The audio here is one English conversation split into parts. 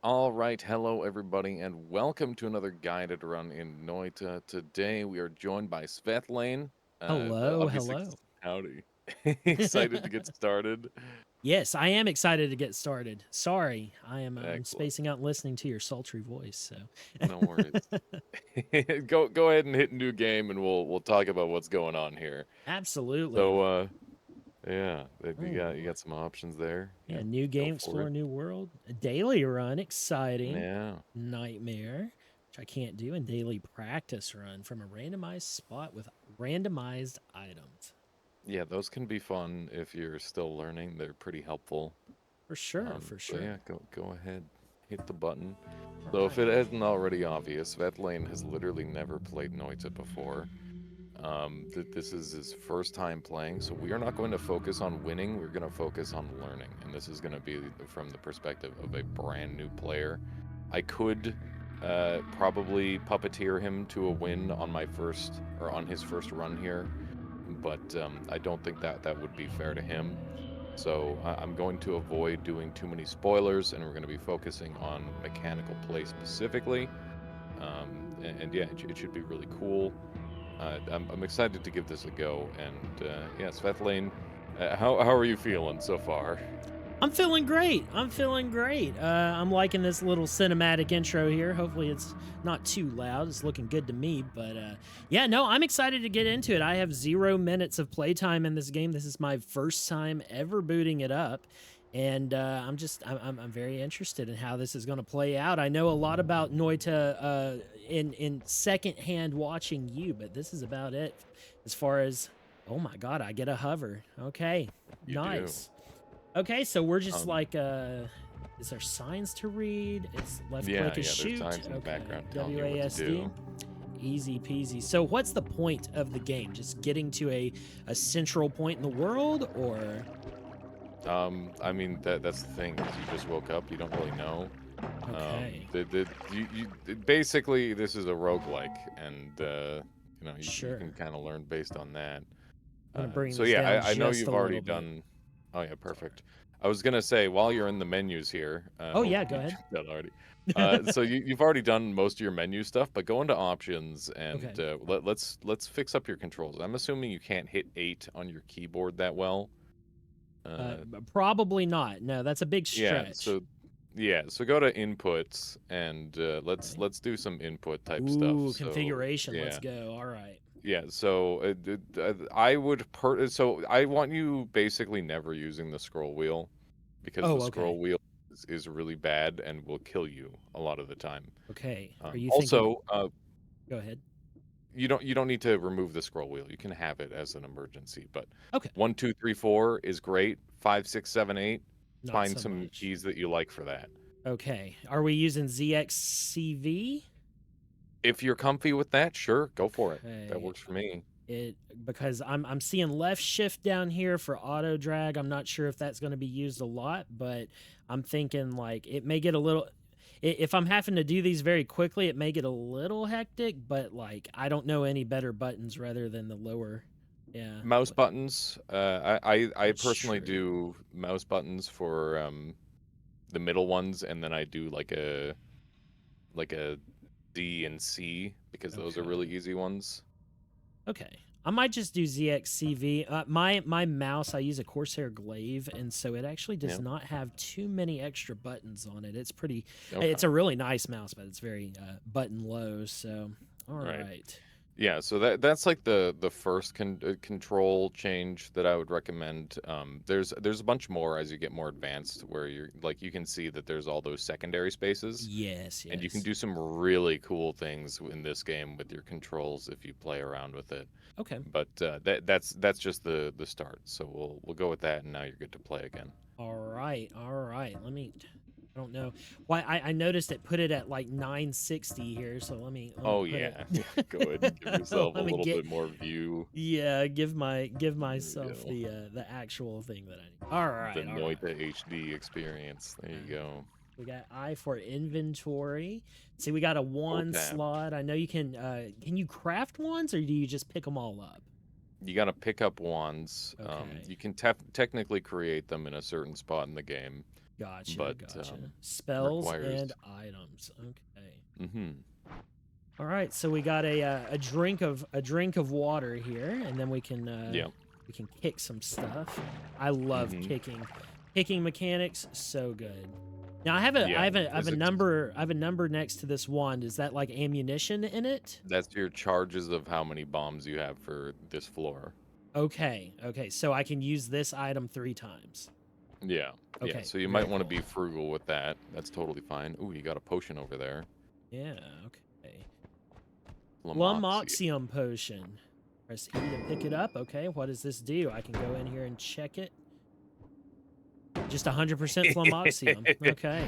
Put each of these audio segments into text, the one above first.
All right, hello everybody, and welcome to another guided run in Noita. Today we are joined by Svethlane. Hello, Obviously, hello. howdy. Excited to get started. Yes, I am excited to get started. Sorry, I'm Excellent. spacing out and listening to your sultry voice. No So, worries. Go ahead and hit new game, and we'll talk about what's going on here. absolutely. So, yeah, you Oh, got some options there. yeah, Yeah, new go game, for explore it. a new world, a daily run, exciting, Yeah, nightmare, which I can't do, and daily practice run from a randomized spot with randomized items. yeah, those can be fun if you're still learning. They're pretty helpful. For sure, for So yeah, sure. go ahead, hit the button. All So if right. it isn't already obvious, Svethlane has literally never played Noita before. This is his first time playing, so we are not going to focus on winning. We're going to focus on learning, and this is going to be from the perspective of a brand new player. I could probably puppeteer him to a win on my first or on his first run here, but I don't think that would be fair to him. So I'm going to avoid doing too many spoilers, and we're going to be focusing on mechanical play specifically. And yeah, it should be really cool. I'm excited to give this a go. And yeah, Svethlane, how are you feeling so far? I'm feeling great. I'm feeling great. I'm liking this little cinematic intro here. Hopefully, it's not too loud. It's looking good to me. But yeah, no, I'm excited to get into it. I have 0 minutes of playtime in this game. This is my first time ever booting it up. And I'm very interested in how this is going to play out. I know a lot about Noita in secondhand watching you, but this is about it as far as, oh my God, I get a hover. Okay, You do. nice. Okay, so we're just Um, like, is there signs to read? It's left yeah, click is yeah. There's shoot. signs in the Okay, background telling you what to WASD. do. Easy peasy. So what's the point of the game? Just getting to a central point in the world, or I mean that's the thing is you just woke up. You don't really know. okay, Basically this is a roguelike, and you sure. can kind of learn based on that. I'm gonna bring So this yeah, down I know just a you've already little bit. done. Oh yeah, Sorry. perfect. I was gonna say while you're in the menus here, Oh oh yeah, go you ahead. did that already. So you've already done most of your menu stuff, but go into options and Okay. let's fix up your controls. I'm assuming you can't hit 8 on your keyboard that well. Uh, Probably not. No, that's a big yeah, stretch. so yeah, so go to inputs and Okay. let's do some input type stuff. Ooh, So configuration. Let's yeah. go. All right. Yeah, so I would so I want you basically never using the scroll wheel because the Oh, okay. scroll wheel is really bad and will kill you a lot of the time. Okay. Are you thinking? Also, Go ahead. you don't need to remove the scroll wheel. You can have it as an emergency, but Okay. 1, 2, 3, 4 is great. 5, 6, 7, 8. Not Find so some much. keys that you like for that. Okay. Are we using ZXCV? If you're comfy with that, sure, go for it. That Okay. works for me. It because I'm seeing left shift down here for auto drag. I'm not sure if that's going to be used a lot, but I'm thinking like it may get a little if I'm having to do these very quickly, it may get a little hectic, but like I don't know any better buttons rather than the lower. Yeah. Mouse buttons. I That's personally true. do mouse buttons for the middle ones, and then I do like a D and C because those are really Okay. easy ones. Okay. I might just do ZXCV. My mouse, I use a Corsair Glaive, and so it actually does Yeah. not have too many extra buttons on it. It's pretty. It's Okay. a really nice mouse, but it's very button low. So, all Right. right. Yeah. So that's like the first control change that I would recommend. There's a bunch more as you get more advanced where you're like you can see that there's all those secondary spaces. Yes, And you can yes. do some really cool things in this game with your controls if you play around with it. Okay. But that's just the start. So we'll go with that, and now you're good to play again. All right. All right. Let me. I don't know why I noticed it put it at like 960 here. So let me Oh put it. yeah, yeah. Go ahead and give yourself a Let me little get bit more view. yeah. Give There we myself go. the actual thing that I need. All The right. All right. Noita HD experience. There you go. We got I for inventory. See, we got a O one tap. slot. I know you can you craft ones or do you just pick them all up? You got to pick up wands. Okay. You can technically create them in a certain spot in the game. Gotcha, but gotcha. Spells requires. and items. Okay. Mm-hmm. All right, so we got a drink of water here, and then Yeah. we can kick some stuff. I love Mm-hmm. kicking mechanics, so good. Now Yeah. I have a Physics. number next to this wand. Is that like ammunition in it? That's your charges of how many bombs you have for this floor. Okay, okay, so I can use this item 3 times. Yeah. Yeah. Okay, So you might very want to cool. be frugal with that. That's totally fine. Ooh, you got a potion over there. Yeah, okay. Flamoxia. Flamoxium potion. Press E to pick it up. Okay, what does this do? I can go in here and check it. Just 100% Flamoxium. Okay.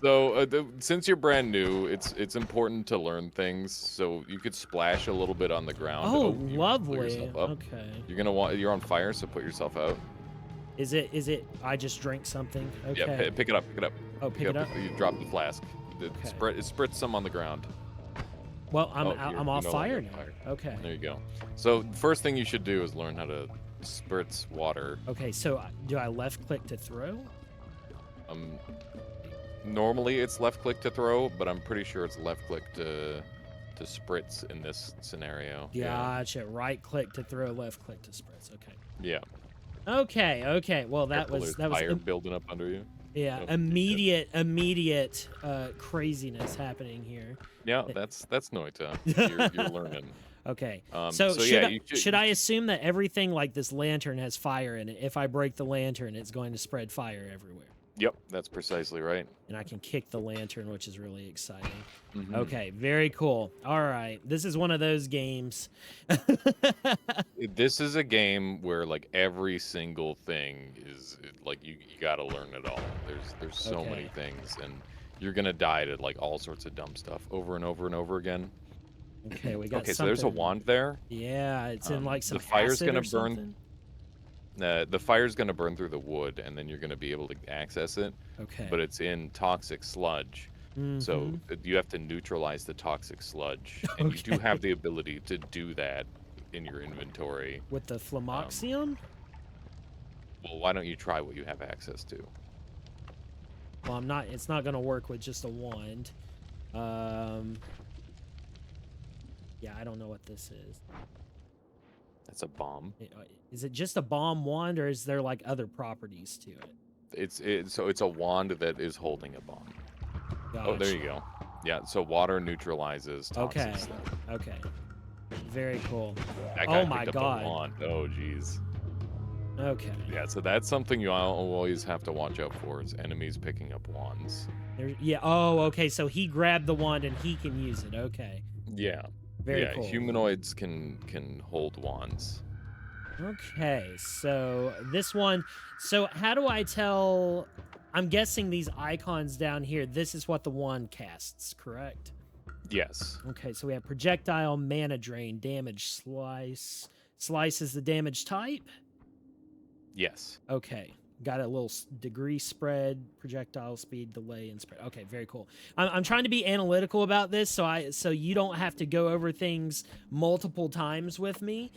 So since you're brand new, it's important to learn things. So you could splash a little bit on the ground. Oh, Oh, you blew lovely. yourself up. Okay. You're on fire, so put yourself out. Is it I just drank something? Yeah, Okay. pick it up, pick it up. Oh, pick it up. You dropped the flask. Okay. Spritz some on the ground. Well, Oh, I'm off no longer fire on now. fire. Okay. There you go. So first thing you should do is learn how to spritz water. Okay, so do I left click to throw? Um, Normally it's left click to throw, but I'm pretty sure it's left click to spritz in this scenario. Gotcha. Right click to throw, left click to spritz. Okay. Yeah. Okay, okay. Well, Careful, there's fire building up under you. yeah, Oh, immediate craziness happening here. Yeah, that's Noita. You're learning. Okay. So yeah, Should I assume that everything like this lantern has fire in it? If I break the lantern, it's going to spread fire everywhere. Yep, that's precisely right. And I can kick the lantern, which is really exciting. Mhm. Okay, very cool. All right. This is one of those games. This is a game where like every single thing is like you got to learn it all. There's so many Okay. things, and you're gonna die to like all sorts of dumb stuff over and over and over again. Okay, we got Okay, so there's a something. wand there. Yeah, it's in like some The fire's acid gonna or burn. something. The fire's gonna burn through the wood, and then you're gonna be able to access it. Okay. But it's in toxic sludge, so Mhm. you have to neutralize the toxic sludge, and you do Okay. have the ability to do that in your inventory. With the Flamoxium? Well, why don't you try what you have access to? Well, I'm not. It's not gonna work with just a wand. Yeah, I don't know what this is. That's a bomb. Is it just a bomb wand, or is there like other properties to it? So it's a wand that is holding a bomb. Oh, there you Gotcha. go. Yeah, so water neutralizes toxic Okay. sludge. Okay. Very cool. That guy Oh my picked up God. a wand. Oh, geez. Okay. Yeah, so that's something you always have to watch out for is enemies picking up wands. Yeah. Oh, okay. So he grabbed the wand and he can use it. Okay. Yeah. Very Yeah, cool. humanoids can hold wands. Okay. So this one. So how do I tell? I'm guessing these icons down here. This is what the wand casts, correct? Yes. Okay. So we have projectile, mana drain, damage, slice. Slice is the damage type. Yes. Okay. Got a little degree spread, projectile speed, delay, and spread. Okay, very cool. I'm trying to be analytical about this, so you don't have to go over things multiple times with me,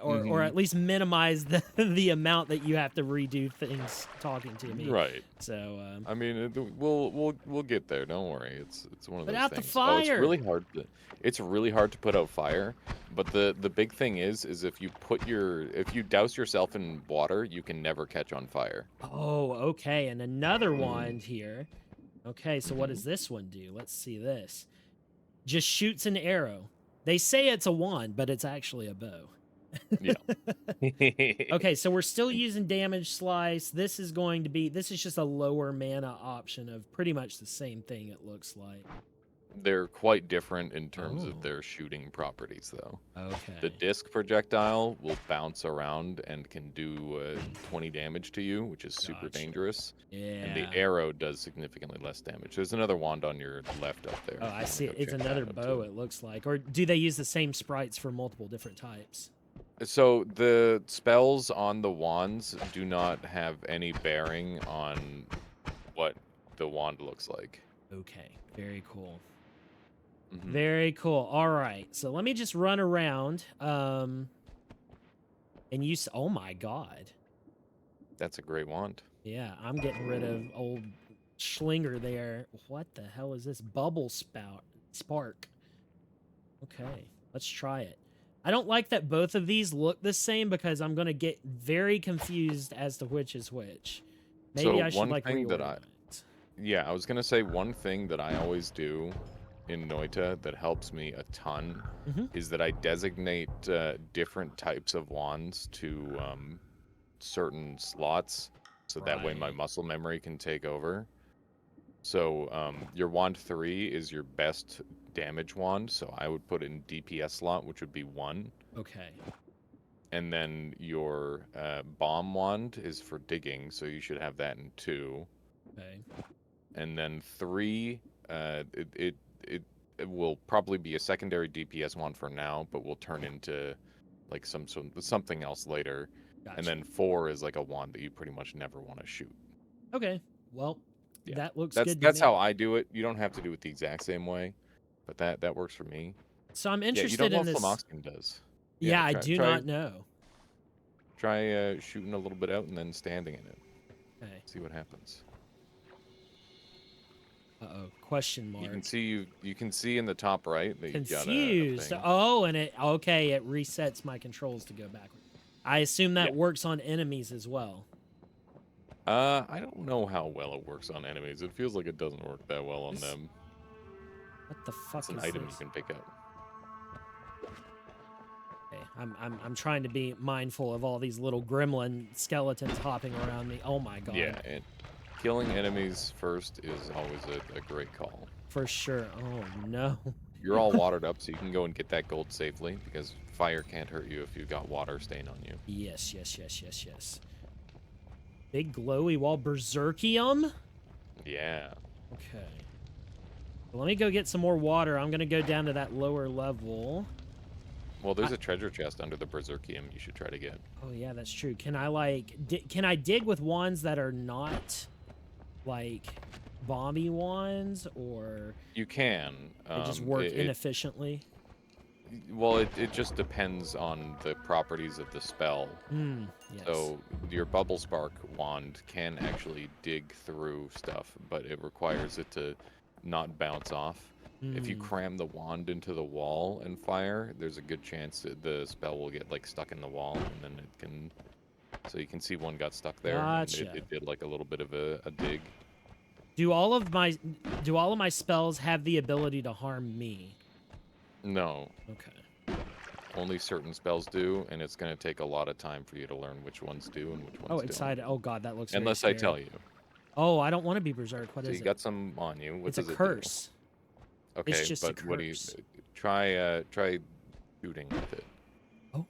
or at least minimize the amount that you have to redo things talking to me. Right. So. I mean, we'll get there. Don't worry. It's one of Put those out the things. Oh, it's fire! really hard to put out fire. But the big thing is if you douse yourself in water, you can never catch on fire. Oh, okay. And another Mm. wand here. Okay, so what does this one do? Let's see this. Just shoots an arrow. They say it's a wand, but it's actually a bow. Yeah. Okay, so we're still using damage slice. This is just a lower mana option of pretty much the same thing, it looks like. They're quite different in terms Oh. of their shooting properties, though. Okay. The disc projectile will bounce around and can do 20 damage to you, which is super Gotcha. dangerous. Yeah. And the arrow does significantly less damage. There's another wand on your left up there. Oh, if I you see. wanna go It's check another that out, bow, too. it looks like. Or do they use the same sprites for multiple different types? So the spells on the wands do not have any bearing on what the wand looks like. Okay, very cool. Mhm. Very cool. All right, so let me just run around. And oh my God. That's a great wand. Yeah, I'm getting rid of old Schlinger there. What the hell is this? Bubble spout. Spark. Okay, let's try it. I don't like that both of these look the same because I'm going to get very confused as to which is which. Maybe So I should one like thing that reorganize. yeah, I was gonna say one thing that I always do in Noita that helps me a ton Hmm. is that I designate different types of wands to certain slots, so that way my Right. muscle memory can take over. So your wand 3 is your best damage wand, so I would put it in DPS slot, which would be 1. Okay. And then your bomb wand is for digging, so you should have that in 2. Okay. And then 3, it will probably be a secondary DPS wand for now, but will turn into like something else later. Gotcha. And then 4 is like a wand that you pretty much never want to shoot. Okay. Well, Yeah, that looks that's good to that's me. how I do it. You don't have to do it the exact same way, but that works for me. So I'm Yeah, you don't interested know in what this. Flamoxkin does. Yeah, Yeah, I do not know. try shooting a little bit out and then standing in it. Okay. See what happens. Uh-oh. Question mark. You can see in the top right that you've got a Confused. thing. Oh, and it resets my controls to go backward. I assume that Yeah. works on enemies as well. I don't know how well it works on enemies. It feels like it doesn't work that well on them. What the fuck It's an is item this? you can pick up. Okay, I'm trying to be mindful of all these little gremlin skeletons hopping around me. Oh my god. Yeah, and killing enemies first is always a great call. For sure. Oh no. You're all watered up, so you can go and get that gold safely, because fire can't hurt you if you've got water stain on you. Yes, yes, yes, yes, yes. Big glowy wall berserkium? Yeah. Okay. Well, let me go get some more water. I'm gonna go down to that lower level. Well, there's a treasure chest under the berserkium you should try to get. Oh yeah, that's true. Can I like can I dig with wands that are not like bomby wands, or You can. they just work inefficiently? Well, it just depends on the properties of the spell. Yes. So your bubble spark wand can actually dig through stuff, but it requires it to not bounce off. If you cram the wand into the wall and fire, there's a good chance that the spell will get like stuck in the wall, and then it can. So you can see one got stuck there, Gotcha. and it did like a little bit of a dig. Do all of my spells have the ability to harm me? No, Okay. only certain spells do, and it's going to take a lot of time for you to learn which ones do and which ones Oh, don't. excited. Oh god, that looks very Unless I scary. tell you. Oh, I don't want to be berserk. What So is you it? got some on you. What It's a does it do? curse. Okay, It's just a but what do you curse. try shooting with it? Oh.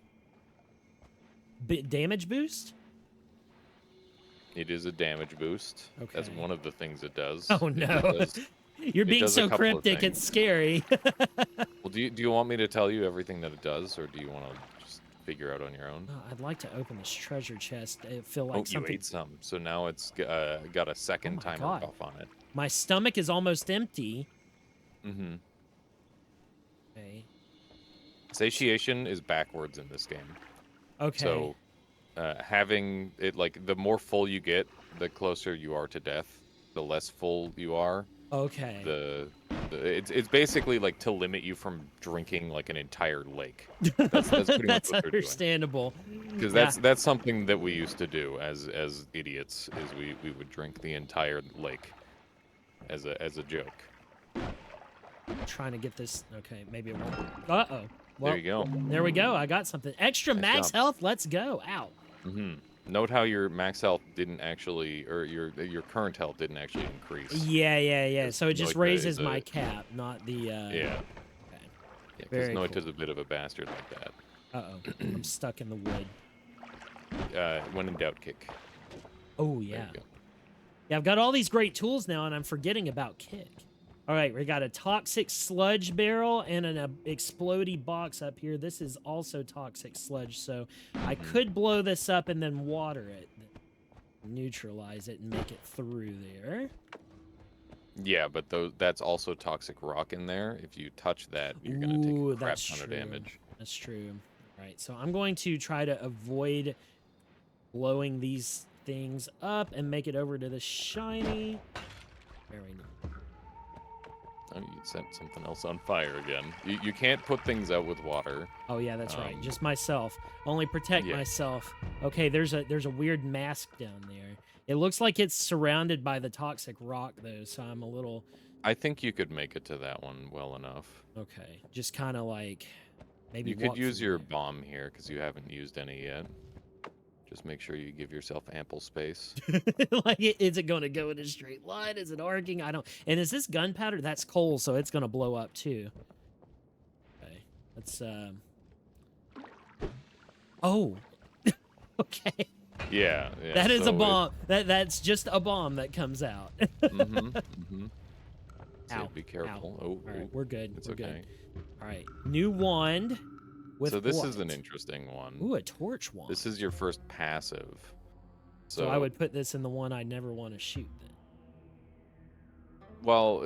Damage boost? It is a damage boost. That's Okay. one of the things it does. Oh It no. does- You're it being does a so couple of cryptic, it's things. scary. Well, do you want me to tell you everything that it does, or do you want to just figure out on your own? I'd like to open this treasure chest. I feel Oh, like you something. ate some, so now it's got a second my timer God. buff on it. My stomach is almost empty. Mm-hmm. Okay. Satiation is backwards in this game. Okay. So, having it like the more full you get, the closer you are to death. The less full you are, Okay. it's basically like to limit you from drinking like an entire lake. That's pretty much That's what they're doing. understandable. Because Yeah. that's something that we used to do as idiots. Is we would drink the entire lake as a joke. Trying to get this. Okay, maybe it won't. Uh-oh. Well, There you go. there we go. I got something. Extra Nice max job. health. Let's go. Ow. Mm-hmm. Note how your max health didn't actually, or your current health didn't actually increase. Yeah. So it just Noita raises is my cap, not the. Yeah. Okay. Yeah, because Very Noita's cool. a bit of a bastard like that. Uh-oh. I'm stuck in the wood. When in doubt, kick. Oh, There yeah. you go. Yeah, I've got all these great tools now, and I'm forgetting about kick. All right, we got a toxic sludge barrel and an explodey box up here. This is also toxic sludge, so I could blow this up and then water it. Neutralize it and make it through there. Yeah, but that's also toxic rock in there. If you touch that, you're gonna take a crap That's ton of true. damage. That's true. All right, so I'm going to try to avoid blowing these things up and make it over to the shiny. Very nice. Oh, you set something else on fire again. You can't put things out with water. Oh yeah, that's right. Just myself. Only protect Yeah. myself. Okay, there's a weird mask down there. It looks like it's surrounded by the toxic rock though, so I'm a little I think you could make it to that one well enough. okay. Just kind of like maybe You could walk use through your there. bomb here because you haven't used any yet. Just make sure you give yourself ample space. Like, is it going to go in a straight line? Is it arcing? I don't. And is this gunpowder? That's coal, so it's going to blow up too. Okay, let's. Oh, okay. Yeah. That is a so bomb. That's just a bomb that comes out. So Ow, be careful. ow. Oh, All right, we're good. it's We're okay. good. All right, new wand. With So this what? is an interesting one. Ooh, a torch wand. This is your first passive. So I would put this in the one I never want to shoot then. Well,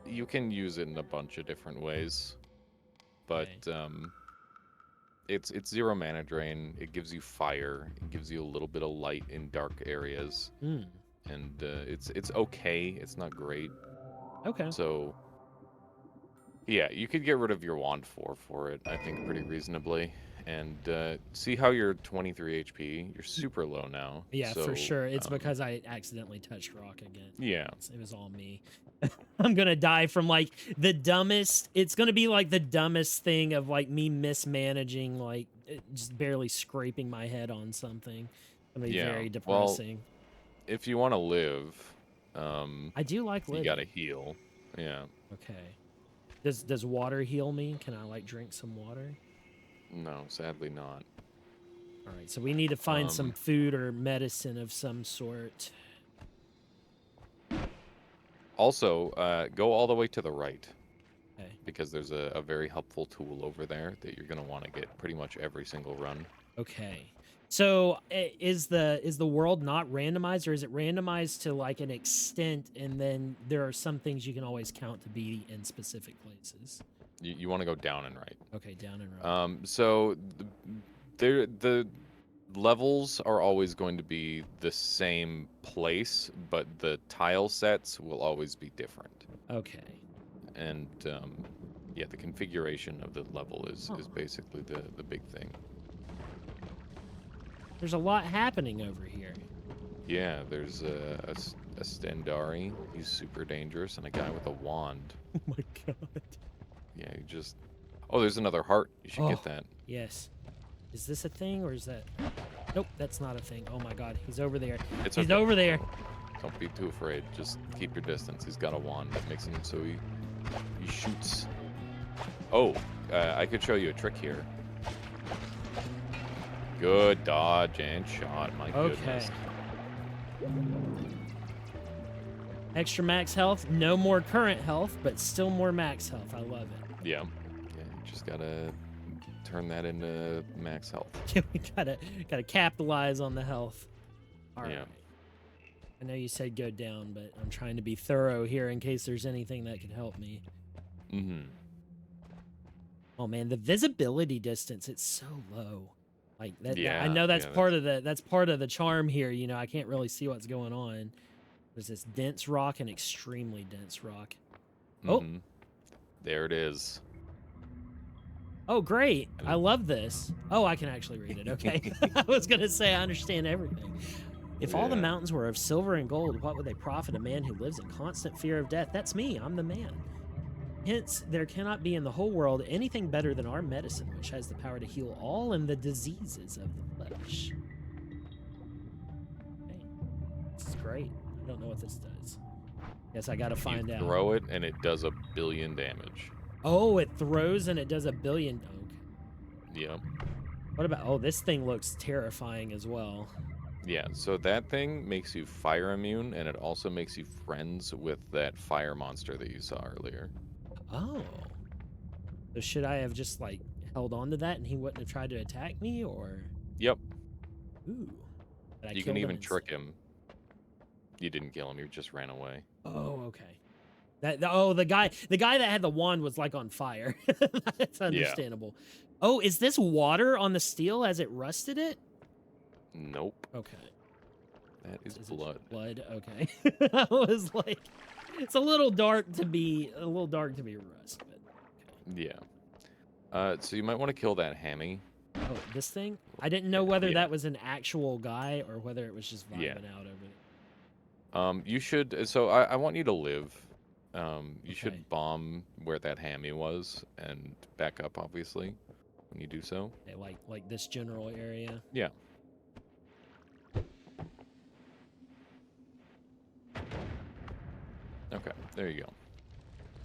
you can use it in a bunch of different ways, but Okay. it's 0 mana drain. It gives you fire. It gives you a little bit of light in dark areas, Hmm. and it's okay. It's not great. Okay. So yeah, you could get rid of your wand for it. I think pretty reasonably. And see how you're 23 HP. You're super low now. Yeah, so, for sure. It's because I accidentally touched rock again. Yeah. It was all me. I'm gonna die from like the dumbest. It's gonna be like the dumbest thing of like me mismanaging, like just barely scraping my head on something. It's gonna be Yeah. very Well, depressing. if you want to live, I do like you living. gotta heal. Yeah. Okay. Does water heal me? Can I like drink some water? No, sadly not. All right. So we need to find some food or medicine of some sort. Also, go all the way to the right. Okay. Because there's a very helpful tool over there that you're gonna want to get pretty much every single run. Okay. So is the world not randomized, or is it randomized to like an extent, and then there are some things you can always count to be in specific places? You want to go down and right. Okay, down and right. So the levels are always going to be the same place, but the tile sets will always be different. Okay. And yeah, the configuration of the level is basically the big thing. There's a lot happening over here. Yeah, there's a Stendari. He's super dangerous, and a guy with a wand. Oh my god. Yeah, you just... Oh, there's another heart. You should get that. Yes. Is this a thing, or is that... Nope, that's not a thing. Oh my god, he's over there. It's He's okay. over there. Don't be too afraid. Just keep your distance. He's got a wand that makes him so he shoots. Oh, I could show you a trick here. Good dodge and shot. My goodness. Extra max health, no more current health, but still more max health. I love it. Yeah. Yeah, you just gotta turn that into max health. We gotta capitalize on the health. All right. Yeah. I know you said go down, but I'm trying to be thorough here in case there's anything that could help me. Mm-hmm. Oh man, the visibility distance, it's so low. Like that, Yeah, I know that's yeah, part of the charm here, you know. I can't really see what's going on. There's this dense rock and extremely dense rock. Oh. Mm-hmm. There it is. Oh, great. I love this. Oh, I can actually read it. Okay. I was going to say I understand everything. If all the Yeah. mountains were of silver and gold, what would they profit a man who lives in constant fear of death? That's me. I'm the man. Hence, there cannot be in the whole world anything better than our medicine, which has the power to heal all in the diseases of the flesh. Okay. This is great. I don't know what this does. Guess I gotta find out. Throw it, and it does 1 billion damage. Oh, it throws and it does 1 billion. Okay. Yep. What about... Oh, this thing looks terrifying as well. Yeah, so that thing makes you fire immune, and it also makes you friends with that fire monster that you saw earlier. Oh. So should I have just, like, held on to that and he wouldn't have tried to attack me, or... Yep. Ooh. But I You killed can him even instead. trick him. You didn't kill him, you just ran away. Oh, okay. The guy that had the wand was, like, on fire. That's understandable. Yeah. Oh, is this water on the steel as it rusted it? Nope. Okay. That is Is it blood. blood? Okay. I was like, it's a little dark to be rust, but okay. Yeah. So you might want to kill that hammy. Oh, this thing? I didn't know whether Yeah. that was an actual guy or whether it was just Yeah. vibing out over there. You should. So I want you to live. You Okay. should bomb where that hammy was and back up, obviously, when you do so. Okay, like this general area. Yeah. Okay. There you go.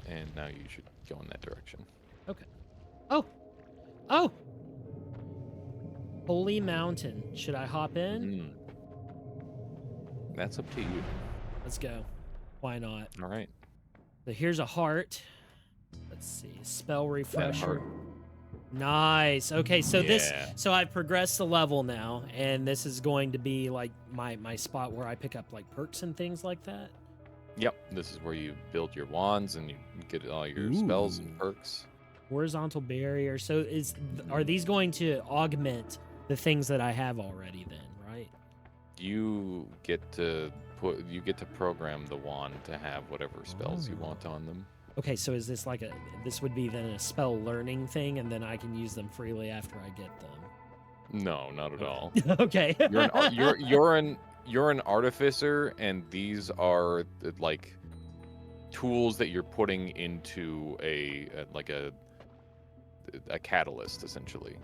And now you should go in that direction. Okay. Oh! Oh! Holy Mountain. Should I hop in? That's up to you. Let's go. Why not? All right. So here's a heart. Let's see. Spell That refresher. heart. Nice. Okay, so Yeah. so I've progressed the level now, and this is going to be like my spot where I pick up like perks and things like that. Yep. This is where you build your wands and you get all your spells and perks. Horizontal barrier. So are these going to augment the things that I have already then, right? You get to program the wand to have whatever spells you want on them. Okay, so is this like this would be then a spell learning thing, and then I can use them freely after I get them? No, not at all. Okay. You're an artificer, and these are like tools that you're putting into a catalyst, essentially.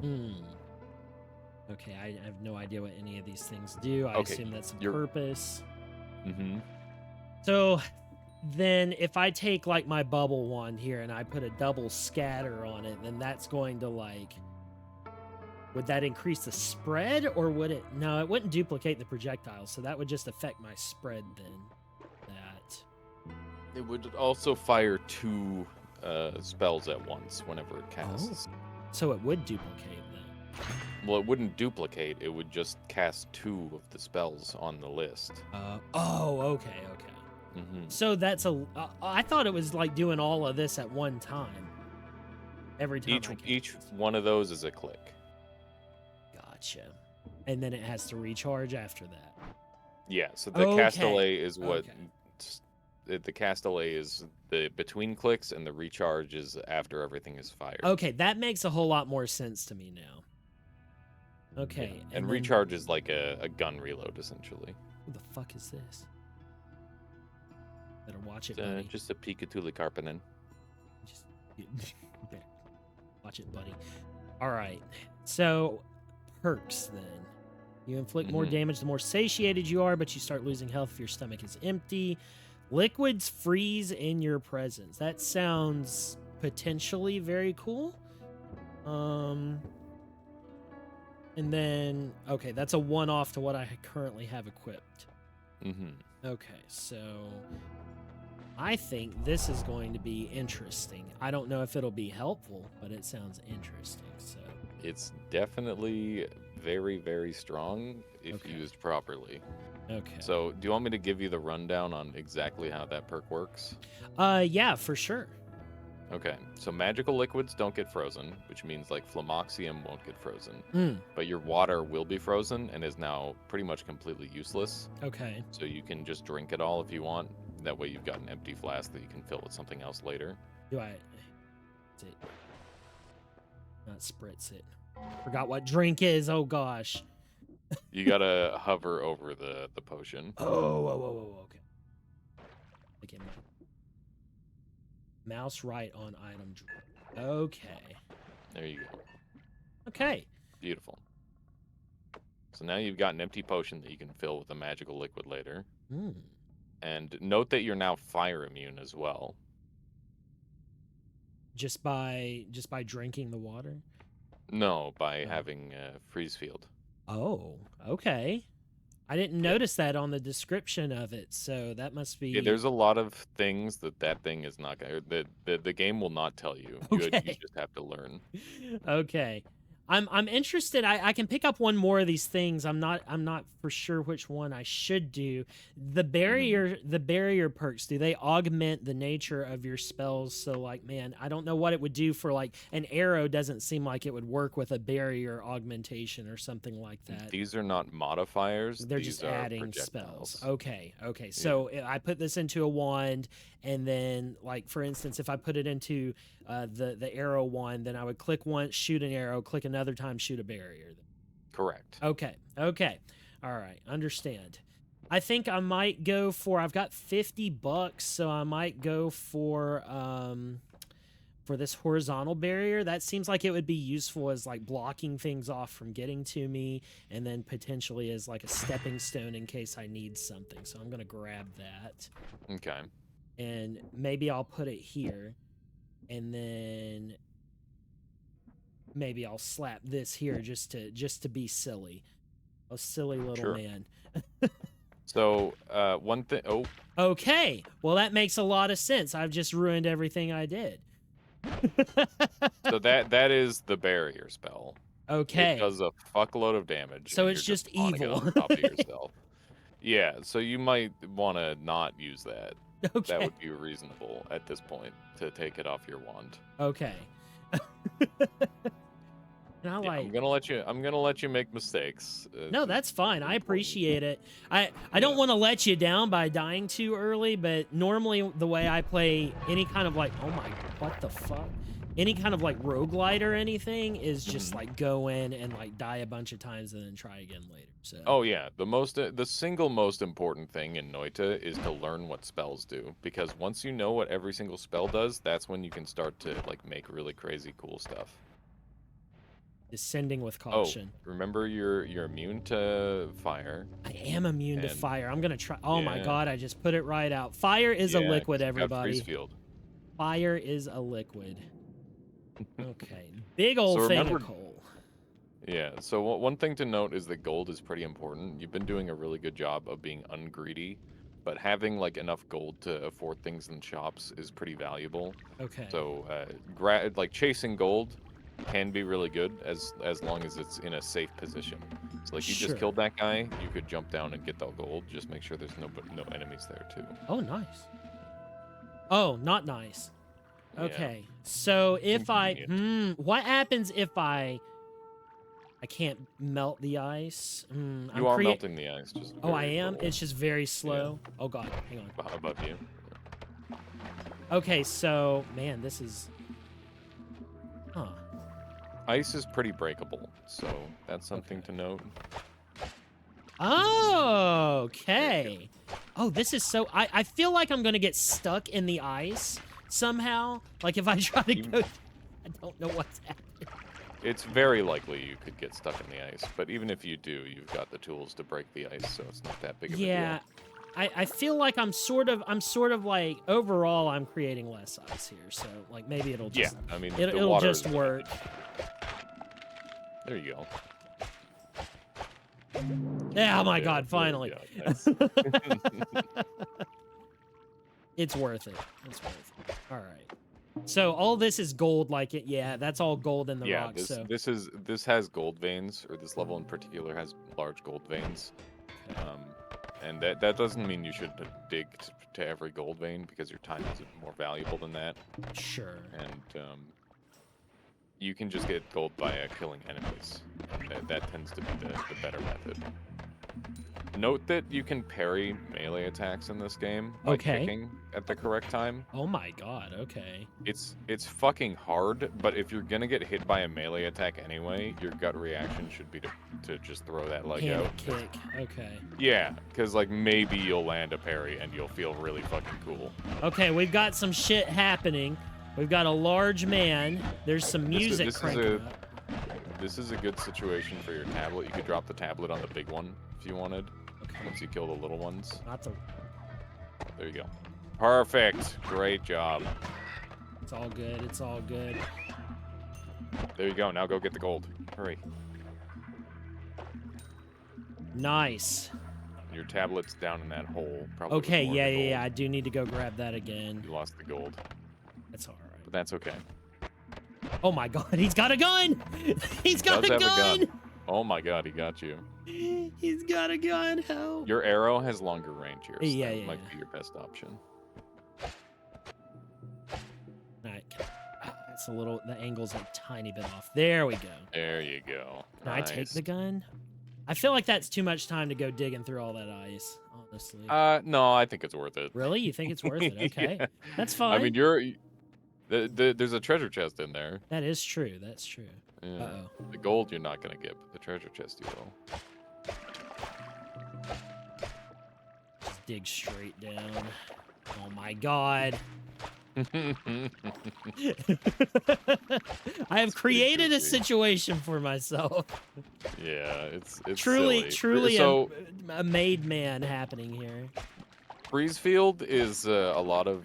Okay, I have no idea what any of these things do. I Okay, assume that's a you're- purpose. Mm-hmm. So then if I take like my bubble wand here and I put a double scatter on it, then that's going to like, would that increase the spread, or would it? No, it wouldn't duplicate the projectile, so that would just affect my spread then. It would also fire 2 spells at once whenever it casts. So it would duplicate then. Well, it wouldn't duplicate. It would just cast 2 of the spells on the list. Okay. Mm-hmm. So that's I thought it was like doing all of this at one time. Every time. Each one of those is a click. Gotcha. And then it has to recharge after that. Yeah. So the Castellet is what. The Castellet is the between clicks, and the recharge is after everything is fired. Okay, that makes a whole lot more sense to me now. Okay. Yeah. And recharge is like a gun reload, essentially. Who the fuck is this? Better watch it, buddy. Just a Pikatuli Karpinen. Just okay. Watch it, buddy. All right. So perks then. You inflict more damage the more satiated you are, but you start losing health if your stomach is empty. Liquids freeze in your presence. That sounds potentially very cool. And then, okay, that's a one-off to what I currently have equipped. Okay, so I think this is going to be interesting. I don't know if it'll be helpful, but it sounds interesting. So It's definitely very, very strong if used properly. Okay. So, do you want me to give you the rundown on exactly how that perk works? Yeah, for sure. Okay, so magical liquids don't get frozen, which means like Flamoxium won't get frozen. But your water will be frozen and is now pretty much completely useless. Okay. So you can just drink it all if you want. That way you've got an empty flask that you can fill with something else later. Do I? Is it? Not spritz it. Forgot what drink is. Oh gosh. You gotta hover over the potion. Oh, okay. Okay. Mouse right on item drawer. Okay. There you go. Okay. Beautiful. So now you've got an empty potion that you can fill with a magical liquid later. And note that you're now fire immune as well. Just by drinking the water? No, by having freeze field. Oh, okay. I didn't notice that on the description of it, so that must be. Yeah, there's a lot of things that thing is not going. The game will not tell you. Okay. You just have to learn. Okay. I'm interested. I can pick up one more of these things. I'm not for sure which one I should do. The barrier perks, do they augment the nature of your spells? So like, man, I don't know what it would do for like an arrow doesn't seem like it would work with a barrier augmentation or something like that. These are not modifiers. They're just These are adding spells. projectiles. Okay, okay. Yeah. So I put this into a wand, and then, like for instance, if I put it into the arrow one, then I would click once, shoot an arrow, click another time, shoot a barrier. Correct. Okay, okay. All right, understand. I think I might go for. I've got $50, so I might go for this horizontal barrier. That seems like it would be useful as like blocking things off from getting to me, and then potentially as like a stepping stone in case I need something. So I'm gonna grab that, Okay. and maybe I'll put it here, and then maybe I'll slap this here just to be silly. A silly little Sure. man. So one thing. Oh, Okay, well that makes a lot of sense. I've just ruined everything I did. so that is the barrier spell. Okay. It does a fuckload of damage. So and it's you're just pawning it evil. on top of yourself. Yeah. So you might want to not use that. Okay. That would be reasonable at this point to take it off your wand. Okay. And I Yeah, like. I'm gonna let you make mistakes. No, that's fine. I appreciate it. I don't want to let you down by dying too early, but normally the way I play any kind of like, oh my, what the fuck? Any kind of like roguelite or anything is just like go in and like die a bunch of times and then try again later. So. Oh yeah, the single most important thing in Noita is to learn what spells do, because once you know what every single spell does, that's when you can start to like make really crazy cool stuff. Descending with Oh, caution. remember you're immune to fire. I am immune to And- fire. I'm gonna try. Oh my Yeah. god! I just put it right out. Fire is a Yeah, liquid, 'cause you've got everybody. freeze field. Fire is a liquid. Okay, big old So thing remember- of coal. Yeah, so one thing to note is that gold is pretty important. You've been doing a really good job of being ungreedy, but having like enough gold to afford things in shops is pretty valuable. Okay. So like chasing gold can be really good as long as it's in a safe position. So like you Sure. just killed that guy, you could jump down and get that gold. Just make sure there's no enemies there too. Oh, nice. Oh, not nice. Yeah. Okay. So if Inconvenient. what happens if I can't melt the ice? You are melting the ice. Just Oh, I very am. little It's just very slow. Oh god, hang on. above you. Okay, so man, this is. Huh. Ice is pretty breakable, so that's something to note. Oh, okay. Oh, this is so. I feel like I'm gonna get stuck in the ice somehow. Like if I try to go. I don't know what's happening. It's very likely you could get stuck in the ice, but even if you do, you've got the tools to break the ice, so it's not that big of a Yeah. deal. I feel like I'm sort of like overall I'm creating less ice here, so like maybe it'll just I mean, it'll water just is- work. There you go. Yeah, oh my Yeah, god, there finally. you go. Nice. It's worth it. It's worth it. All right. So all this is gold, like it. Yeah, that's all gold in the Yeah, rocks. So this has gold veins, or this level in particular has large gold veins. And that doesn't mean you should dig to every gold vein, because your time is more valuable than that. sure. And you can just get gold by killing enemies. That tends to be the better method. Note that you can parry melee attacks in this game by Okay. kicking at the correct time. Oh my god. Okay. It's fucking hard, but if you're gonna get hit by a melee attack anyway, your gut reaction should be to just throw that leg Panic out. kick. Okay. Yeah, because like maybe you'll land a parry and you'll feel really fucking cool. Okay, we've got some shit happening. We've got a large man. There's some music this is cranking a- up. This is a good situation for your tablet. You could drop the tablet on the big one if you wanted. Okay. Once you kill the little ones. Not the. There you go. Perfect. Great job. It's all good. It's all good. There you go. Now go get the gold. Hurry. Nice. Your tablet's down in that hole. Probably with Okay. more of Yeah, the yeah, gold. yeah. I do need to go grab that again. You lost the gold, That's all right. but that's okay. Oh my god, he's got a gun! He's got Does a have gun! a gun. Oh my god, he got you. He's got a gun, help! Your arrow has longer range here, so Yeah, that yeah, might yeah. be your best option. Alright, it's a little, the angle's a tiny bit off. There we go. There you go. Can I take Nice. the gun? I feel like that's too much time to go digging through all that ice, honestly. No, I think it's worth it. Really? You think it's worth it? Okay. Yeah. That's I fine. mean, there's a treasure chest in there. That is true. That's true. Yeah. Uh-oh. The gold you're not gonna get, but the treasure chest you will. Just dig straight down. Oh my god. I have created a goofy. situation for myself. Yeah, it's Truly, silly. truly So a made man happening here. Freezefield is a lot of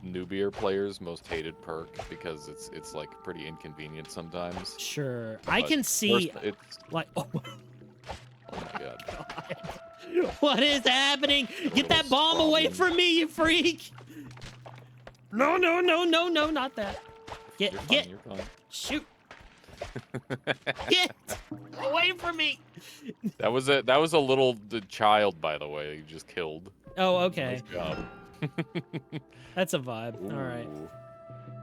newbier players' most hated perk because it's like pretty inconvenient sometimes. Sure. I But can see, first, it's like, oh my oh my god. god. What is happening? Get that little bomb away problem. from me, you freak! No, no, no, no, no, not that. Get, You're fine. shoot. Get away from me. That was a little child, by the way. You just killed. Oh, okay. Nice job. That's a vibe. All right. Ooh,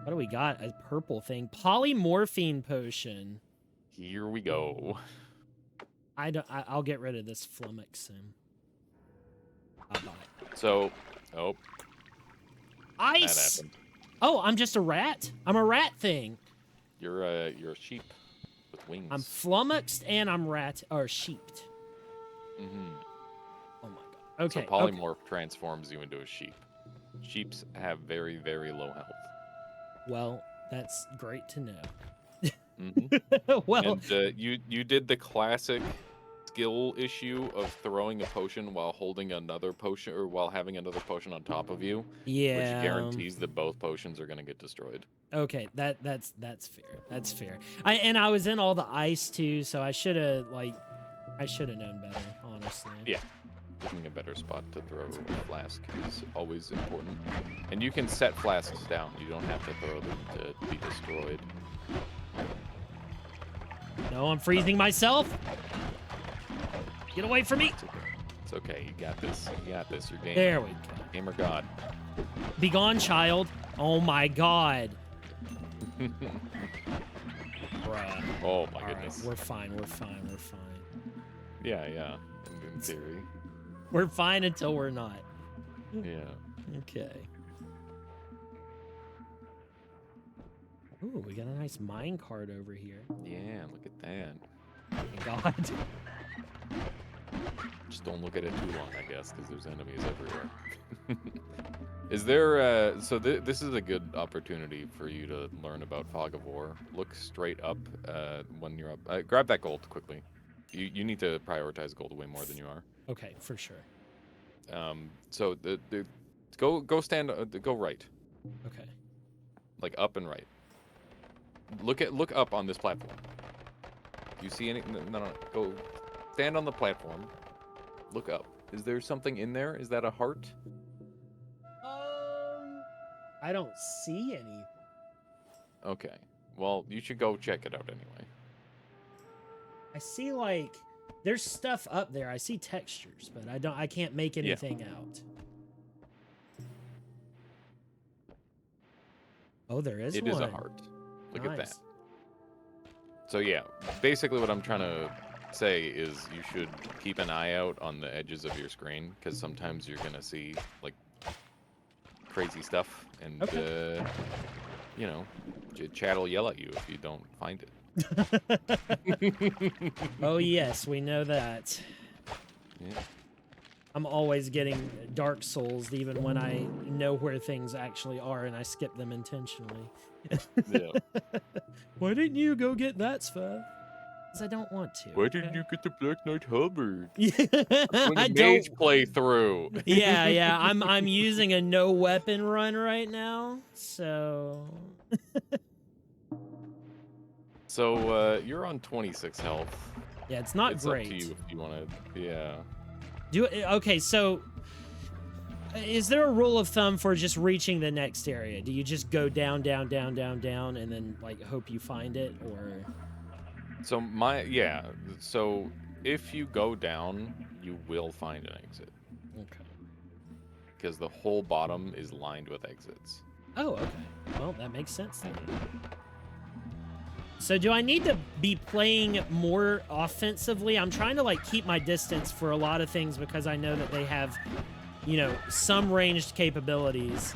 What do we got? A purple thing. Polymorphine potion. Here we go. I'll get rid of this flummoxing. Bye-bye. So, oh, that Ice. happened. Oh, I'm just a rat. I'm a rat thing. You're a sheep with wings. I'm flummoxed and I'm rat or sheeped. Mm-hmm. Oh my god. Okay. So polymorph transforms you into a sheep. Sheeps have very, very low health. Well, that's great to know. Mm-hmm. Well, And you did the classic skill issue of throwing a potion while holding another potion or while having another potion on top of you, yeah. which guarantees that both potions are going to get destroyed. Okay, that's fair. That's fair. I was in all the ice too, so I should have known better, honestly. Yeah. Picking a better spot to throw a flask is always important. And you can set flasks down. You don't have to throw them to be destroyed. No, I'm freezing myself. Get away from me. It's okay. It's okay. You got this. You got this. You're gamer. There we go. Gamer God. Be gone, child. Oh my god. Bruh. Oh my All right, goodness. we're fine. We're fine. We're fine. Yeah, yeah. In theory. We're fine until we're not. Yeah. Okay. Ooh, we got a nice mine cart over here. Yeah, look at that. Oh my god. Just don't look at it too long, I guess, because there's enemies everywhere. Is there, this is a good opportunity for you to learn about Fog of War. Look straight up when you're up. Grab that gold quickly. You need to prioritize gold way more than you are. Okay, for sure. So go stand, go right, Okay. like up and right. Look up on this platform. You see any? No. Go stand on the platform. Look up. Is there something in there? Is that a heart? I don't see any. Okay. Well, you should go check it out anyway. I see like there's stuff up there. I see textures, but I can't make anything out. Oh, there is It one. is a heart. Look at that. Nice. So yeah, basically what I'm trying to say is you should keep an eye out on the edges of your screen because sometimes you're gonna see like crazy stuff and Okay. you know, chat will yell at you if you don't find it. Oh yes, we know that. Yeah. I'm always getting Dark Souls even when I know where things actually are and I skip them intentionally. Yeah. Why didn't you go get that, Sven? Because I don't want to. Why didn't you get the Black Knight Halberd? Yeah, When I the don't. mage playthrough. Yeah. I'm using a no weapon run right now, so. So you're on 26 health. Yeah, it's not It's great. up to you if you want to. Yeah. Okay, so Is there a rule of thumb for just reaching the next area? Do you just go down, down, down, down, down, and then like hope you find it, or? So so if you go down, you will find an exit Okay. because the whole bottom is lined with exits. Oh, okay. Well, that makes sense then. So do I need to be playing more offensively? I'm trying to like keep my distance for a lot of things because I know that they have, some ranged capabilities.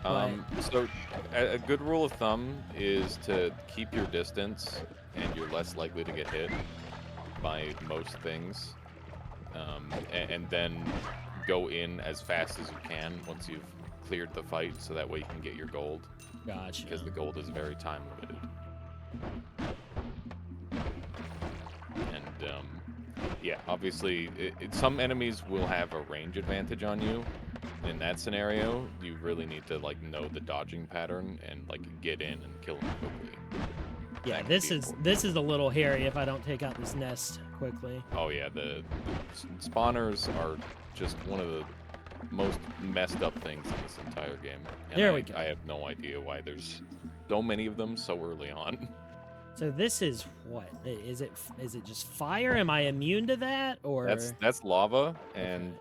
So a good rule of thumb is to keep your distance, and you're less likely to get hit by most things. And then go in as fast as you can once you've cleared the fight, so that way you can get your gold. Gotcha. Because the gold is very time limited. And yeah, obviously, some enemies will have a range advantage on you. In that scenario, you really need to like know the dodging pattern and like get in and kill them quickly. Yeah, That can this be is important. a little hairy if I don't take out this nest quickly. Oh yeah, the spawners are just one of the most messed up things in this entire game. And There we go. I have no idea why there's so many of them so early on. So this is what? Is it just fire? Am I immune to that, or? That's lava, and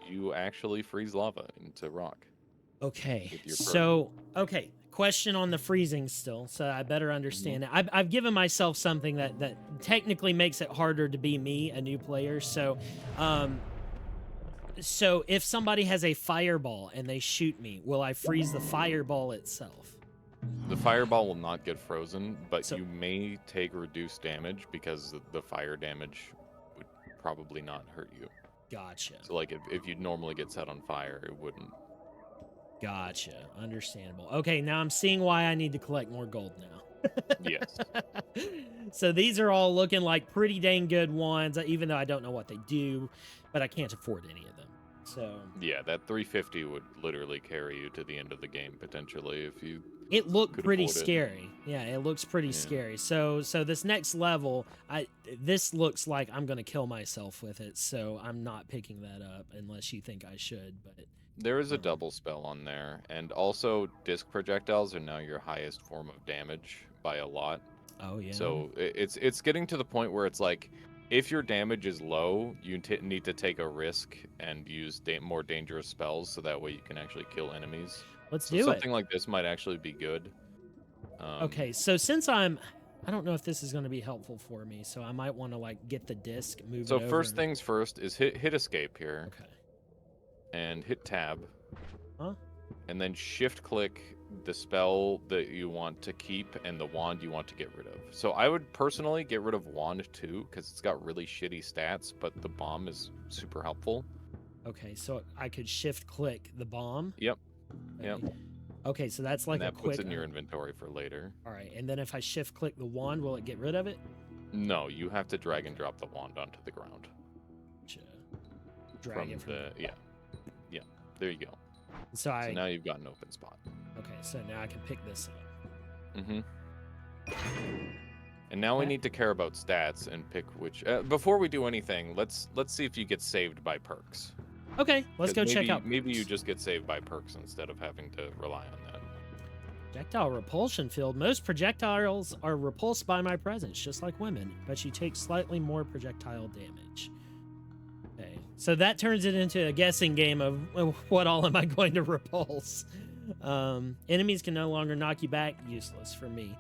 you actually freeze lava into rock. Okay. With your So, okay. Question on the freezing still, so I better understand it. I've given myself something that technically makes it harder to be me, a new player. So, so if somebody has a fireball and they shoot me, will I freeze the fireball itself? The fireball will not get frozen, but So- you may take reduced damage because the fire damage would probably not hurt you. Gotcha. So, like, if you'd normally get set on fire, it wouldn't. Gotcha. Understandable. Okay, now I'm seeing why I need to collect more gold now. Yes. So these are all looking like pretty dang good ones, even though I don't know what they do, but I can't afford any of them. So Yeah, that 350 would literally carry you to the end of the game potentially if you. it looked could pretty afford it. scary. Yeah, it looks pretty Yeah. scary. So this next level, this looks like I'm gonna kill myself with it. So I'm not picking that up unless you think I should. But There is a double spell on there, and also disc projectiles are now your highest form of damage by a lot. oh yeah. So it's getting to the point where it's like, if your damage is low, you need to take a risk and use more dangerous spells, so that way you can actually kill enemies. Let's So do it. something like this might actually be good. Okay, so since I don't know if this is going to be helpful for me, so I might want to like get the disc, move So it over. first things first is hit escape here, Okay. and hit tab, Huh? and then shift click the spell that you want to keep and the wand you want to get rid of. So I would personally get rid of wand 2 because it's got really shitty stats, but the bomb is super helpful. Okay, so I could shift click the bomb. Yep. Okay. Yep. Okay, so that's like And a that quick. puts it in your inventory for later. All right, and then if I shift click the wand, will it get rid of it? No, you have to drag and drop the wand onto the ground. Gotcha. Drag it from. Yeah. There you go. So So now you've got an open spot. okay, so now I can pick this up. Mm-hmm. And now we Okay. need to care about stats and pick which. Before we do anything, let's see if you get saved by perks. Okay, let's 'Cause go check out. Maybe you perks. just get saved by perks instead of having to rely on that. Projectile repulsion field. Most projectiles are repulsed by my presence, just like women, but you take slightly more projectile damage. Okay, so that turns it into a guessing game of what all am I going to repulse. Enemies can no longer knock you back. Useless for me.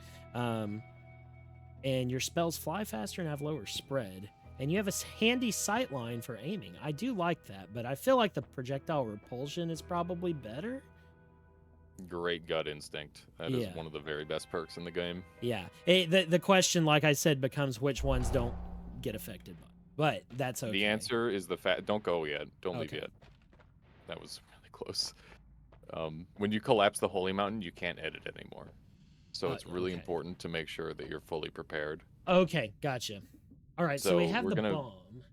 And your spells fly faster and have lower spread. And you have a handy sight line for aiming. I do like that, but I feel like the projectile repulsion is probably better. Great gut instinct. That is Yeah. one of the very best perks in the game. Yeah. The question, like I said, becomes which ones don't get affected by. But that's okay. The answer is the fact. Don't go yet. Don't leave Okay. yet. That was really close. When you collapse the holy mountain, you can't edit anymore. So it's really okay. important to make sure that you're fully prepared. Okay, gotcha. All right, so we So have we're the gonna- bomb.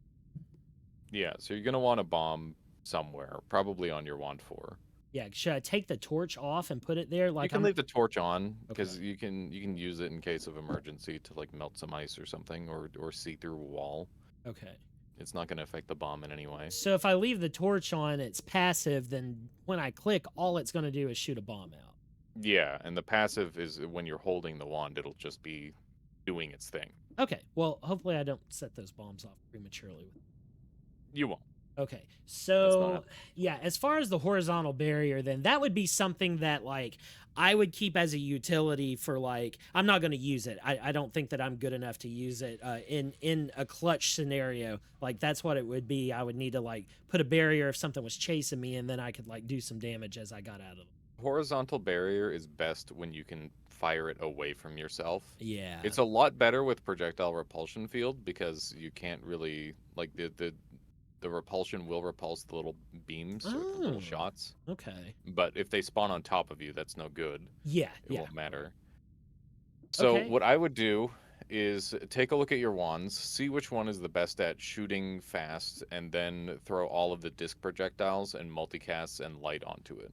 Yeah, so you're gonna want a bomb somewhere, probably on your wand 4. Yeah, should I take the torch off and put it there? You Like can I'm leave the torch on because Okay. you can use it in case of emergency to like melt some ice or something, or see through a wall. okay. It's not going to affect the bomb in any way. So if I leave the torch on, it's passive, then when I click, all it's going to do is shoot a bomb out. Yeah, and the passive is when you're holding the wand, it'll just be doing its thing. Okay, well, hopefully I don't set those bombs off prematurely. You won't. Okay, That's not so happening. yeah, as far as the horizontal barrier, then that would be something that like I would keep as a utility for like I'm not going to use it. I don't think that I'm good enough to use it in a clutch scenario. Like that's what it would be. I would need to like put a barrier if something was chasing me, and then I could like do some damage as I got out of it. Horizontal barrier is best when you can fire it away from yourself. Yeah. It's a lot better with projectile repulsion field because you can't really like the repulsion will repulse the little beams or the little Oh, shots. okay. But if they spawn on top of you, that's no good. Yeah, It yeah. won't matter. So Okay. what I would do is take a look at your wands, see which one is the best at shooting fast, and then throw all of the disc projectiles and multicasts and light onto it.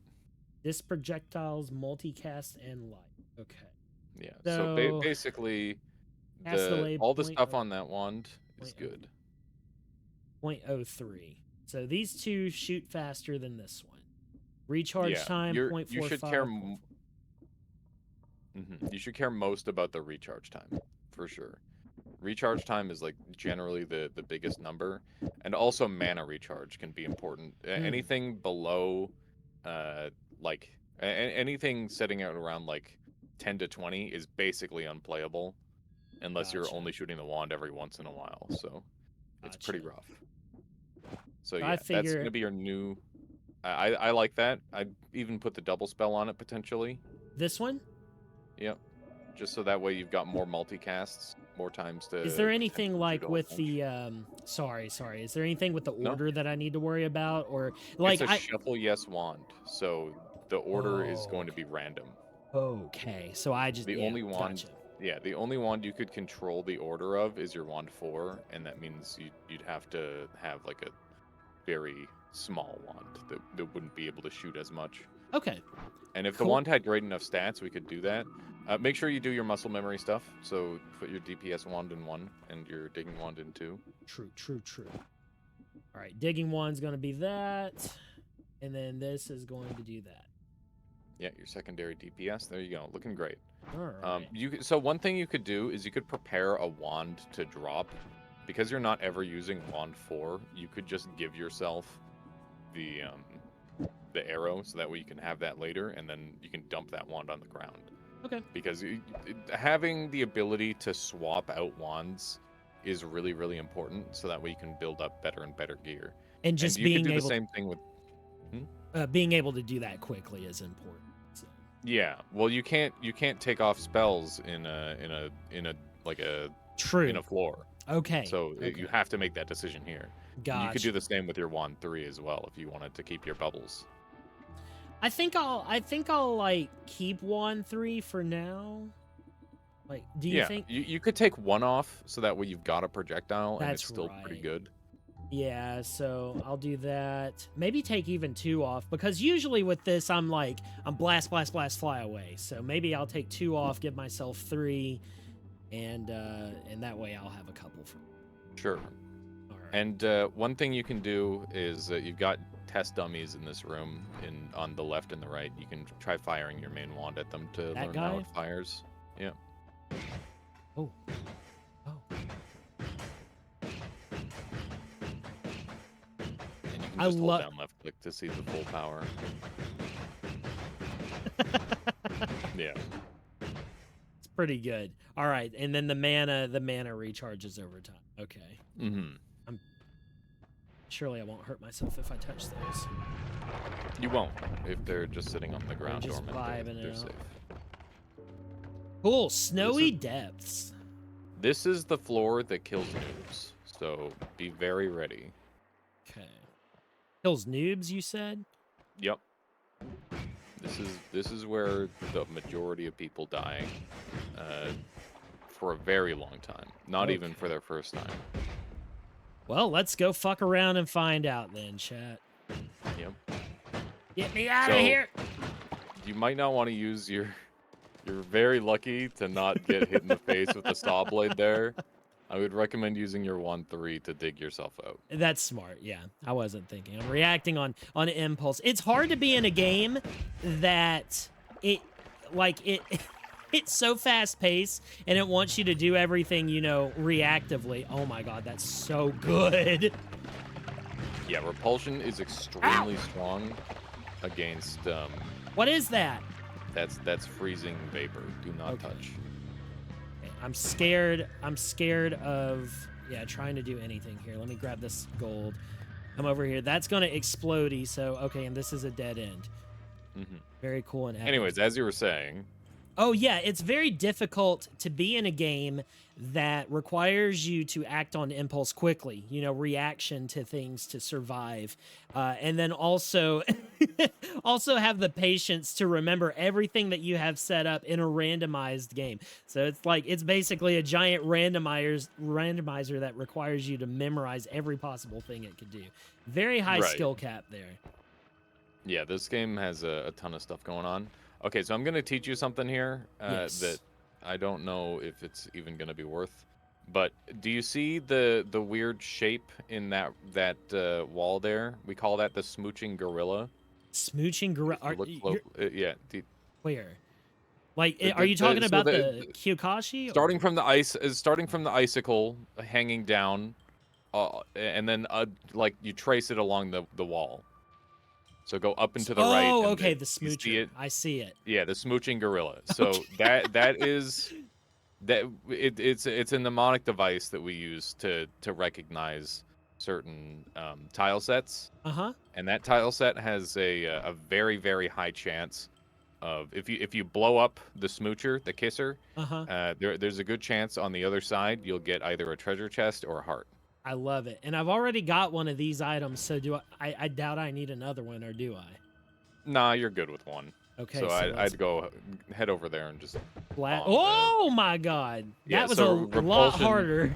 This projectiles, multicast, and light. Okay. Yeah. So Basically, cast delay all the stuff on that wand is 0.03. good. 0.03. So these two shoot faster than this one. Recharge Yeah, time you should 0.45. care. You should care most about the recharge time, for sure. Recharge time is like generally the biggest number, and also mana recharge can be important. Anything below, like anything setting out around like 10 to 20 is basically unplayable, unless you're Gotcha. only shooting the wand every once in a while. So it's pretty Gotcha. rough. So I yeah, that's figure gonna be your new. I like that. I'd even put the double spell on it potentially. this one. Yep. Just so that way you've got more multicasts, more times to. Is there anything potentially shoot like a whole with bunch. the sorry, is there anything with the No, order that I need to worry about, or like it's a I shuffle yes wand, so the order is going to be random. okay, so I just The yeah, only wand, gotcha. yeah, the only wand you could control the order of is your wand 4, and that means you'd have to have like a very small wand that wouldn't be able to shoot as much. Okay. And if the Cool. wand had great enough stats, we could do that. Make sure you do your muscle memory stuff. So put your DPS wand in 1 and your digging wand in 2. True. All right, digging one's going to be that, and then this is going to do that. Yeah, your secondary DPS. There you go. Looking great. All right. So one thing you could do is you could prepare a wand to drop. Because you're not ever using wand 4, you could just give yourself the arrow, so that way you can have that later, and then you can dump that wand on the ground. Okay. Because having the ability to swap out wands is really, really important, so that way you can build up better and better gear. And just you could being do the able same thing with. being able to do that quickly is important. So. Yeah, well, you can't take off spells in a like a True. in a floor. Okay. So okay. you have to make that decision here. Gotcha. You could do the same with your wand 3 as well if you wanted to keep your bubbles. I think I'll like keep wand 3 for now. Like, do you think? You could take 1 off, so that way you've got a projectile and it's That's still pretty right. good. Yeah, so I'll do that. Maybe take even 2 off, because usually with this I'm blast, fly away. So maybe I'll take 2 off, give myself 3, and that way I'll have a couple for. Sure. All right. And one thing you can do is you've got test dummies in this room on the left and the right. You can try firing your main wand at them to learn how it fires. Yeah. Oh. And you can just hold down left click to see the full power. Yeah. It's pretty good. All right, and then the mana recharges over time. Okay. Surely I won't hurt myself if I touch those. You won't if they're just sitting on the ground just dormant. vibing They're out. safe. Cool, snowy depths. This is the floor that kills noobs, so be very ready. Okay. Kills noobs, you said? Yep. This is where the majority of people die for a very long time. Not even for their first time. Well, let's go fuck around and find out then, chat. Yep. Get me out of here! You might not want to use your... You're very lucky to not get hit in the face with the saw blade there. I would recommend using your 1-3 to dig yourself out. That's smart. Yeah, I wasn't thinking. I'm reacting on impulse. It's hard to be in a game that it like it it's so fast paced and it wants you to do everything, you know, reactively. Oh my god, that's so good. Yeah, repulsion is extremely strong against What is that? that's freezing vapor. Do not Okay. touch. Okay, I'm scared. I'm scared of trying to do anything here. Let me grab this gold. Come over here. That's gonna explodey. So okay, and this is a dead end. Hmm. Very cool and epic. Anyways, as you were saying, Oh, yeah, it's very difficult to be in a game that requires you to act on impulse quickly, you know, reaction to things to survive. And then also also have the patience to remember everything that you have set up in a randomized game. So it's like it's basically a giant randomizer that requires you to memorize every possible thing it could do. Very high right? skill cap there. Yeah, this game has a ton of stuff going on. Okay, so I'm gonna teach you something here that Yes. I don't know if it's even gonna be worth. But do you see the weird shape in that wall there? We call that the smooching gorilla. Smooching gorilla. If you look yeah. Where? Like, The, are you talking so about the Kyokashi or? starting from the icicle hanging down, and then like you trace it along the wall. So go up and to the right, Oh, and okay, the you see smoocher. it. I see it. Yeah, the smooching gorilla. So Okay. that is it's a mnemonic device that we use to recognize certain tile sets, Uh-huh. and that tile set has a very very high chance of if you blow up the smoocher, the kisser, Uh-huh. there's a good chance on the other side you'll get either a treasure chest or a heart. I love it. And I've already got one of these items, so do I doubt I need another one, or do I? Nah, you're good with one. Okay, So so let's I'd go head over there and just flat. bomb the Oh my god. yeah. That was a So lot repulsion. harder.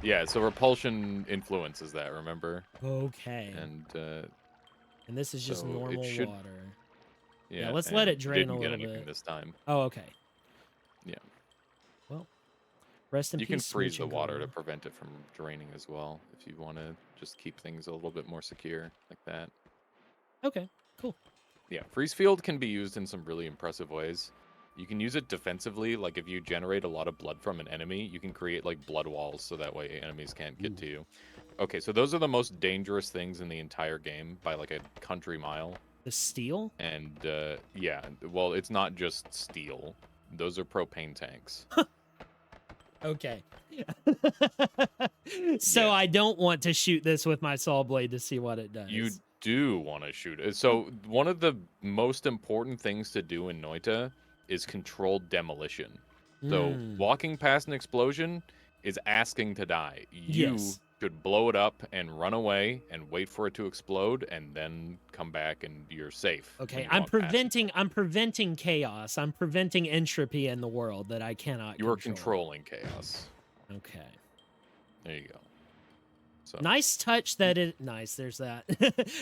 Yeah, so repulsion influences that, remember? Okay. And And this is just so normal it should, water. yeah. Let's let And it you drain a didn't get little anything bit. this time. Oh, okay. Yeah, Well, rest in you peace. can freeze the smooching water to gorilla. prevent it from draining as well, if you want to just keep things a little bit more secure like that. Okay, cool. Yeah, freeze field can be used in some really impressive ways. You can use it defensively, like if you generate a lot of blood from an enemy, you can create like blood walls so that way enemies can't get Ooh. to you. Okay, so those are the most dangerous things in the entire game by like a country mile. The steel? And yeah, well, it's not just steel. Those are propane tanks. Okay. So Yeah. I don't want to shoot this with my saw blade to see what it does. You do want to shoot it. So one of the most important things to do in Noita is controlled demolition. So Mm, walking past an explosion is asking to die. You yes. should blow it up and run away and wait for it to explode and then come back and you're safe. when Okay, you I'm walk past it. preventing chaos. I'm preventing entropy in the world that I cannot You are control. controlling chaos. Okay. There you go. So Nice touch that it nice, there's that.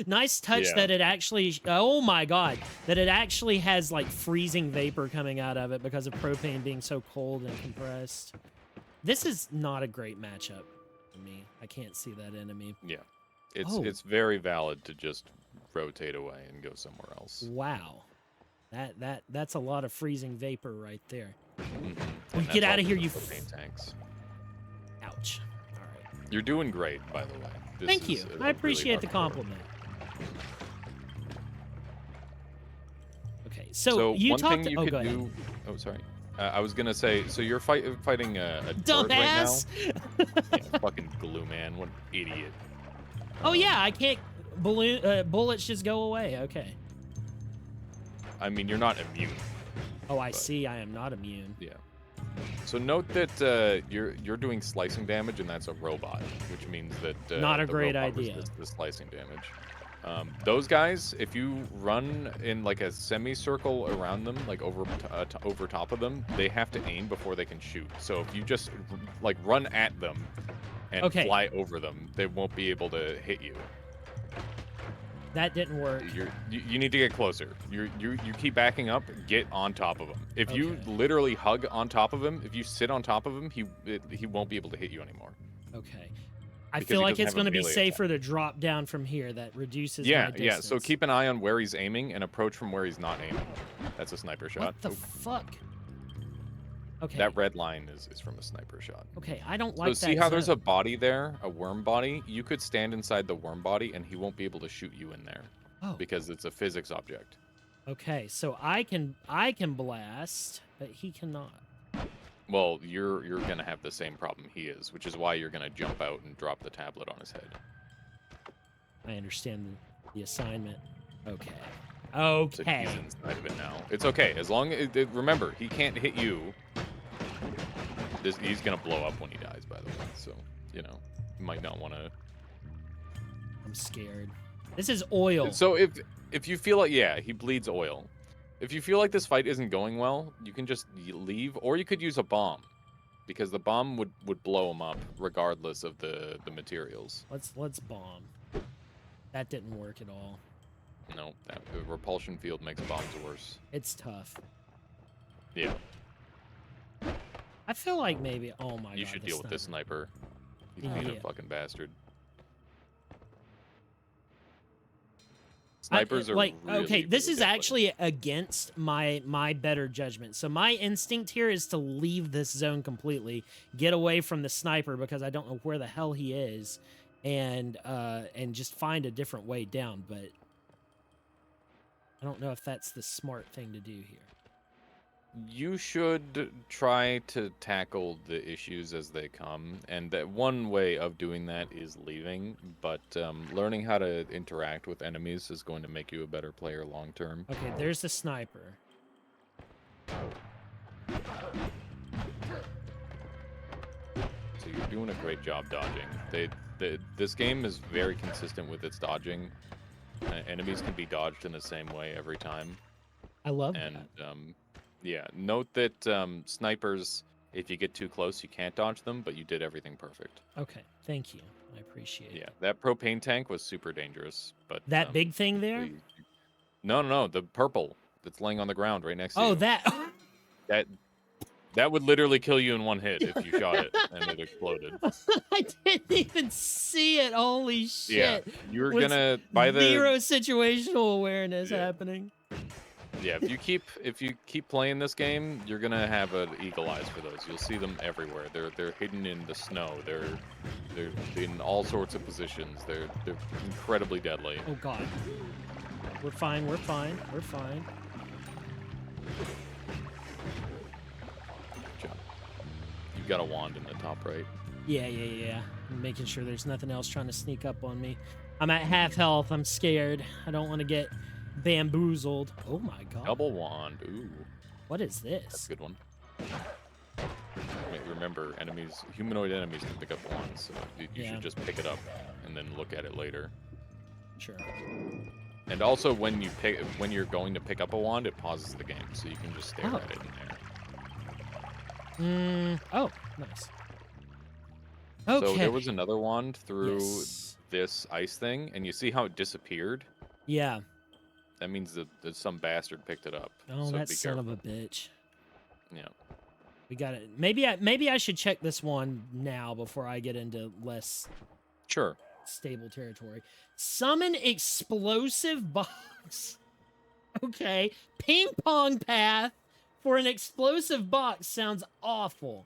Nice touch Yeah. that it actually oh my god, that it actually has like freezing vapor coming out of it because of propane being so cold and compressed. This is not a great matchup for me. I can't see that enemy. yeah, it's Oh. it's very valid to just rotate away and go somewhere else. Wow. That's a lot of freezing vapor right there. Mhm. Oh, And get that's out all of here, from you the propane tanks. Ouch. All right. You're doing great, by the way. This Thank you. is a I really appreciate hard the floor. compliment. Okay, so So you one talked. thing you Oh, could go ahead. do. Oh, sorry. I was gonna say. So you're fighting a turret right now. Dumbass. Yeah, fucking glue man. What an idiot. Oh yeah, I can't. Bullets just go away. Okay. I mean, you're not immune. Oh, I But- see. I am not immune. Yeah. So note that you're doing slicing damage, and that's a robot, which means that Not a the great robot idea. resists the slicing damage. Those guys, if you run in like a semicircle around them, like over top of them, they have to aim before they can shoot. So if you just like run at them and Okay. fly over them, they won't be able to hit you. That didn't work. You need to get closer. You keep backing up. Get on top of him. If you Okay. literally hug on top of him, if you sit on top of him, he won't be able to hit you anymore Okay. I because feel he like doesn't it's have a going to be melee attack. safer to drop down from here. That reduces Yeah, my yeah. So distance. keep an eye on where he's aiming and approach from where he's not aiming. That's a sniper shot. What the Oh, fuck? Okay. that red line is from a sniper shot. Okay, I don't So like see that how there's a zone. body there, a worm body? You could stand inside the worm body and he won't be able to shoot you in there Oh. because it's a physics object. Okay, so I can blast, but he cannot. Well, you're gonna have the same problem he is, which is why you're gonna jump out and drop the tablet on his head. I understand the assignment. Okay. So Okay. he's inside of it now. It's okay as long as remember he can't hit you. He's gonna blow up when he dies, by the way. So you might not want to. I'm scared. This is oil. So if you feel like he bleeds oil. If you feel like this fight isn't going well, you can just leave, or you could use a bomb, because the bomb would blow him up regardless of the materials. Let's bomb. That didn't work at all. No, the repulsion field makes bombs worse. It's tough. Yeah. I feel like maybe. Oh my god. You should deal with this sniper. He's being a fucking bastard. Snipers are like really, okay. This really is deadly. actually against my better judgment. So my instinct here is to leave this zone completely, get away from the sniper because I don't know where the hell he is, and just find a different way down. But I don't know if that's the smart thing to do here. You should try to tackle the issues as they come, and that one way of doing that is leaving, but learning how to interact with enemies is going to make you a better player long term. Okay, there's the sniper. So you're doing a great job dodging. This game is very consistent with its dodging. Enemies can be dodged in the same way every time. I love and that. yeah, note that snipers, if you get too close, you can't dodge them, but you did everything perfect. Okay, thank you. I appreciate it. Yeah, that propane tank was super dangerous, but that big thing there. No, the purple that's laying on the ground right next to you. Oh, that. That would literally kill you in one hit if you shot it and it exploded. I didn't even see it. Holy shit! Yeah, you were gonna by the zero situational awareness happening. Yeah, if you keep playing this game, you're gonna have an eagle eyes for those. You'll see them everywhere. They're hidden in the snow. They're in all sorts of positions. They're incredibly deadly. Oh god. We're fine. We're fine. We're fine. Good job. You've got a wand in the top right. Yeah. I'm making sure there's nothing else trying to sneak up on me. I'm at half health. I'm scared. I don't want to get bamboozled. Oh my god. Double wand. Ooh. What is this? That's a good one. Remember, humanoid enemies can pick up wands, so you should just pick it up and then look at it later. Sure. And also, when you're going to pick up a wand, it pauses the game, so you can just stare at it in there. Oh, nice. Okay. So there was another wand through this ice thing, and you see how it disappeared? Yeah. That means that some bastard picked it up. Oh, so that be son careful. of a bitch. Yeah. We got it. Maybe I should check this one now before I get into less Sure. stable territory. Summon explosive box. Okay. Ping pong path for an explosive box sounds awful.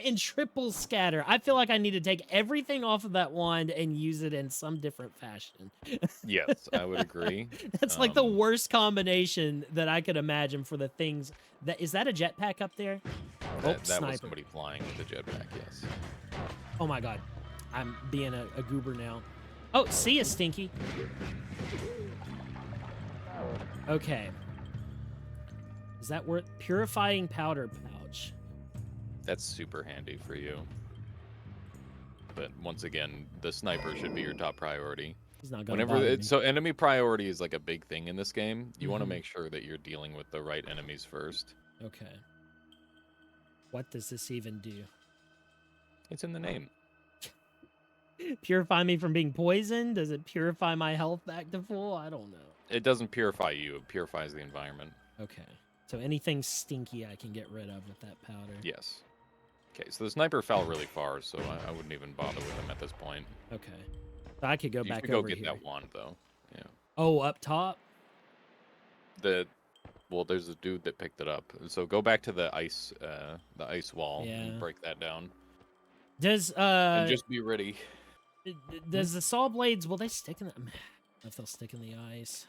And triple scatter. I feel like I need to take everything off of that wand and use it in some different fashion. Yes, I would agree. That's like the worst combination that I could imagine for the things. Is that a jetpack up there? That sniper. was somebody flying with a jetpack, yes. Oh my god. I'm being a goober now. Oh, see ya, Stinky. Okay. Is that worth purifying powder pouch? That's super handy for you. But once again, the sniper should be your top priority. He's not gonna bother me. So enemy priority is like a big thing in this game. You want to make sure that you're dealing with the right enemies first. Okay. What does this even do? It's in the name. Purify me from being poisoned? Does it purify my health back to full? I don't know. It doesn't purify you, it purifies the environment. Okay. So anything stinky I can get rid of with that powder. Yes. Okay, so the sniper fell really far, so I wouldn't even bother with him at this point. Okay. So I could go You back should go over get here. that wand, though. Yeah. Oh, up top? Well, there's a dude that picked it up. So go back to the ice wall Yeah. and break that down. Does And just be ready. does the saw blades, will they stick in the if they'll stick in the ice?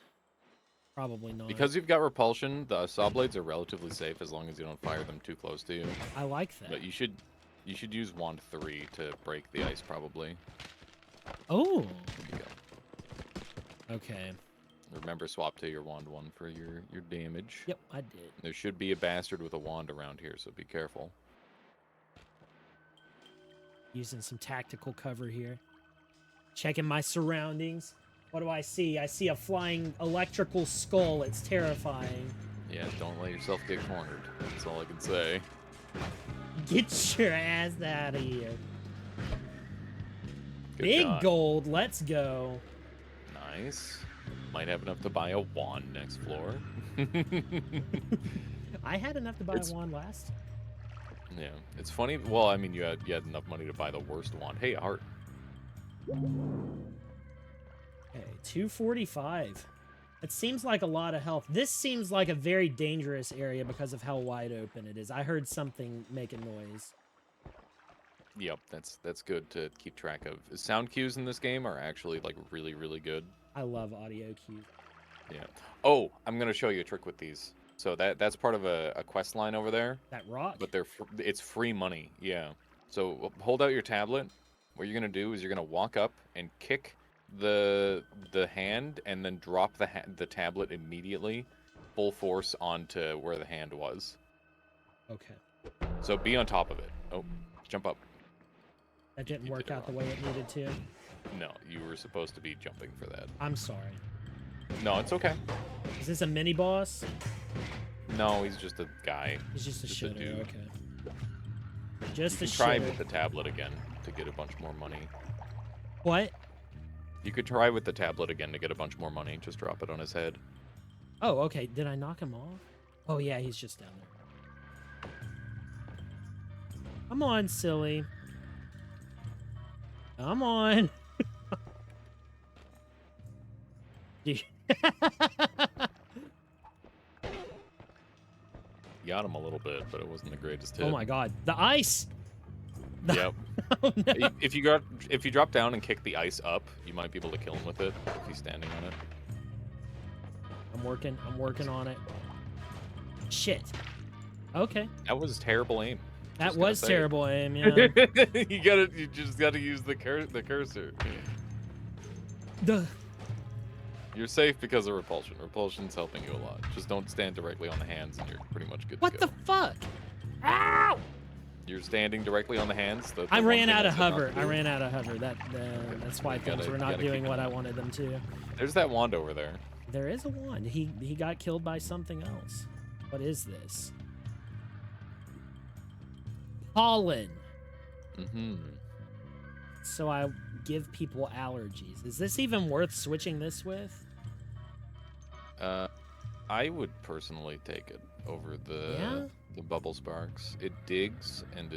Probably not. Because you've got repulsion, the saw blades are relatively safe as long as you don't fire them too close to you. I like that. But you should use wand 3 to break the ice probably. Oh. There you go. Okay. Remember, swap to your wand 1 for your damage. Yep, I did. There should be a bastard with a wand around here, so be careful. Using some tactical cover here. Checking my surroundings. What do I see? I see a flying electrical skull. It's terrifying. Yeah, don't let yourself get cornered. That's all I can say. Get your ass out of here. Good Big shot. gold. Let's go. Nice. Might have enough to buy a wand next floor. I had enough to buy a wand last. Yeah, it's funny. Well, I mean, you had enough money to buy the worst wand. Hey, heart. Okay, 245. It seems like a lot of health. This seems like a very dangerous area because of how wide open it is. I heard something make a noise. Yep, that's good to keep track of. Sound cues in this game are actually like really, really good. I love audio cues. Yeah. Oh, I'm gonna show you a trick with these. So that's part of a quest line over there. That rock? But it's free money. Yeah. So hold out your tablet. What you're gonna do is you're gonna walk up and kick the hand, and then drop the tablet immediately, full force onto where the hand was. Okay. So be on top of it. Oh, jump up. That didn't You work did it out the wrong. way it needed to. No, you were supposed to be jumping for that. I'm sorry. No, it's okay. Is this a mini boss? No, he's just a guy. He's just a Just a shitter. dude. Okay. Just You a can try shitter. with the tablet again to get a bunch more money. What? You could try with the tablet again to get a bunch more money. Just drop it on his head. Oh, okay. Did I knock him off? Oh, yeah, he's just down there. Come on, silly. Come on. Dude. Got him a little bit, but it wasn't the greatest hit. Oh my god. The ice! Yep. Oh, no. If you drop down and kick the ice up, you might be able to kill him with it if he's standing on it. I'm working on it. Shit. Okay. That was terrible aim. That Just gonna was say. terrible aim, yeah. You just gotta use the cursor. Duh. You're safe because of repulsion. Repulsion's helping you a lot. Just don't stand directly on the hands, and you're pretty much good What to the go. fuck? Ow! You're standing directly on the hands. I one ran thing out I of said not hover. to I do. ran out of hover. That's why You things gotta- were you not gotta doing keep what it I up. wanted them to. There's that wand over there. There is a wand. He got killed by something else. What is this? Pollen. Mm-hmm. So I give people allergies. Is this even worth switching this with? I would personally take it over the bubble sparks. It digs and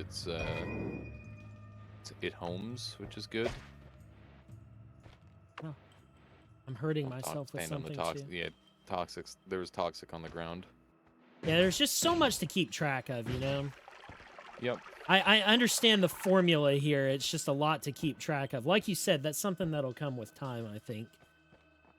it homes, which is good. I'm hurting Don't myself with stand on the something too. Yeah, toxics. There was toxic on the ground. Yeah, there's just so much to keep track of, you know? Yep. I understand the formula here. It's just a lot to keep track of. Like you said, that's something that'll come with time, I think.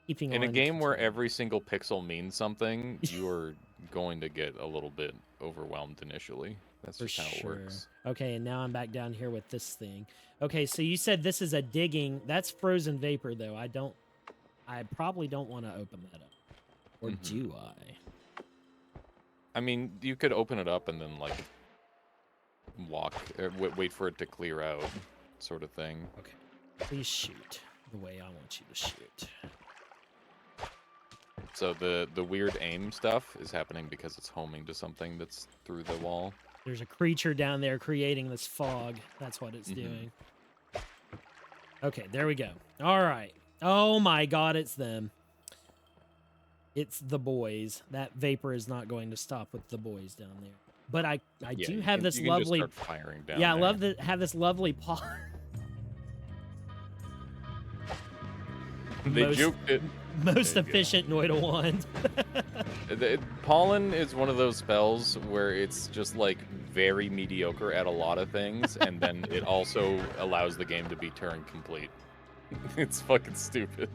Keeping In a on game where to- every single pixel means something, you are going to get a little bit overwhelmed initially. That's For just how it sure. works. Okay, and now I'm back down here with this thing. Okay, so you said this is a digging. That's frozen vapor, though. I probably don't want to open that up. Or Mhm. do I? I mean, you could open it up and then like walk, or wait for it to clear out, sort of thing. Okay. Please shoot the way I want you to shoot. So the weird aim stuff is happening because it's homing to something that's through the wall. There's a creature down there creating this fog. That's what it's Mhm. doing. Okay, there we go. All right. Oh my God, it's them. It's the boys. That vapor is not going to stop with the boys down there. But I Yeah, do have this you can just lovely. start firing down Yeah, I there. love to have this lovely paw. They most juked it. most There you go. efficient Noita wand. Pollen is one of those spells where it's just like very mediocre at a lot of things, and then it also allows the game to be turn complete. It's fucking stupid.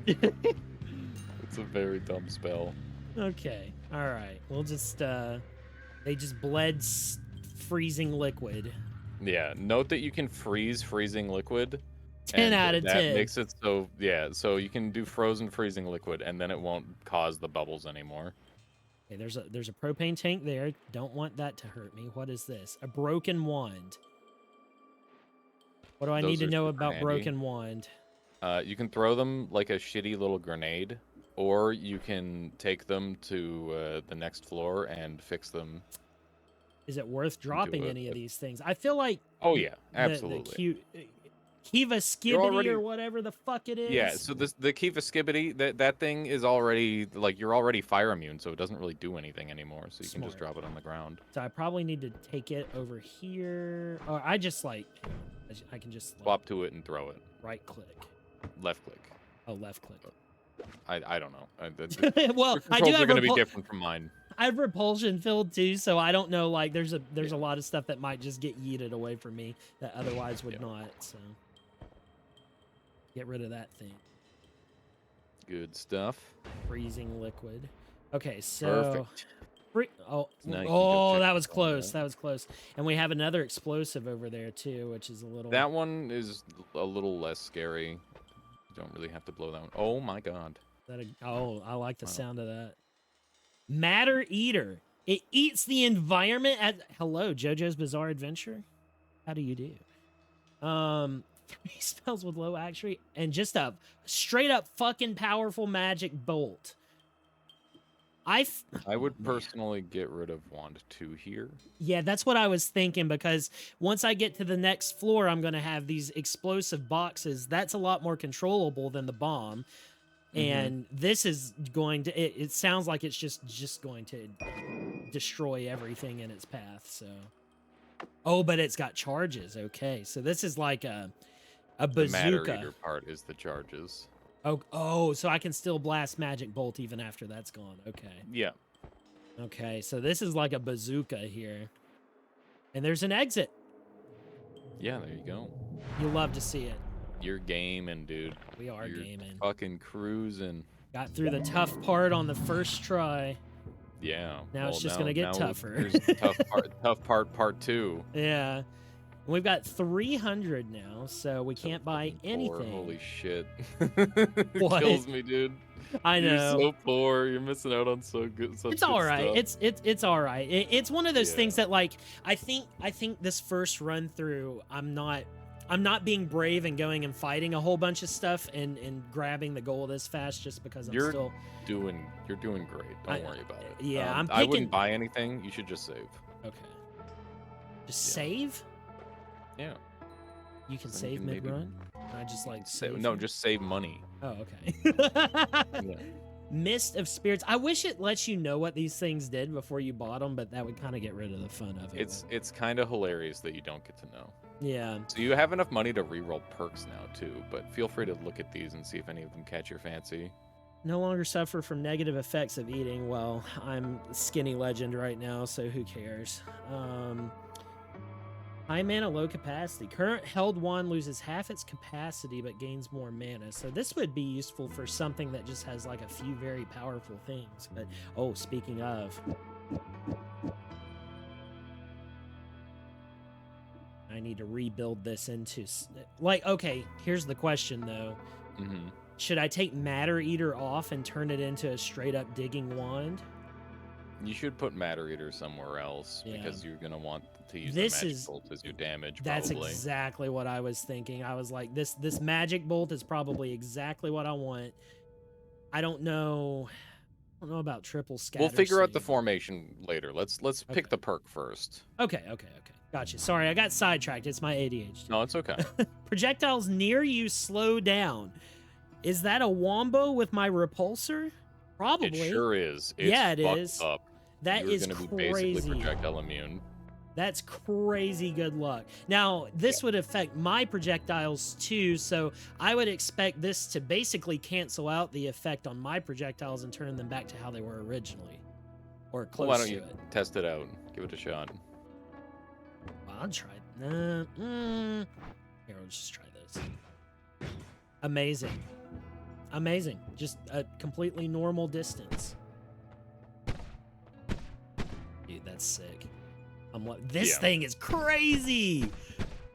It's a very dumb spell. Okay. All right. We'll just they just bled freezing liquid. Yeah, note that you can freeze freezing liquid. 10 And out of that 10. makes it so, yeah, so you can do frozen freezing liquid, and then it won't cause the bubbles anymore. Okay, there's a propane tank there. Don't want that to hurt me. What is this? A broken wand. What do I need Those to are know super about handy. broken wand? You can throw them like a shitty little grenade, or you can take them to the next floor and fix them. Is it worth dropping a- any of these things? I feel like Oh yeah, the absolutely. Kiva Skibbity already- or whatever the fuck it is. Yeah, so the Kiva Skibbity, that thing is already, like, you're already fire immune, so it doesn't really do anything anymore, so you can just Smart. drop it on the ground. So I probably need to take it over here. Or I just like, I can just like, Swap to it and throw it. right click. Left click. Oh, left click. I don't know. Well, Your I do controls have are going to be different from mine. I have repulsion filled too, so I don't know. Like, there's a lot of stuff that might just get yeeted away from me that otherwise would not. So get rid of that thing. Good stuff. Freezing liquid. Okay, so Perfect. oh, Now you can go check that was this one close. out. That was close. And we have another explosive over there too, which is a little. That one is a little less scary. You don't really have to blow that one. Oh my god. Oh, I like the Wow. sound of that. Matter Eater. It eats the environment. Hello, JoJo's Bizarre Adventure. How do you do? 3 spells with low accuracy and just a straight up fucking powerful magic bolt. I would personally get rid of wand 2 here. Yeah, that's what I was thinking, because once I get to the next floor, I'm going to have these explosive boxes. That's a lot more controllable than the bomb. And this is going to, it sounds like it's just going to destroy everything in its path. So, oh, but it's got charges. Okay, so this is like a The matter bazooka. eater part is the charges. Oh, so I can still blast magic bolt even after that's gone. Okay. Yeah. Okay, so this is like a bazooka here. And there's an exit. Yeah, there you go. You love to see it. You're gaming, dude. We are You're gaming. fucking cruising. Got through the tough part on the first try. Yeah. Now it's just gonna get now tougher. Here's the tough part 2. Yeah. And we've got 300 now, so we can't buy Fucking poor. anything. Holy shit. What? Kills me, dude. I know. You're so poor. You're missing out on so good. Such It's all good right. stuff. It's all right. It's one of those Yeah. things that, like, I think this first run through, I'm not being brave and going and fighting a whole bunch of stuff and grabbing the goal this fast just because I'm You're still. You're doing great. Don't worry about it. Yeah, I'm I picking. wouldn't buy anything. You should just save. Okay. Just Yeah. save. Yeah. You can Then you save can maybe- mid run. I just like save. No, just save money. Oh, okay. Yeah. Mist of Spirits. I wish it lets you know what these things did before you bought them, but that would kind of get rid of the fun of it. It's kind of hilarious that you don't get to know. Yeah. So you have enough money to reroll perks now too, but feel free to look at these and see if any of them catch your fancy. No longer suffer from negative effects of eating. Well, I'm skinny legend right now, so who cares? High mana, low capacity. Current held wand loses half its capacity but gains more mana. So this would be useful for something that just has like a few very powerful things. But oh, speaking of, I need to rebuild this into like, okay, here's the question though. Mm-hmm. Should I take Matter Eater off and turn it into a straight up digging wand? You should put Matter Eater somewhere else Yeah. because you're gonna want to use This the magic is- bolt as your damage. That's probably. exactly what I was thinking. I was like, this magic bolt is probably exactly what I want. I don't know about triple scatter. We'll figure out the seed. formation later. Let's pick Okay. the perk first. Okay. Gotcha. Sorry, I got sidetracked. It's my ADHD. No, it's okay. Projectiles near you slow down. Is that a wombo with my repulsor? It Probably. sure is. It's Yeah, it fucked is. up. That You're is gonna be basically crazy. projectile immune. That's crazy good luck. Now, Yeah. this would affect my projectiles too, so I would expect this to basically cancel out the effect on my projectiles and turn them back to how they were originally. Or Well, why close don't to you it. test it out? Give it a shot. Well, I'll try it. Here, I'll just try this. Amazing. Amazing. Just a completely normal distance. Dude, that's sick. I'm like, this thing is crazy.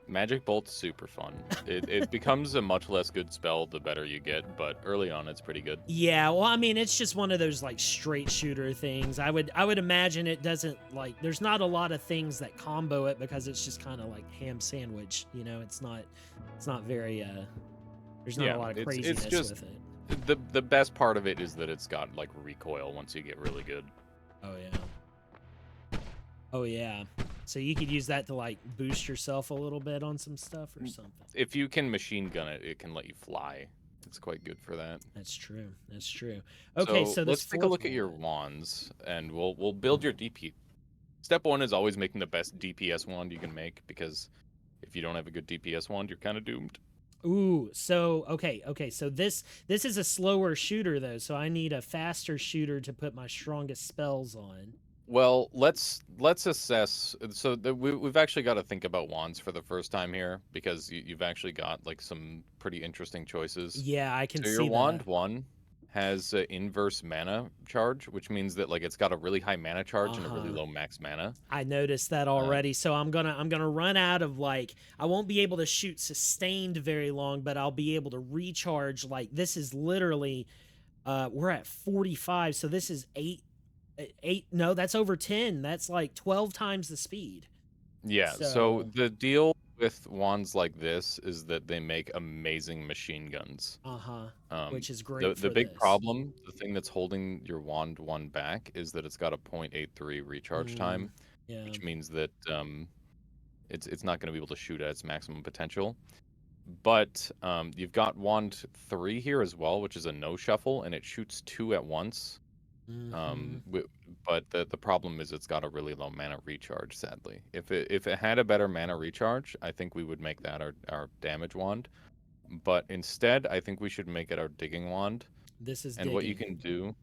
Magic Bolt's super fun. It becomes a much less good spell the better you get, but early on it's pretty good. Yeah, well, I mean, it's just one of those like straight shooter things. I would imagine it doesn't like. There's not a lot of things that combo it because it's just kind of like ham sandwich. You know, it's not very. There's not a lot of craziness it's just with it. the best part of it is that it's got like recoil once you get really good. Oh yeah. Oh yeah. So you could use that to like boost yourself a little bit on some stuff or something. If you can machine gun it, it can let you fly. It's quite good for that. That's true. That's true. Okay, so let's take a look at your wands, and we'll build your DP. Step 1 is always making the best DPS wand you can make, because if you don't have a good DPS wand, you're kind of doomed. Ooh, so okay, so this is a slower shooter though, so I need a faster shooter to put my strongest spells on. Well, let's assess. So we've actually got to think about wands for the first time here, because you've actually got like some pretty interesting choices. Yeah, I can So see your wand that. 1 has an inverse mana charge, which means that like it's got a really high mana charge and a really low max mana. I noticed that already. So I'm gonna run out of like I won't be able to shoot sustained very long, but I'll be able to recharge. Like this is literally, we're at 45, so this is eight. No, that's over 10. That's like 12 times the speed. Yeah. So the deal with wands like this is that they make amazing machine guns. Which is great. The big problem, the thing that's holding your wand 1 back, is that it's got a 0.83 recharge time, which means that it's not going to be able to shoot at its maximum potential. But you've got wand 3 here as well, which is a no shuffle, and it shoots 2 at once. But the problem is it's got a really low mana recharge, sadly. If it had a better mana recharge, I think we would make that our damage wand. But instead, I think we should make it our digging wand. This is and digging. What you can do.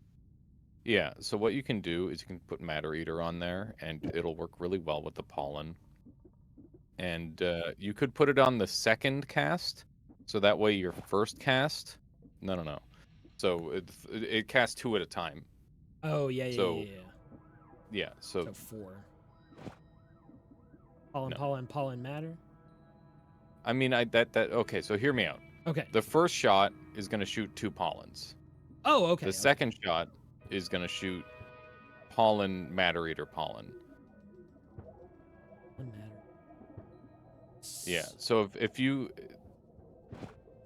Yeah, so what you can do is you can put Matter Eater on there, and it'll work really well with the pollen. And you could put it on the second cast, so that way your first cast. No. So it casts 2 at a time. Oh yeah. Yeah, so 4. Pollen matter. I mean, okay. So hear me out. Okay. The first shot is going to shoot 2 pollens. Oh, okay. The second shot is going to shoot pollen, Matter Eater pollen. Yeah. So if you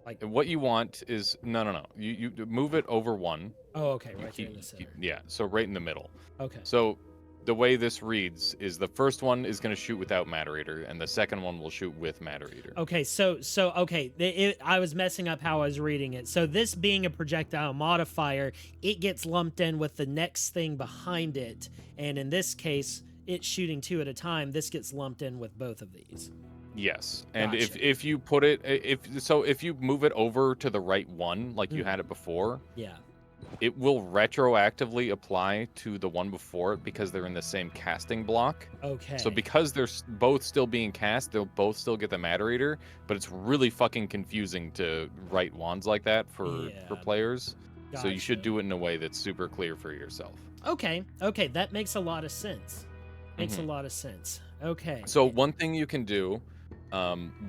like, what you want is no. You move it over 1. Oh, okay. Right there in the center. Yeah. So right in the middle. Okay. So the way this reads is the first one is going to shoot without Matter Eater, and the second one will shoot with Matter Eater. Okay, so okay, I was messing up how I was reading it. So this being a projectile modifier, it gets lumped in with the next thing behind it, and in this case, it's shooting 2 at a time. This gets lumped in with both of these. Yes, and Gotcha. if you put it if you move it over to the right one like you had it before, yeah, it will retroactively apply to the one before it because they're in the same casting block. Okay. So because they're both still being cast, they'll both still get the Matter Eater, but it's really fucking confusing to write wands like that for players. Gotcha. So you should do it in a way that's super clear for yourself. Okay, that makes a lot of sense. Makes a lot of sense. Okay. So one thing you can do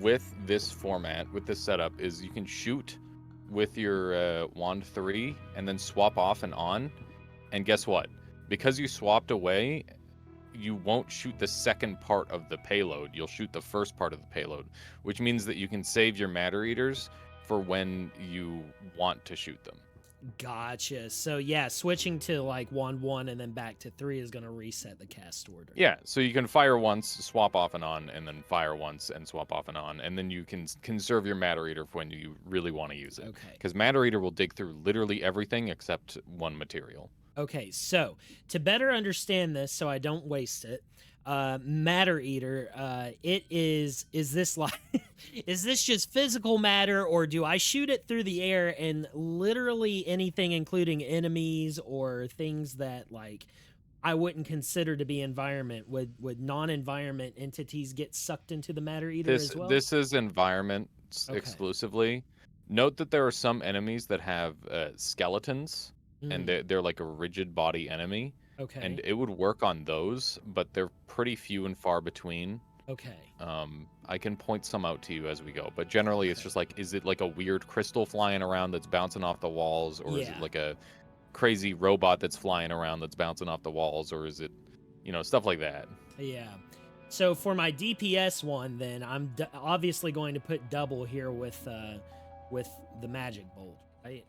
with this format, with this setup, is you can shoot with your wand 3 and then swap off and on, and guess what, because you swapped away, you won't shoot the second part of the payload, you'll shoot the first part of the payload, which means that you can save your Matter Eaters for when you want to shoot them. Gotcha. So yeah, switching to like wand 1 and then back to 3 is gonna reset the cast order. Yeah, so you can fire once, swap off and on, and then fire once and swap off and on, and then you can conserve your Matter Eater for when you really want to use it. Okay. Because Matter Eater will dig through literally everything except one material. Okay, so to better understand this, so I don't waste it, Matter Eater, it is this like, is this just physical matter, or do I shoot it through the air and literally anything, including enemies or things that like I wouldn't consider to be environment, would non-environment entities get sucked into the Matter Eater This as well? this is environment Okay. exclusively. Note that there are some enemies that have skeletons, and Mm, they're like a rigid body enemy, and okay. it would work on those, but they're pretty few and far between. Okay. I can point some out to you as we go, but generally it's Okay. just like, is it like a weird crystal flying around that's bouncing off the walls, or is it Yeah. like a crazy robot that's flying around that's bouncing off the walls, or is it, stuff like that? Yeah. So for my DPS one, then I'm obviously going to put double here with the magic bolt, right?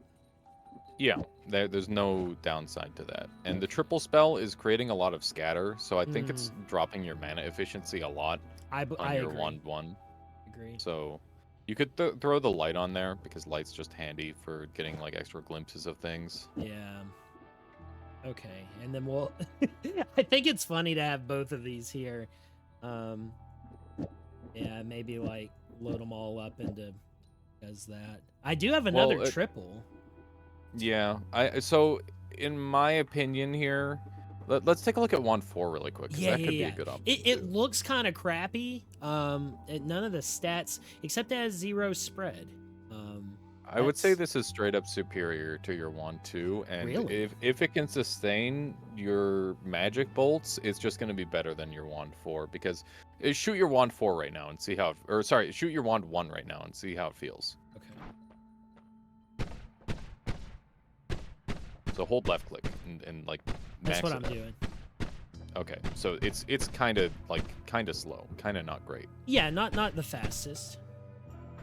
Yeah, there's no downside to that. And the triple spell is creating a lot of scatter, so I think Mm, it's dropping your mana efficiency a lot on I your agree. wand one. Agree. So you could throw the light on there because light's just handy for getting like extra glimpses of things. Yeah. Okay. And then we'll I think it's funny to have both of these here. Um yeah, maybe like load them all up into does that. I do have another Well, triple. yeah. So in my opinion here, let's take a look at wand 4 really quick because Yeah, that yeah, could be a yeah. good option It too. looks kind of crappy. None of the stats except it has 0 spread. I would say That's this is straight up superior to your wand 2, and really if it can sustain your magic bolts, it's just going to be better than your wand 4 because shoot your wand 4 right now and see how or sorry, shoot your wand 1 right now and see how it feels. okay. So hold left click and like That's max what it I'm out. doing. Okay. So it's kind of slow, kind of not great. Yeah, not the fastest.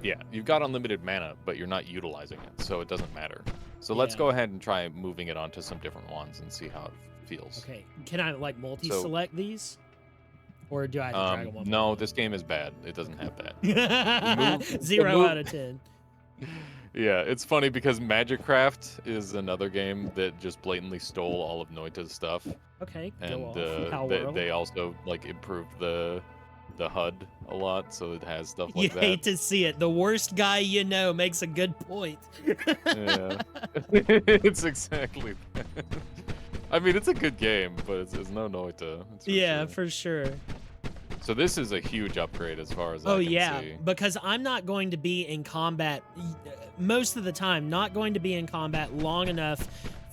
Yeah, you've got unlimited mana, but you're not utilizing it, so it doesn't matter. So let's Yeah. go ahead and try moving it onto some different ones and see how it feels. Okay. Can I like So multi-select these, or do I have to drag them one by no, one? this game is bad. It doesn't have that. The move, the 0 move. out of 10. Yeah, it's funny because Magicraft is another game that just blatantly stole all of Noita's stuff, Okay, go and off. Power they, Whirl. they also like improved the HUD a lot, so it has stuff You like that. hate to see it. The worst guy you know makes a good point. Yeah, it's exactly that. I mean, it's a good game, but it's no Noita. That's for Yeah, sure. for sure. So this is a huge upgrade as far as Oh I can yeah, see. because I'm not going to be in combat most of the time, not going to be in combat long enough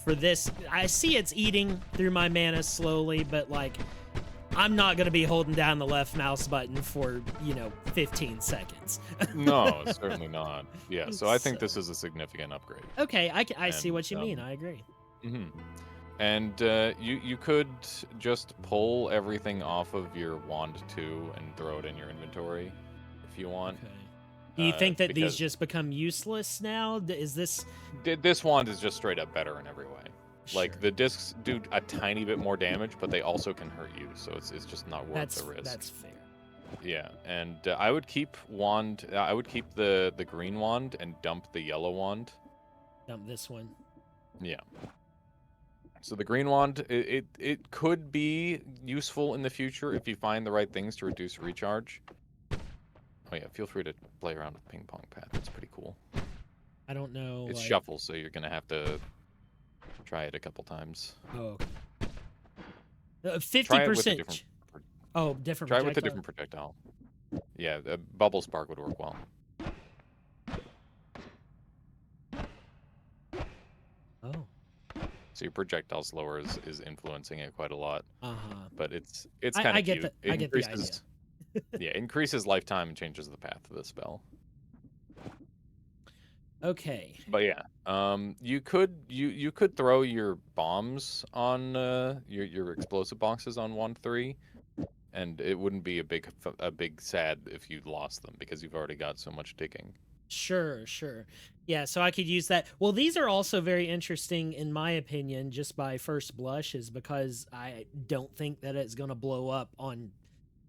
for this. I see it's eating through my mana slowly, but like I'm not going to be holding down the left mouse button for, 15 seconds. No, certainly not. Yeah, so I think So, this is a significant upgrade. okay, I see And what you mean. I agree. mhm. And you could just pull everything off of your wand 2 and throw it in your inventory if you want. Okay. Do you think that these Because just become useless now? Is this this wand is just straight up better in every way. Like sure? the discs do a tiny bit more damage, but they also can hurt you, so it's just not worth the risk. That's fair. Yeah, and I would keep wand. I would keep the green wand and dump the yellow wand. Dump this one. Yeah. So the green wand, it could be useful in the future if you find the right things to reduce recharge. Oh yeah, feel free to play around with ping pong pad. It's pretty cool. I don't know. It's Like, shuffle, so you're gonna have to try it a couple times. oh, Try it with a 50%. different. Oh, different Try it with a projectile. different projectile. Yeah, the bubble spark would work well. Oh. So your projectile slower is influencing it quite a lot, Uh-huh. but it's kind I of get cute. the It I get the idea. increases. Yeah, increases lifetime and changes the path of the spell. Okay. But yeah, you could throw your bombs on your explosive boxes on 1-3, and it wouldn't be a big sad if you lost them because you've already got so much digging. Sure, sure. Yeah, so I could use that. Well, these are also very interesting, in my opinion, just by first blush, is because I don't think that it's going to blow up on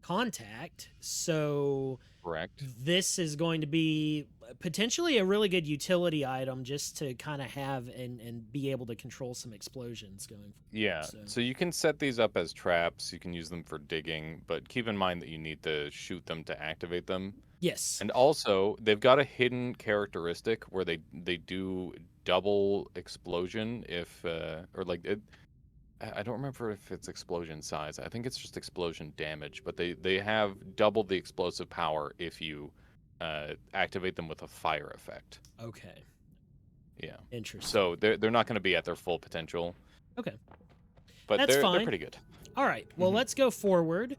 contact. So Correct. this is going to be potentially a really good utility item just to kind of have and be able to control some explosions going forward. Yeah, So, so you can set these up as traps, you can use them for digging, but keep in mind that you need to shoot them to activate them. yes. And also, they've got a hidden characteristic where they do double explosion if or like it, I don't remember if it's explosion size. I think it's just explosion damage, but they have double the explosive power if you activate them with a fire effect. Okay. Yeah. Interesting. So they're not going to be at their full potential, Okay. but That's they're fine. pretty good. All right. Well, Mhm. let's go forward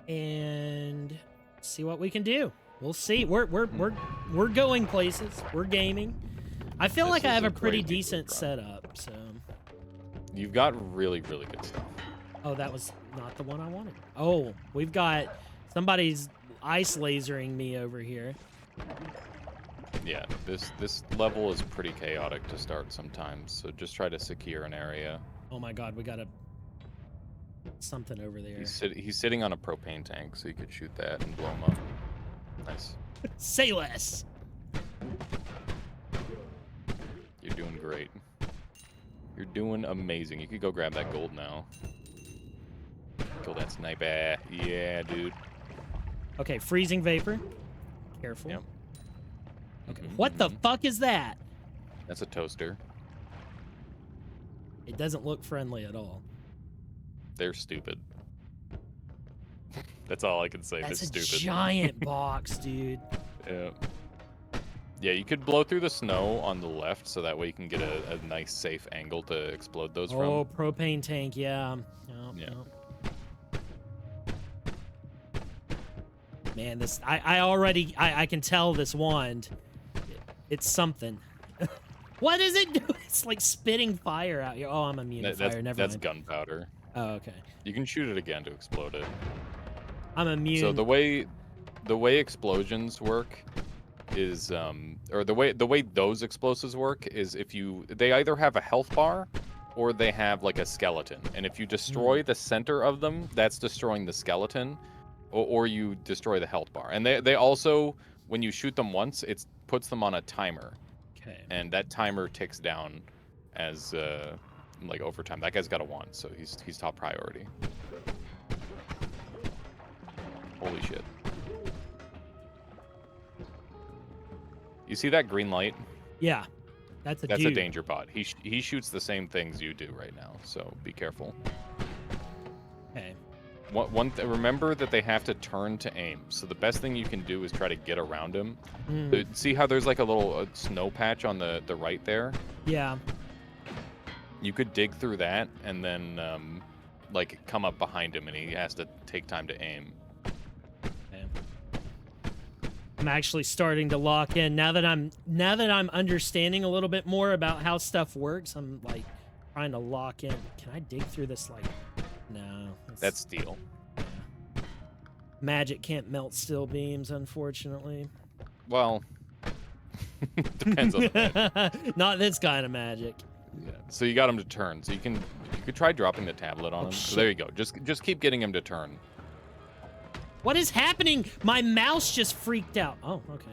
and see what we can do. We'll see. We're going places. We're gaming. I feel This like I is have a a pretty crazy decent run. setup. So, You've got really good stuff. oh, that was not the one I wanted. Oh, we've got somebody's ice lasering me over here. Yeah, this level is pretty chaotic to start sometimes, so just try to secure an area. Oh my God, we got something over there. He's sitting on a propane tank, so you could shoot that and blow him up. Nice. Say less. You're doing great. You're doing amazing. You could go grab that gold now. Kill that sniper. Yeah, dude. Okay, freezing vapor. Careful. Yep. Okay. Mhm, What the mhm. fuck is that? That's a toaster. It doesn't look friendly at all. They're stupid. That's all I can say. That's They're a stupid. giant box, dude. Yeah. Yeah, you could blow through the snow on the left, so that way you can get a nice safe angle to explode those Oh, from. propane tank, yeah. Yep, Yeah. yep. Man, this I already I can tell this wand. It's something. What is it doing? It's like spitting fire out here. Oh, I'm immune to fire. Never That's mind. gunpowder. Oh, okay. You can shoot it again to explode it. I'm immune. So the way explosions work is or the way those explosives work is if they either have a health bar or they have like a skeleton. And if you destroy the center of them, that's destroying the skeleton, or you destroy the health bar. And they also, when you shoot them once, it puts them on a timer. Okay. And that timer ticks down as like over time. That guy's got a 1, so he's top priority. Holy shit. You see that green light? Yeah. That's That's dude. a danger bot. He shoots the same things you do right now, so be careful. Okay. Remember that they have to turn to aim. So the best thing you can do is try to get around him. Mm, See how there's like a little snow patch on the right there? yeah. You could dig through that and then like come up behind him, and he has to take time to aim. Okay. I'm actually starting to lock in now that I'm understanding a little bit more about how stuff works. I'm like trying to lock in. Can I dig through this? Like, no. That's steel. Magic can't melt steel beams, unfortunately. Well, depends on the magic. Not this kind of magic. Yeah. So you got him to turn. So you could try dropping the tablet on Oh, him. So shit. there you go. Just keep getting him to turn. What is happening? My mouse just freaked out. Oh, okay.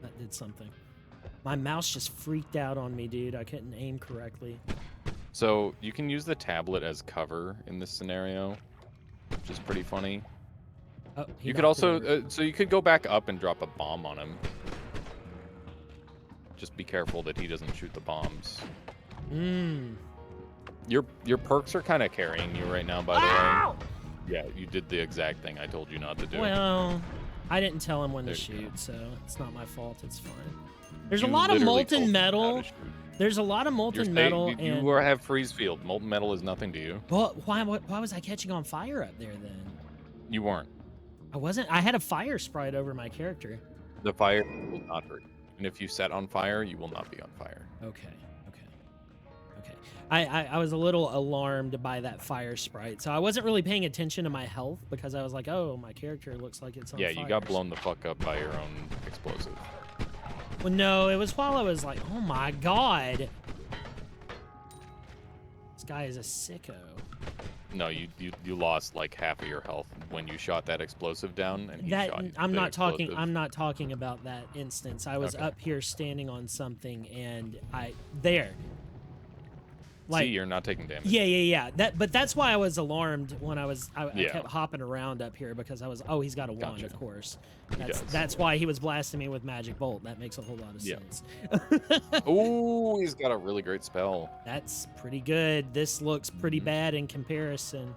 That did something. My mouse just freaked out on me, dude. I couldn't aim correctly. So you can use the tablet as cover in this scenario, which is pretty funny. Oh, he You could knocked it also, over. so you could go back up and drop a bomb on him. Just be careful that he doesn't shoot the bombs. Your perks are kind of carrying you right now, by the Ow! way. Yeah, you did the exact thing I told you not to do. Well, I didn't tell him when to There you go. shoot, so it's not my fault. It's fine. There's a You lot of literally told molten me how metal. to shoot. There's a lot of You're molten saying metal, you and have freeze field. Molten metal is nothing to you. well, why was I catching on fire up there then? You weren't. I wasn't. I had a fire sprite over my character. The fire will not hurt. And if you set on fire, you will not be on fire. Okay. I was a little alarmed by that fire sprite, so I wasn't really paying attention to my health because I was like, oh, my character looks like it's on Yeah, fire. you got blown the fuck up by your own explosive. Well, no, it was while I was like, oh my god. This guy is a sicko. No, you lost like half of your health when you shot that explosive down, and he That shot I'm the not talking. explosive. I'm not talking about that instance. I was Okay. up here standing on something, and there. See, you're not taking damage. Yeah. But that's why I was alarmed when I Yeah. kept hopping around up here because I was, oh, he's got a wand, Gotcha. of course. He does. That's why he was blasting me with magic bolt. That makes a whole lot of Yeah. sense. Ooh, he's got a really great spell. That's pretty good. This looks pretty bad in comparison.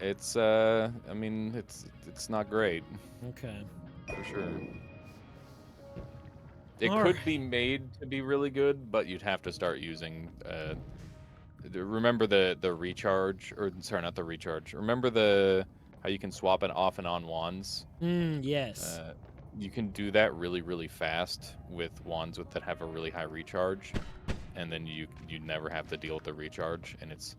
It's I mean, it's not great Okay. for sure. It All could right. be made to be really good, but you'd have to start using remember the recharge, or sorry, not the recharge. Remember how you can swap it off and on wands? Yes. You can do that really fast with wands that have a really high recharge, and then you never have to deal with the recharge, and it's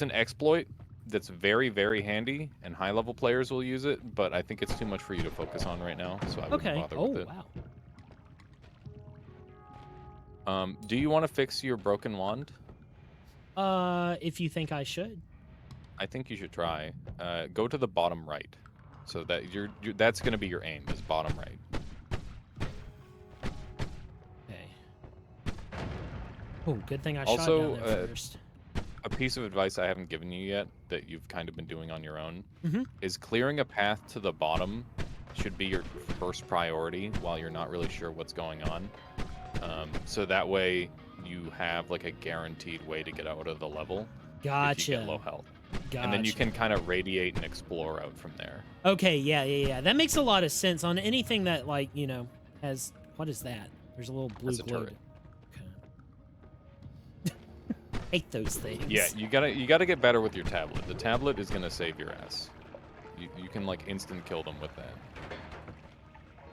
an exploit that's very handy, and high level players will use it, but I think it's too much for you to focus on right now, so I wouldn't bother with it. Wow. Do you want to fix your broken wand? If you think I should. I think you should try. Go to the bottom right, so that that's going to be your aim, is bottom right. Okay. Oh, good thing I Also, shot down there first. A piece of advice I haven't given you yet that you've kind of been doing on your own Mm-hmm. is clearing a path to the bottom should be your first priority while you're not really sure what's going on. So that way you have like a guaranteed way to get out of the level if you get low health. Gotcha. And then you can kind of radiate and explore out from there. Okay, yeah. That makes a lot of sense on anything that, like, you know, has... What is that? There's a little blue That's a glow. turret. Okay. Hate those things. Yeah, you gotta get better with your tablet. The tablet is gonna save your ass. You can like instant kill them with that.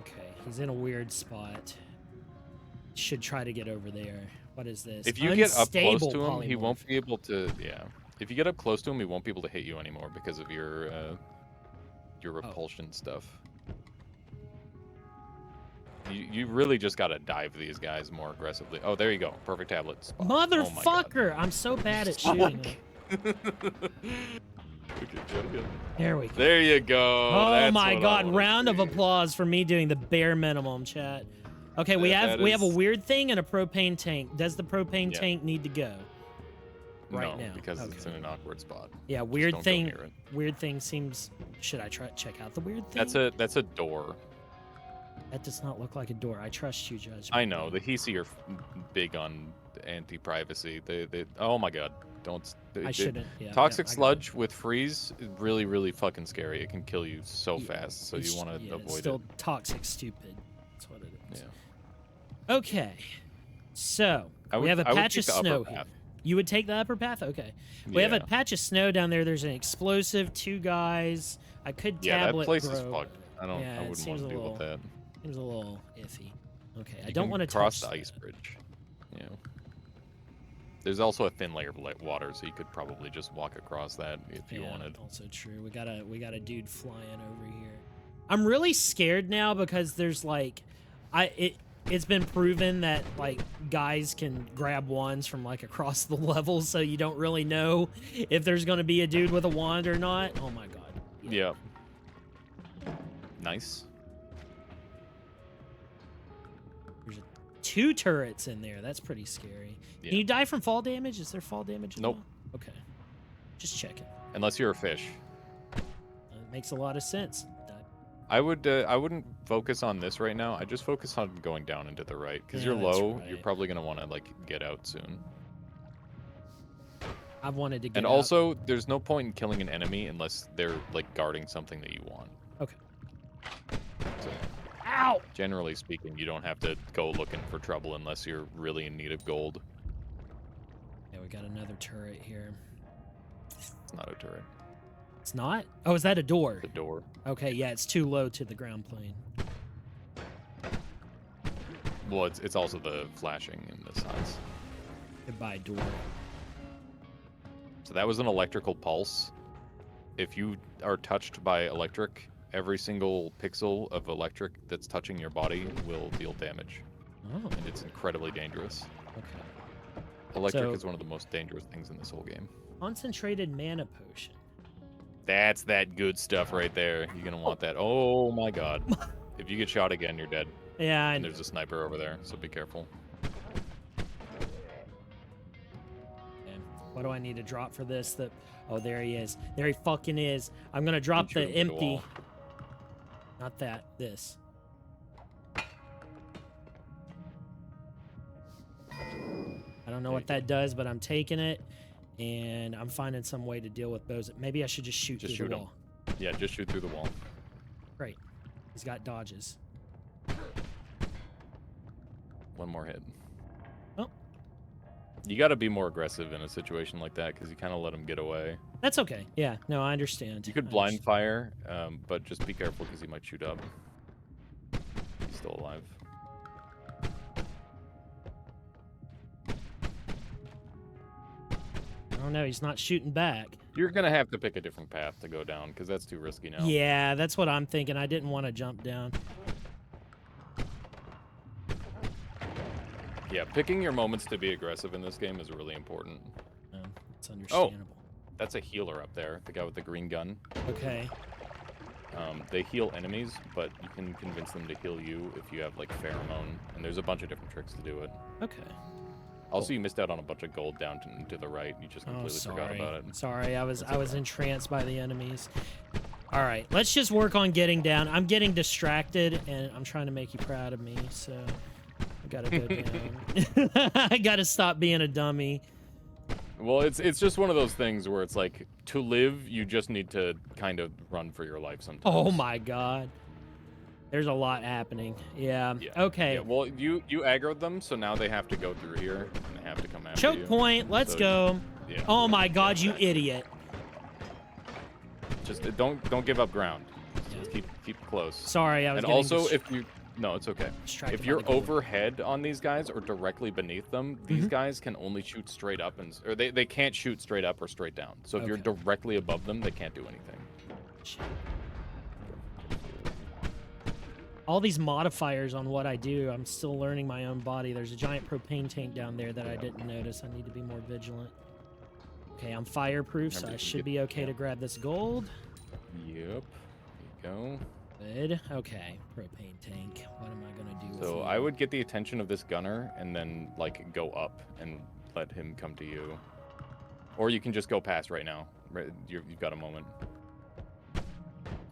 Okay, he's in a weird spot. Should try to get over there. What is this? If you get up close Unstable to him, he polymorph. won't be able to. Yeah. If you get up close to him, he won't be able to hit you anymore because of your repulsion stuff. You really just gotta dive these guys more aggressively. Oh, there you go. Perfect tablet spot. Motherfucker! I'm so bad at shooting him. There we go. There you go. Oh That's my what I god! wanna Round of see. applause for me doing the bare minimum, chat. Okay, we have a weird thing and a propane tank. Does the propane tank need to go? Right no, now, because it's in an awkward spot. Yeah, Just weird don't go thing. near it. Weird thing seems. Should I try check out the weird thing? That's a door. That does not look like a door. I trust you, Judge. I know the Hisi are big on anti-privacy. They oh my god, don't. I shouldn't. Yeah. Toxic yeah, I got sludge with freeze is really fucking scary. It can kill you so fast, so It's- you want to it's avoid still it. toxic, stupid. That's what it is. Yeah. Okay. So I we would- have a I would patch of take the upper snow here. path. You would take the upper path? Okay. We have a Yeah. patch of snow down there. There's an explosive, 2 guys. I could Yeah, tablet that place is grow. fucked. I don't. Yeah, I it wouldn't seems want to a deal with that. Seems a little iffy. Okay, I You don't can want to cross touch the ice that. bridge. Yeah. There's also a thin layer of water, so you could probably just walk across that if you Yeah, wanted. also true. We got a dude flying over here. I'm really scared now because there's like, it's been proven that like guys can grab wands from like across the level, so you don't really know if there's gonna be a dude with a wand or not. Oh my god. Yeah. Nice. There's 2 turrets in there. That's pretty scary. Yeah. Can you die from fall damage? Is there fall damage? Nope. Okay. Just checking. Unless you're a fish. It makes a lot of sense. I wouldn't focus on this right now. I just focus on going down into the right because Yeah, you're that's low. right. You're probably gonna want to like get out soon. I've wanted to get And out. also, there's no point in killing an enemy unless they're like guarding something that you want. Okay. So, Ow! generally speaking, you don't have to go looking for trouble unless you're really in need of gold. Yeah, we got another turret here. It's not a turret. It's not? Oh, is that a door? The door. Okay, yeah, it's too low to the ground plane. Well, it's also the flashing in the sides. Goodbye, door. So that was an electrical pulse. If you are touched by electric, every single pixel of electric that's touching your body will deal damage. Oh, and it's incredibly dangerous. okay. Electric So, is one of the most dangerous things in this whole game. concentrated mana potion. That's that good stuff right there. You're gonna want that. Oh my god. If you get shot again, you're dead. Yeah, I And know. there's a sniper over there, so be careful. Okay. What do I need to drop for this? Oh, there he is. There he fucking is. I'm gonna drop Shoot the him through the empty. wall. Not that. This. I don't know what that does, but I'm taking it, and I'm finding some way to deal with bows. Maybe I should just shoot Just through shoot the him. wall. Yeah, just shoot through the wall. Great. He's got dodges. One more hit. Oh. You got to be more aggressive in a situation like that because you kind of let him get away. That's okay. Yeah, no, I understand. You could blind fire, but just be careful because he might shoot up. He's still alive. I don't know. He's not shooting back. You're going to have to pick a different path to go down because that's too risky now. Yeah, that's what I'm thinking. I didn't want to jump down. Yeah, picking your moments to be aggressive in this game is really important. It's understandable. That's a healer up there, the guy with the green gun. Okay. They heal enemies, but you can convince them to heal you if you have like pheromone, and there's a bunch of different tricks to do it. Okay. Also, you missed out on a bunch of gold down to the right. You just completely forgot about it. Sorry, I was entranced by the enemies. All right, let's just work on getting down. I'm getting distracted, and I'm trying to make you proud of me, so I gotta go down. I gotta stop being a dummy. Well, it's just one of those things where it's like, to live, you just need to kind of run for your life sometimes. Oh my god. There's a lot happening. Yeah. Okay. Yeah, well, you aggroed them, so now they have to go through here, and they have to come after Choke you. point. Let's So go. Yeah. Oh my god, you idiot. Just don't give up ground. Just keep close. Sorry, I was And getting also, if you... No, it's okay. distracted If by you're the gold. overhead on these guys or directly beneath them, these guys can only shoot straight up, or they can't shoot straight up or straight down. So if you're Okay. directly above them, they can't do anything. Shit. All these modifiers on what I do, I'm still learning my own body. There's a giant propane tank down there that I didn't notice. I need to be more vigilant. Okay, I'm fireproof, so Remember, I you should get- be okay to grab this gold. Yep. There you go. Good. Okay, propane tank. What am I gonna do with So you? I would get the attention of this gunner and then like go up and let him come to you, or you can just go past right now. Right, you've got a moment.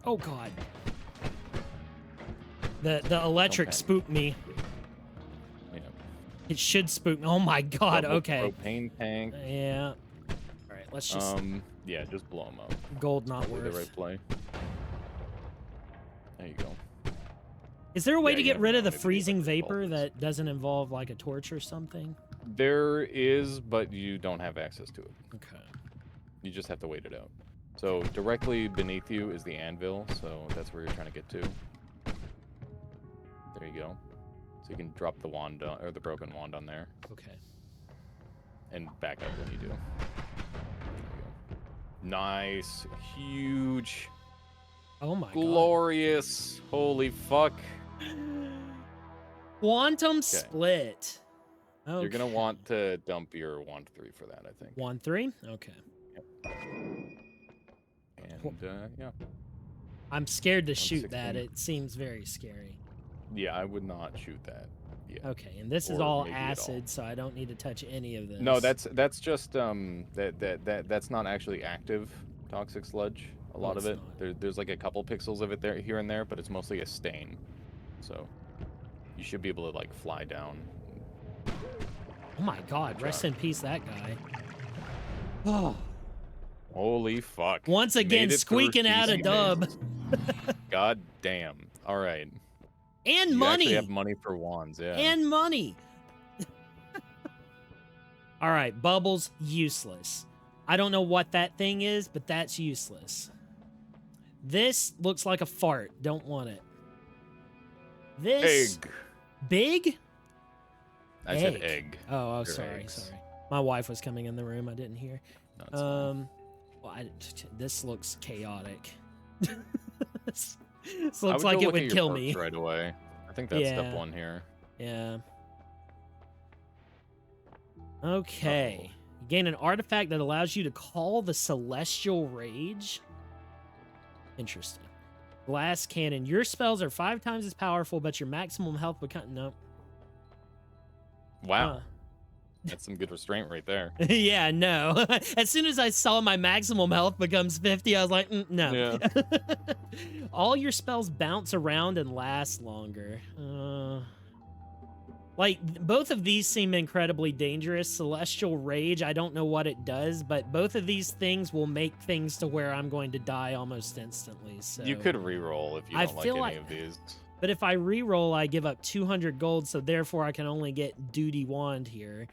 Oh god. The electric Okay. spooked me. Yeah. It should spook me. Oh my god. Double Okay. Propane tank. Yeah. All right. Let's just Yeah, just blow him up. gold not Probably the worth. right play. There you go. Is there a way Yeah, to you get never rid know, of the maybe freezing like vapor bulbs. that doesn't involve like a torch or something? There is, but you don't have access to it. Okay. You just have to wait it out. So directly beneath you is the anvil, so that's where you're trying to get to. There you go. So you can drop the wand or the broken wand on there Okay. and back up when you do. There you go. Nice, huge, Oh my god. glorious. Holy fuck. Quantum split. Okay. You're gonna want to dump your wand 3 for that, I think. 1-3. Okay. And yeah. I'm scared to shoot 116. that. It seems very scary. Yeah, I would not shoot that. Yeah. Okay, and this is Or all maybe at all. acid, so I don't need to touch any of this. No, that's just that's not actually active toxic sludge. A lot of it's it. not. There's like a couple pixels of it there here and there, but it's mostly a stain. So you should be able to like fly down. Oh my god, Good rest job. in peace that guy. Oh, Holy fuck. once Made again it through squeaking out a easy dub. mazes. God damn. All right. And You money. actually have money for wands, yeah. And money. All right, bubbles useless. I don't know what that thing is, but that's useless. This looks like a fart. Don't want it. This Egg. big? I said egg. Oh, They're sorry, eggs. sorry. My wife was coming in the room. I didn't hear. No, it's fine. Well, this looks chaotic. this I looks go like it look at would your kill perks me. right away. I think that's step Yeah. 1 here. Yeah. Okay. Uh-oh. You gain an artifact that allows you to call the Celestial Rage. Interesting. Glass Cannon. Your spells are 5 times as powerful, but your maximum health becomes... Nope. Huh. Wow. That's some good restraint right there. Yeah, no. As soon as I saw my maximum health becomes 50, I was like, no. Yeah. All your spells bounce around and last longer. Like, both of these seem incredibly dangerous. Celestial Rage, I don't know what it does, but both of these things will make things to where I'm going to die almost instantly. So You could reroll if you I don't like feel any like- of these. But if I re-roll, I give up 200 gold, so therefore I can only get Duty Wand here.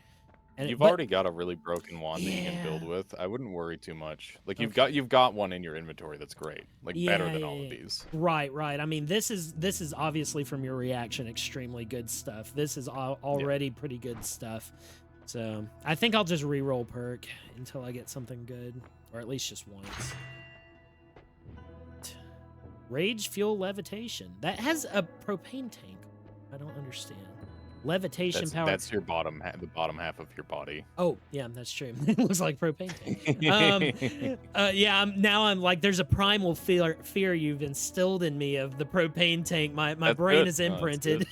And You've but- already got a really broken wand that you can build Yeah. with. I wouldn't worry too much. Like Okay. you've got one in your inventory that's great. Like better than all of Yeah. these. Right. I mean, this is obviously from your reaction extremely good stuff. This is already pretty good stuff. So I think I'll just re-roll perk until I get something good, or at least just once. Rage Fuel Levitation. That has a propane tank. I don't understand. Levitation power. That's your the bottom half of your body. Oh, yeah, that's true. It looks like propane tank. Yeah, now I'm like, there's a primal fear you've instilled in me of the propane tank. My That's brain good. is No, that's imprinted.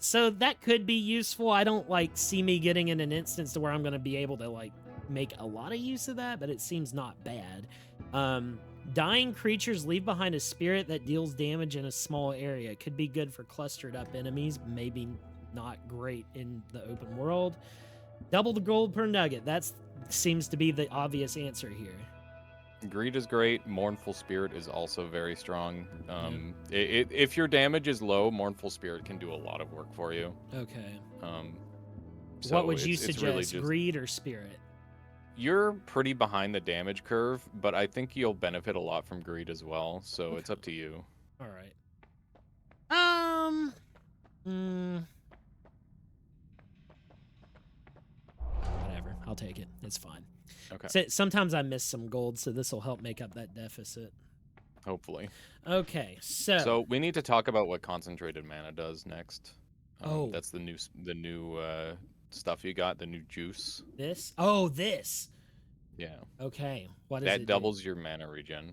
So that could be useful. I don't like see me getting in an instance to where I'm going to be able to like make a lot of use of that, but it seems not bad. Dying creatures leave behind a spirit that deals damage in a small area. Could be good for clustered up enemies, maybe not great in the open world. Double the gold per nugget. That seems to be the obvious answer here. Greed is great. Mournful Spirit is also very strong. If your damage is low, Mournful Spirit can do a lot of work for you. Okay. So what would you it's suggest, really just, greed or spirit? You're pretty behind the damage curve, but I think you'll benefit a lot from greed as well. So it's up to you. All right. Whatever. I'll take it. It's fine. Okay. So, sometimes I miss some gold, so this will help make up that deficit. Hopefully. Okay, so So we need to talk about what concentrated mana does next. Oh. That's the new stuff you got, the new juice. this. Oh, this. Yeah. Okay. What does That it doubles your mana regen. do?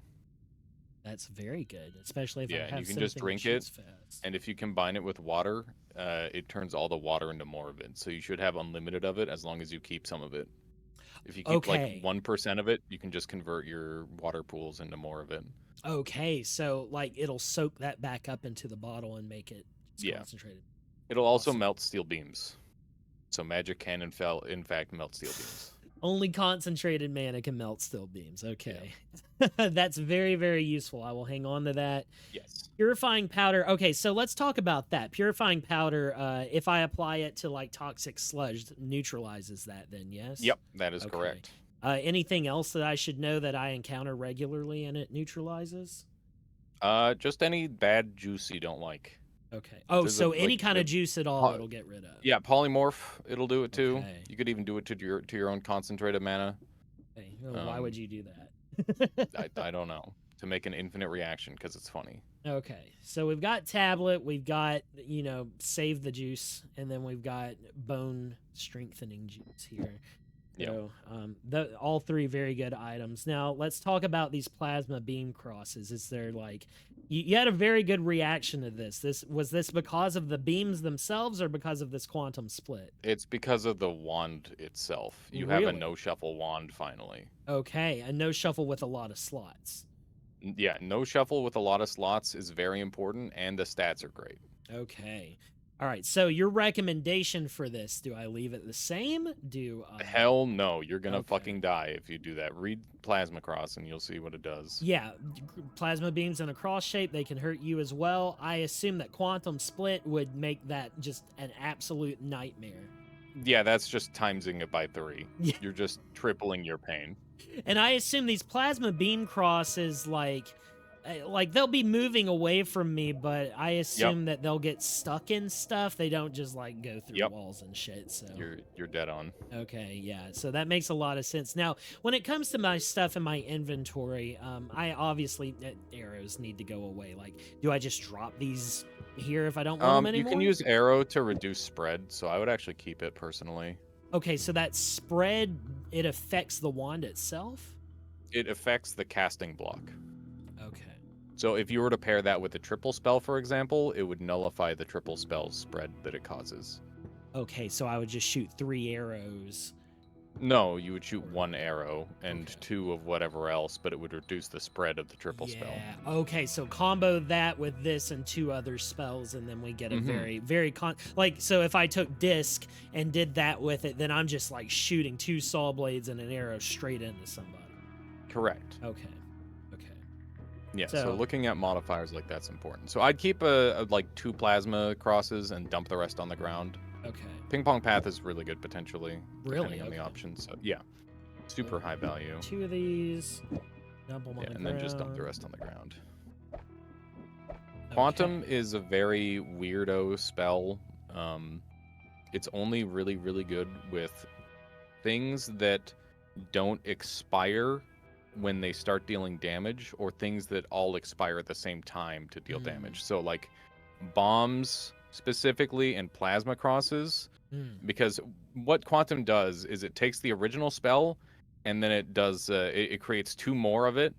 That's very good, especially if Yeah, I and have you can just something that drink it, shoots fast. And if you combine it with water, it turns all the water into more of it. So you should have unlimited of it as long as you keep some of it. If you keep Okay. like 1% of it, you can just convert your water pools into more of it. Okay, so like it'll soak that back up into the bottle and make it Yeah. concentrated. It'll also Awesome. melt steel beams. So magic can in fact melt steel beams. Only concentrated mana can melt steel beams. Okay. That's very, very useful. I will hang on to that. Yes. Purifying powder. Okay, so let's talk about that. Purifying powder, if I apply it to like toxic sludge, neutralizes that then, yes? Yep, that is Okay. correct. Anything else that I should know that I encounter regularly and it neutralizes? Just any bad juice you don't like. Okay. Oh, There's so a- any like, kind of the juice at all po- it'll get rid of. Yeah, polymorph, it'll do it too. Okay. You could even do it to your own concentrated mana. Okay. Well, why would Um, you do that? I don't know. To make an infinite reaction because it's funny. Okay, so we've got tablet, we've got, save the juice, and then we've got bone strengthening juice here. Yep. So, all three very good items. Now, let's talk about these plasma beam crosses. Is there like, you had a very good reaction to this. Was this because of the beams themselves or because of this quantum split? It's because of the wand itself. You have a Really? no shuffle wand finally. Okay, a no shuffle with a lot of slots. Yeah, no shuffle with a lot of slots is very important, and the stats are great. Okay. All right, so your recommendation for this, do I leave it the same? Hell no, you're gonna Okay. fucking die if you do that. Read Plasma Cross and you'll see what it does. Yeah, plasma beams in a cross shape, they can hurt you as well. I assume that quantum split would make that just an absolute nightmare. Yeah, that's just timesing it by 3. Yeah. You're just tripling your pain. And I assume these plasma beam crosses, like, like they'll be moving away from me, but I Yep. assume that they'll get stuck in stuff. They don't just like go through Yep. walls and shit. So You're dead on. okay, yeah. So that makes a lot of sense. Now, when it comes to my stuff in my inventory, I obviously arrows need to go away. Like, do I just drop these here if I don't want them You anymore? can use arrow to reduce spread, so I would actually keep it personally. Okay, so that spread, it affects the wand itself? It affects the casting block. Okay. So if you were to pair that with a triple spell, for example, it would nullify the triple spell spread that it causes. Okay, so I would just shoot 3 arrows. No, you would shoot 1 arrow and Okay. 2 of whatever else, but it would reduce the spread of the triple spell. Yeah. Okay, so combo that with this and 2 other spells, and then we get a very, very like. So if I took disc and did that with it, then I'm just like shooting 2 saw blades and an arrow straight into somebody. Correct. Okay. Okay. Yeah. So So- looking at modifiers like that's important. So I'd keep like 2 plasma crosses and dump the rest on the ground. Okay. Ping pong path is really good potentially, Really? depending on the Okay. options. So yeah, super high value. 2 of these. Dump them on Yeah, the and then just dump the ground. rest on the ground. Okay. Quantum is a very weirdo spell. It's only really, really good with things that don't expire when they start dealing damage, or things that all expire at the same time to deal damage. So like bombs specifically and plasma crosses, because what quantum does is it takes the original spell and then it does it creates 2 more of it.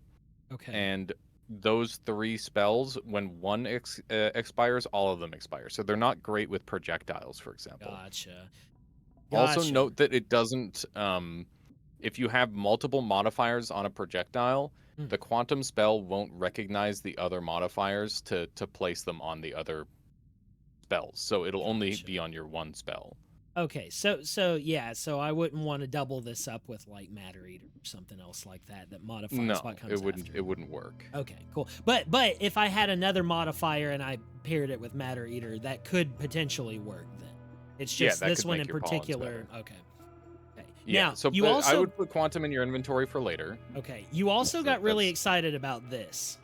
Okay. And those 3 spells, when one expires, all of them expire. So they're not great with projectiles, for example. Gotcha. Also Gotcha. note that it doesn't if you have multiple modifiers on a projectile, the quantum spell won't recognize the other modifiers to place them on the other spells. So it'll only Gotcha. be on your one spell. Okay, so yeah, so I wouldn't want to double this up with like Matter Eater or something else like that modifies No, what comes after. it wouldn't work. Okay, cool. But if I had another modifier and I paired it with Matter Eater, that could potentially work then. It's Yeah, just that this could one make in your pollens particular. better. Okay. Okay. Yeah, Now, so you but also I would put quantum in your inventory for later. okay. You also So got really that's- excited about this.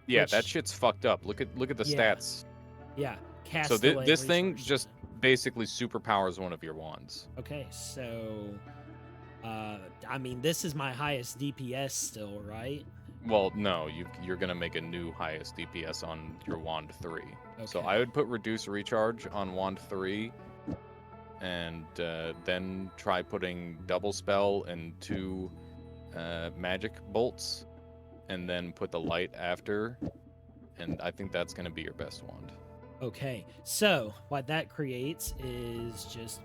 Yeah, that Which- shit's fucked up. Look at the Yeah. stats. Yeah. Cast So delay, this thing recharge. just basically superpowers one of your wands. Okay, so I mean this is my highest DPS still, right? Well, no, you're gonna make a new highest DPS on your wand 3. So Okay. I would put reduce recharge on wand 3, and then try putting double spell and 2 magic bolts, and then put the light after. And I think that's gonna be your best wand. Okay, so what that creates is just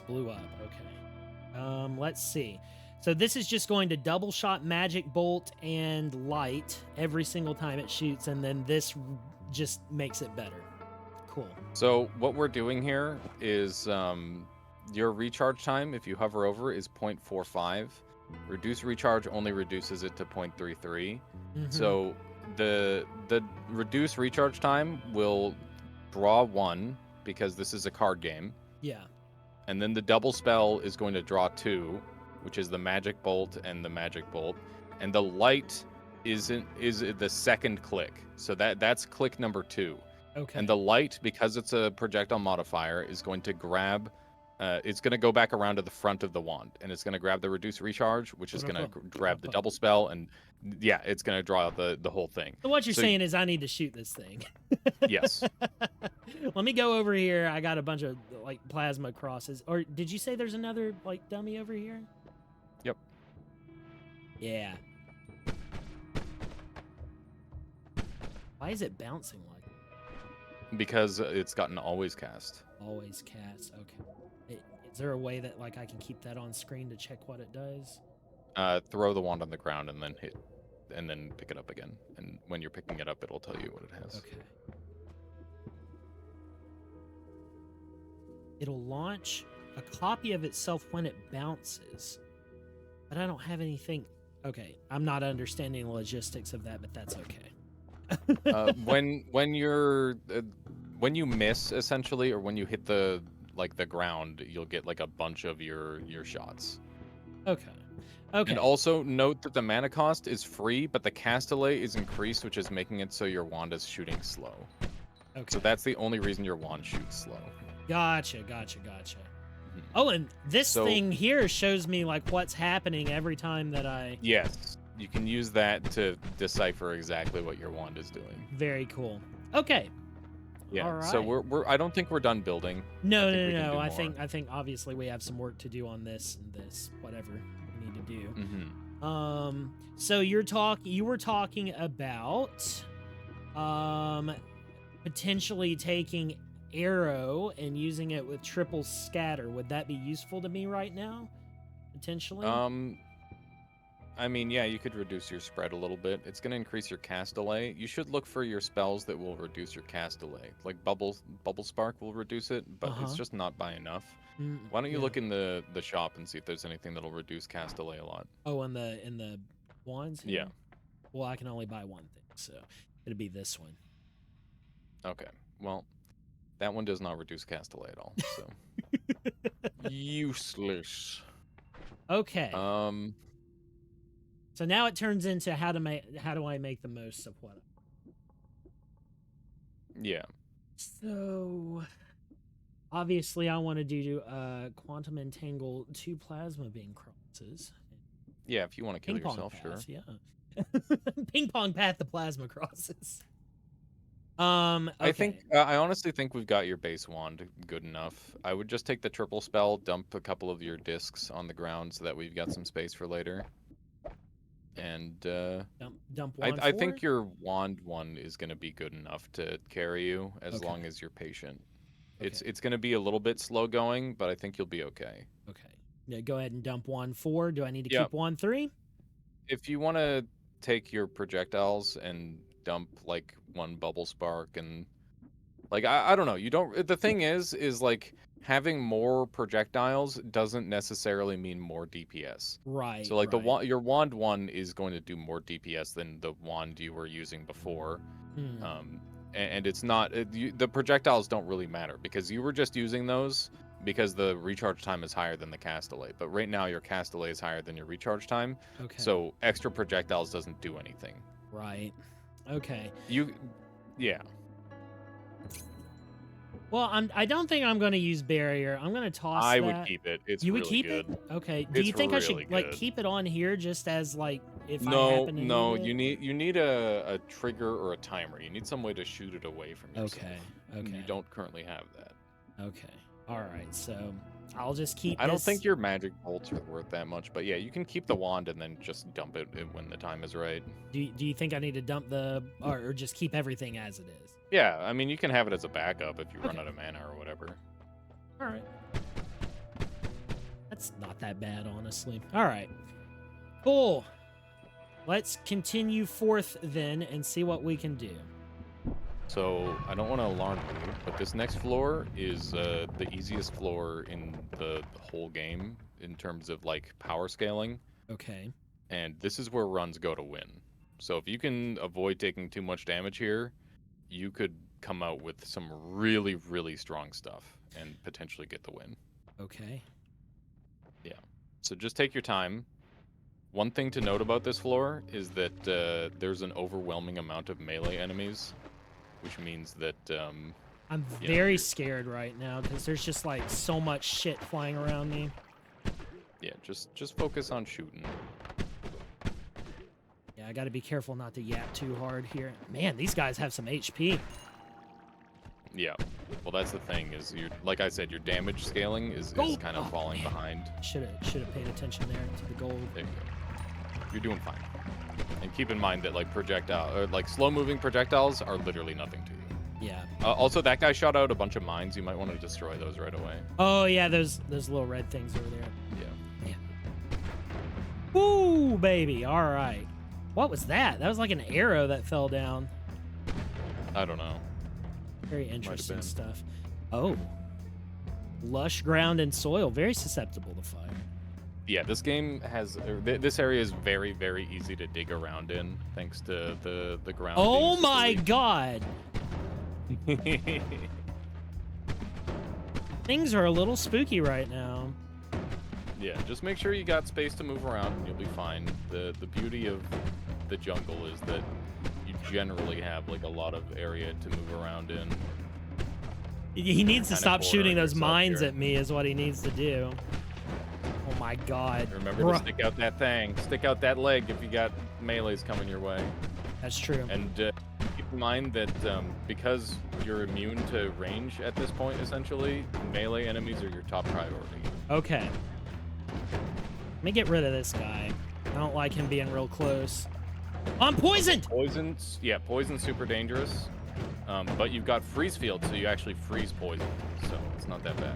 blew up. Okay, let's see. So this is just going to double shot magic bolt and light every single time it shoots, and then this just makes it better. Cool. So what we're doing here is your recharge time, if you hover over, is 0.45. Reduce recharge only reduces it to 0.33. Mhm. So the reduce recharge time will draw 1 because this is a card game, yeah. and then the double spell is going to draw 2, which is the magic bolt and the magic bolt, and the light is the second click. So that's click number 2. Okay. And the light, because it's a projectile modifier, is going to grab. It's going to go back around to the front of the wand, and it's going to grab the reduce recharge, which is going to grab the double spell, and yeah, it's going to draw out the whole thing. So what you're So- saying is I need to shoot this thing. Yes. Let me go over here. I got a bunch of like plasma crosses. Or did you say there's another like dummy over here? Yep. Yeah. Why is it bouncing like Because it's gotten always cast. always cast? Okay. Is there a way that like I can keep that on screen to check what it does? Throw the wand on the ground and then hit, and then pick it up again. And when you're picking it up, it'll tell you what it has. Okay. It'll launch a copy of itself when it bounces. But I don't have anything. Okay, I'm not understanding the logistics of that, but that's okay. When you miss essentially, or when you hit the ground, you'll get like a bunch of your shots. Okay. Okay. And also note that the mana cost is free, but the castellay is increased, which is making it so your wand is shooting slow. Okay. So that's the only reason your wand shoots slow. Gotcha. Oh, and this thing here shows me like what's happening every time that I. Yes, you can use that to decipher exactly what your wand is doing. Very cool. Okay. Yeah. All right. So we're I don't think we're done building. No. I I think obviously we have some work to do on this and this whatever we need to do. Mm-hmm. So you were talking about potentially taking arrow and using it with triple scatter. Would that be useful to me right now? Potentially? I mean, yeah, you could reduce your spread a little bit. It's going to increase your cast delay. You should look for your spells that will reduce your cast delay. Like bubble spark will reduce it, but it's just not by enough. Why don't you look in the shop and see if there's anything that'll reduce cast delay a lot? Oh, in the wands? Yeah. Well, I can only buy one thing, so it'd be this one. Okay. Well, that one does not reduce cast delay at all. So useless. Okay. So now it turns into how do I make the most of what? Yeah. So obviously I want to do quantum entangle 2 plasma beam crosses. Yeah, if you want to kill yourself, path, sure. Yeah. Ping pong path the plasma crosses. Okay. I honestly think we've got your base wand good enough. I would just take the triple spell, dump a couple of your discs on the ground so that we've got some space for later. And dump wand. I think your wand one is going to be good enough to carry you as long as you're patient. Okay. It's going to be a little bit slow going, but I think you'll be okay. Okay. Yeah, go ahead and dump wand 4. Do I need to keep wand 3? If you want to take your projectiles and dump like one bubble spark and like I don't know, you don't. The thing is like having more projectiles doesn't necessarily mean more DPS. Right. So like your wand one is going to do more DPS than the wand you were using before. And it's not the projectiles don't really matter because you were just using those because the recharge time is higher than the cast delay. But right now your cast delay is higher than your recharge time. Okay. So extra projectiles doesn't do anything. Right. Okay. Yeah. Well, I don't think I'm going to use barrier. I'm going to toss I that. would keep it. It's you really would keep good. it? Okay. Do you think I should like keep it on here just as like if I happen to need it? You need a trigger or a timer. You need some way to shoot it away from yourself. Okay. You don't currently have that. Okay. All right. So I'll just keep. I don't think your magic bolts are worth that much, but yeah, you can keep the wand and then just dump it when the time is right. Do you think I need to dump or just keep everything as it is? Yeah, I mean you can have it as a backup if you run out of mana or whatever. All right. That's not that bad, honestly. All right. Cool. Let's continue forth then and see what we can do. So, I don't want to alarm you, but this next floor is the easiest floor in the whole game in terms of, like, power scaling. Okay. And this is where runs go to win. So, if you can avoid taking too much damage here, you could come out with some really, really strong stuff and potentially get the win. Okay. Yeah. So, just take your time. One thing to note about this floor is that there's an overwhelming amount of melee enemies. Which means that I'm very scared right now because there's just like so much shit flying around me. Yeah, just focus on shooting. Yeah, I got to be careful not to yap too hard here. Man, these guys have some HP. Yeah, well that's the thing is like I said, your damage scaling is kind of falling behind. Should have paid attention there to the gold. There you go. You're doing fine. And keep in mind that like slow moving projectiles are literally nothing to you. Yeah. Also, that guy shot out a bunch of mines. You might want to destroy those right away. Oh yeah, those little red things over there. Yeah. Yeah. Woo, baby. All right. What was that? That was like an arrow that fell down. I don't know. Very interesting stuff. Oh. Lush ground and soil, very susceptible to fire. Yeah, this game has this area is very, very easy to dig around in thanks to the ground. Oh my god! Things are a little spooky right now. Yeah, just make sure you got space to move around and you'll be fine. The beauty of the jungle is that you generally have like a lot of area to move around in. He needs to Kinda stop shooting cornering those yourself mines here. at me is what he needs to do. Oh my god. Remember Bruh. to stick out that thing. Stick out that leg if you got melees coming your way. That's true. And keep in mind that because you're immune to range at this point, essentially, melee enemies are your top priority. Okay. Let me get rid of this guy. I don't like him being real close. I'm poisoned! Poison's super dangerous. But you've got freeze field, so you actually freeze poison, so it's not that bad.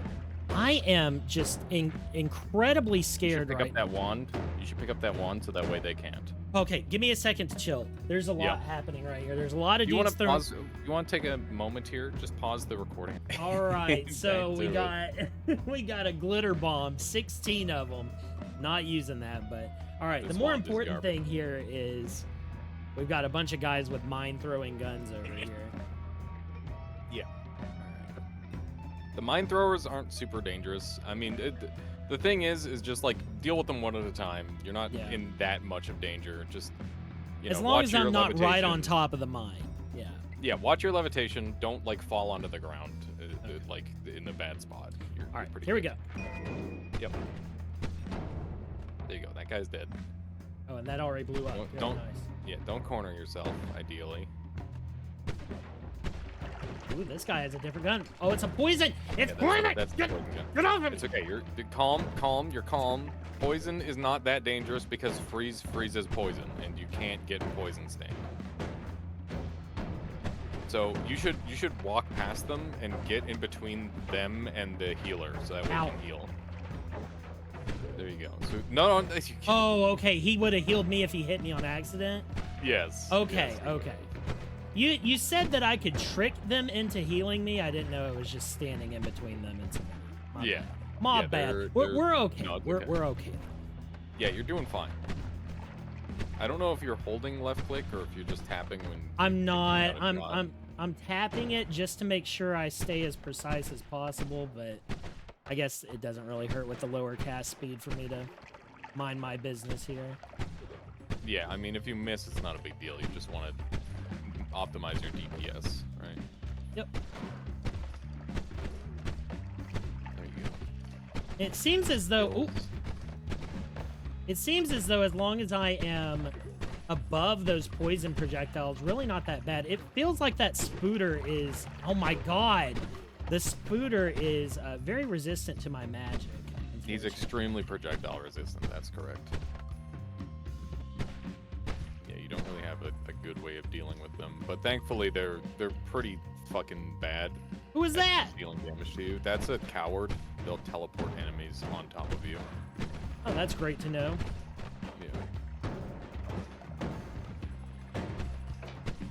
I am just incredibly You should scared pick right up that wand. You should pick up that wand so that way they can't. Okay, give me a second to chill. There's a lot happening right here. There's a lot of You want dudes to throwing... pause? You want to take a moment here? Just pause the recording. All right, so Back we to got we got a glitter bomb, 16 of them. Not using that, but all right. This The more wand is important garbage. thing here is we've got a bunch of guys with mine throwing guns over here. Yeah. The mine throwers aren't super dangerous. I mean, the thing is just like deal with them one at a time. You're not in that much of danger. Just As know, long watch as your I'm not right on levitation. top of the mine. Yeah. Yeah, watch your levitation. Don't like fall onto the ground, like in the bad spot. All right, pretty here we good. go. Yep. There you go. That guy's dead. Oh, and that already blew up. Very Don't- nice. Yeah, don't corner yourself. Ideally. Ooh, this guy has a different gun. Oh, it's a poison. It's Yeah, poison. that's the Get, poison gun. get off him. It's okay. You're calm. You're calm. Poison is not that dangerous because freeze freezes poison, and you can't get poison stained. So you should walk past them and get in between them and the healer, so that way Ow. you can heal. There you go. So no, you can't. Oh, okay. He would have healed me if he hit me on accident. Yes. Okay, yes. okay. You said that I could trick them into healing me. I didn't know it was just standing in between them and somebody. My Yeah. bad. My Yeah, bad. they're- We're okay. no, it's we're okay. we're okay. Yeah, you're doing fine. I don't know if you're holding left click or if you're just tapping when. I'm not. out of shot. I'm tapping it just to make sure I stay as precise as possible, but I guess it doesn't really hurt with the lower cast speed for me to mind my business here. Yeah, I mean, if you miss, it's not a big deal. You just want to optimize your DPS, right? Yep. There you go. It seems as though. Ooh, it seems as though as long as I am above those poison projectiles, really not that bad. It feels like that spooter is. Oh my god, the spooter is very resistant to my magic. He's extremely projectile resistant. That's correct. Yeah, you don't really have a good way of dealing with them, but thankfully they're pretty fucking bad. Who is that? Dealing damage to you. That's a coward. They'll teleport enemies on top of you. Oh, that's great to know. Yeah.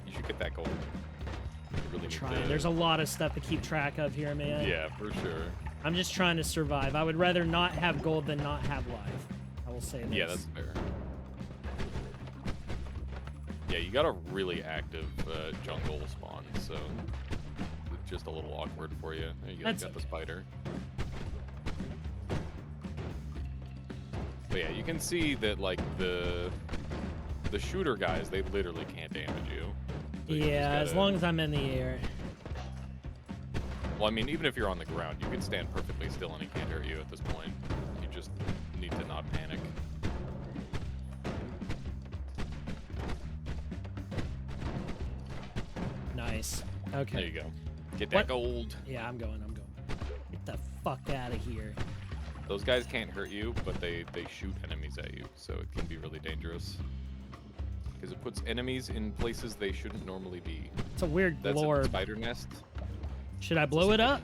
You should get that gold. You really need Trying. to- There's a lot of stuff to keep track of here, man. Yeah, for sure. I'm just trying to survive. I would rather not have gold than not have life. I will say this. Yeah, that's fair. Yeah, you got a really active jungle spawn, so it's just a little awkward for you. There you go. That's You got the okay. spider. But yeah, you can see that like the shooter guys, they literally can't damage you. So you just Yeah, as gotta- long as I'm in the air. Well, I mean, even if you're on the ground, you can stand perfectly still and he can't hurt you at this point. You just need to not panic. Nice. There Okay. you go. Get that What? gold. Yeah, I'm going. Get the fuck out of here. Those guys can't hurt you, but they shoot enemies at you, so it can be really dangerous. Because it puts enemies in places they shouldn't normally be. It's a weird That's a blorb. spider nest. Should I blow it up?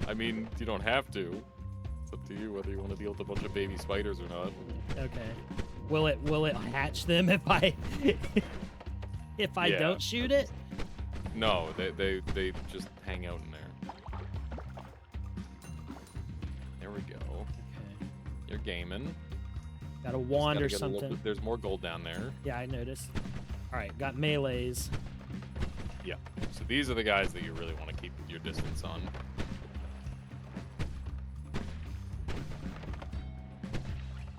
I mean, you don't have to. It's up to you whether you want to deal with a bunch of baby spiders or not. Okay. Will it hatch them if I if I Yeah. don't shoot it? No, they just hang out in there. There we go. Okay. You're gaming. Got a Just wand gotta or get a little something. bit- there's more gold down there. Yeah, I noticed. All right, got melees. Yeah. So these are the guys that you really want to keep your distance on.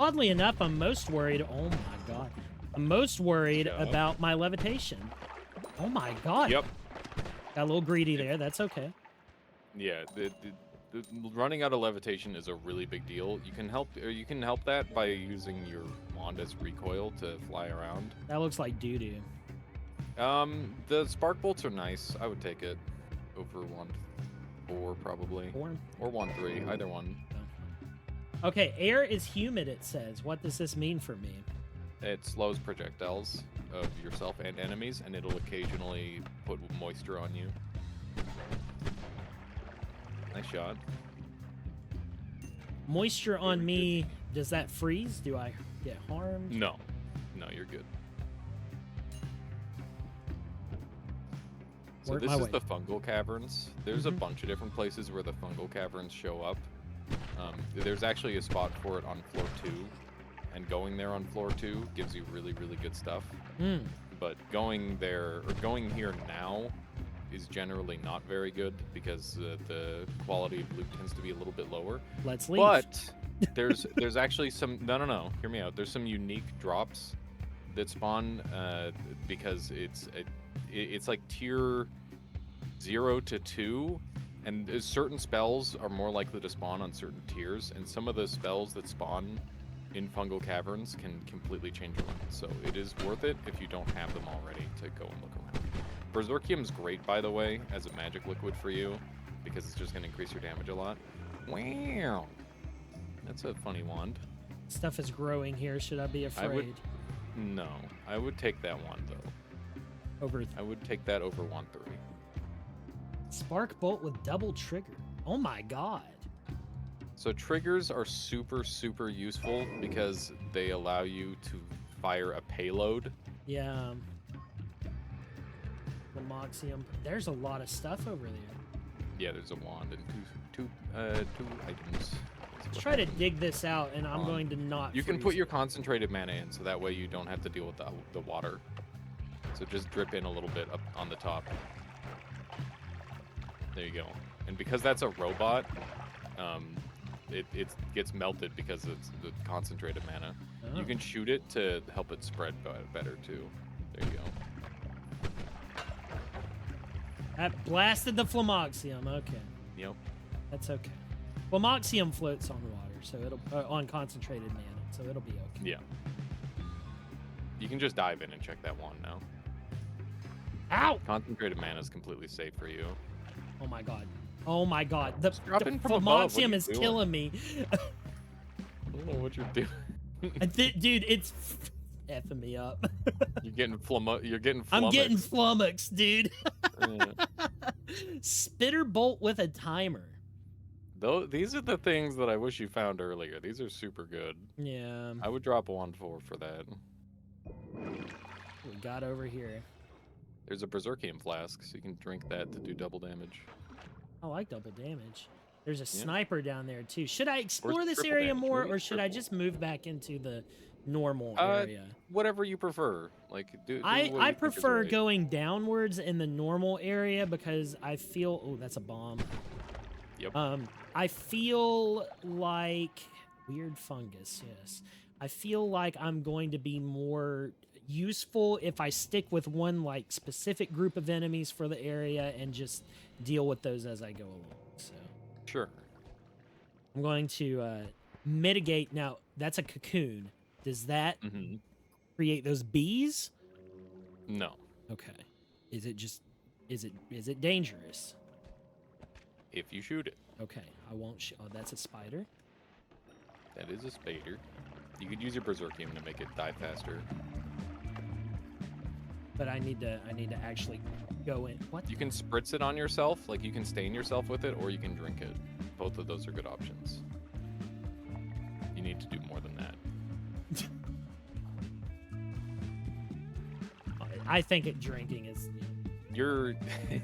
Oddly enough, I'm most worried. Oh my god. I'm most worried Yep. about my levitation. Oh my god. Yep. Got a little greedy there. That's okay. Yeah. The running out of levitation is a really big deal. You can help that by using your wand as recoil to fly around. That looks like doo-doo. The spark bolts are nice. I would take it over wand 4 probably, Four. or wand 3, either one. Okay, air is humid, it says. What does this mean for me? It slows projectiles of yourself and enemies, and it'll occasionally put moisture on you. Nice shot. Moisture on me, does that freeze? Do I get harmed? No, you're good. So Work this my is way. the fungal caverns. There's a Mhm. bunch of different places where the fungal caverns show up. There's actually a spot for it on floor 2, and going there on floor 2 gives you really, really good stuff. Mm. But going there, or going here now, is generally not very good because the quality of loot tends to be a little bit lower. Let's leave. But there's actually some no. Hear me out. There's some unique drops that spawn because it's like tier 0 to 2, and certain spells are more likely to spawn on certain tiers, and some of the spells that spawn in fungal caverns can completely change your weapon. So it is worth it if you don't have them already to go and look around. Berserkium's great, by the way, as a magic liquid for you because it's just going to increase your damage a lot. Wow. That's a funny wand. Stuff is growing here. Should I be afraid? No, I would take that one though. Over I would take that over wand 3. spark bolt with double trigger. Oh my god. So triggers are super, super useful because they allow you to fire a payload. Yeah. The Moxium. There's a lot of stuff over there. Yeah, there's a wand and two items. Let's try to dig this out, and I'm going to not. You can freeze put your it. concentrated mana in, so that way you don't have to deal with the water. So just drip in a little bit up on the top. There you go. And because that's a robot, it gets melted because it's the concentrated mana. Oh. You can shoot it to help it spread better too. There you go. That blasted the Flamoxium. Okay, Yep. that's okay. Flamoxium floats on water, so it'll on concentrated mana, so it'll be okay. Yeah. You can just dive in and check that wand now. Ow! Concentrated mana is completely safe for you. Oh my god. Oh my god. The drop in from above. What are Flamoxium you is doing? killing me. I don't know what you're doing. Dude, it's effing me up. You're getting flummoxed. I'm getting flummoxed, dude. Yeah. Spitter bolt with a timer. These are the things that I wish you found earlier. These are super good. Yeah. I would drop a wand 4 for that. We got over here. There's a Berserkium flask, so you can drink that to do double damage. I like double damage. There's a Yeah. sniper down there too. Should I explore this triple area damage. more, Maybe or should I triple. just move back into the normal Uh, area? Whatever you prefer. Like do what I you think is prefer right. going downwards in the normal area because I feel. Oh, that's a bomb. Yep. I feel like weird fungus. Yes, I feel like I'm going to be more useful if I stick with one like specific group of enemies for the area and just deal with those as I go along. So Sure. I'm going to mitigate. Now that's a cocoon. Does that Mm-hmm. create those bees? No. Okay. Is it just? Is it dangerous? If you shoot it. Okay, I won't. Oh, that's a spider. That is a spader. You could use your Berserkium to make it die faster. But I need to actually go in. What? You can spritz it on yourself, like you can stain yourself with it, or you can drink it. Both of those are good options. You need to do more than that. I think drinking is.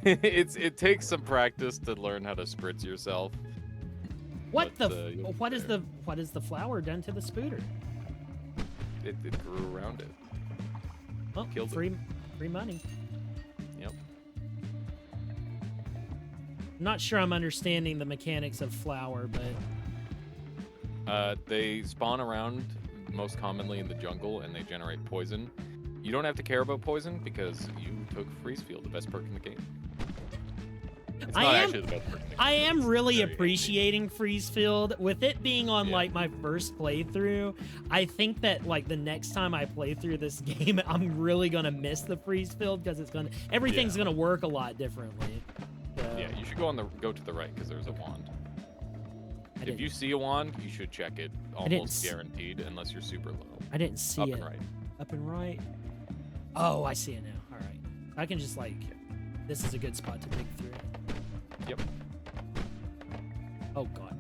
It takes some practice to learn how to spritz yourself. What But, the? you'll What get is there. what is the flower done to the spooter? It grew around it. Oh, Killed it. free money. Yep. Not sure I'm understanding the mechanics of flower, but They spawn around most commonly in the jungle, and they generate poison. You don't have to care about poison because you took Freeze Field, the best perk in the game. It's not actually the best perk in the game. I am really very appreciating Freeze Field. With it being on like my first playthrough, I think that like the next time I play through this game, I'm really gonna miss the Freeze Field because everything's gonna work a lot differently. So. Yeah, you should go to the right because there's a wand. If you see a wand, you should check it. Almost guaranteed, unless you're super low. I didn't see it. Up and right. Up and right. Oh, I see it now. All right. I can just like, this is a good spot to dig through. Yep. Oh God.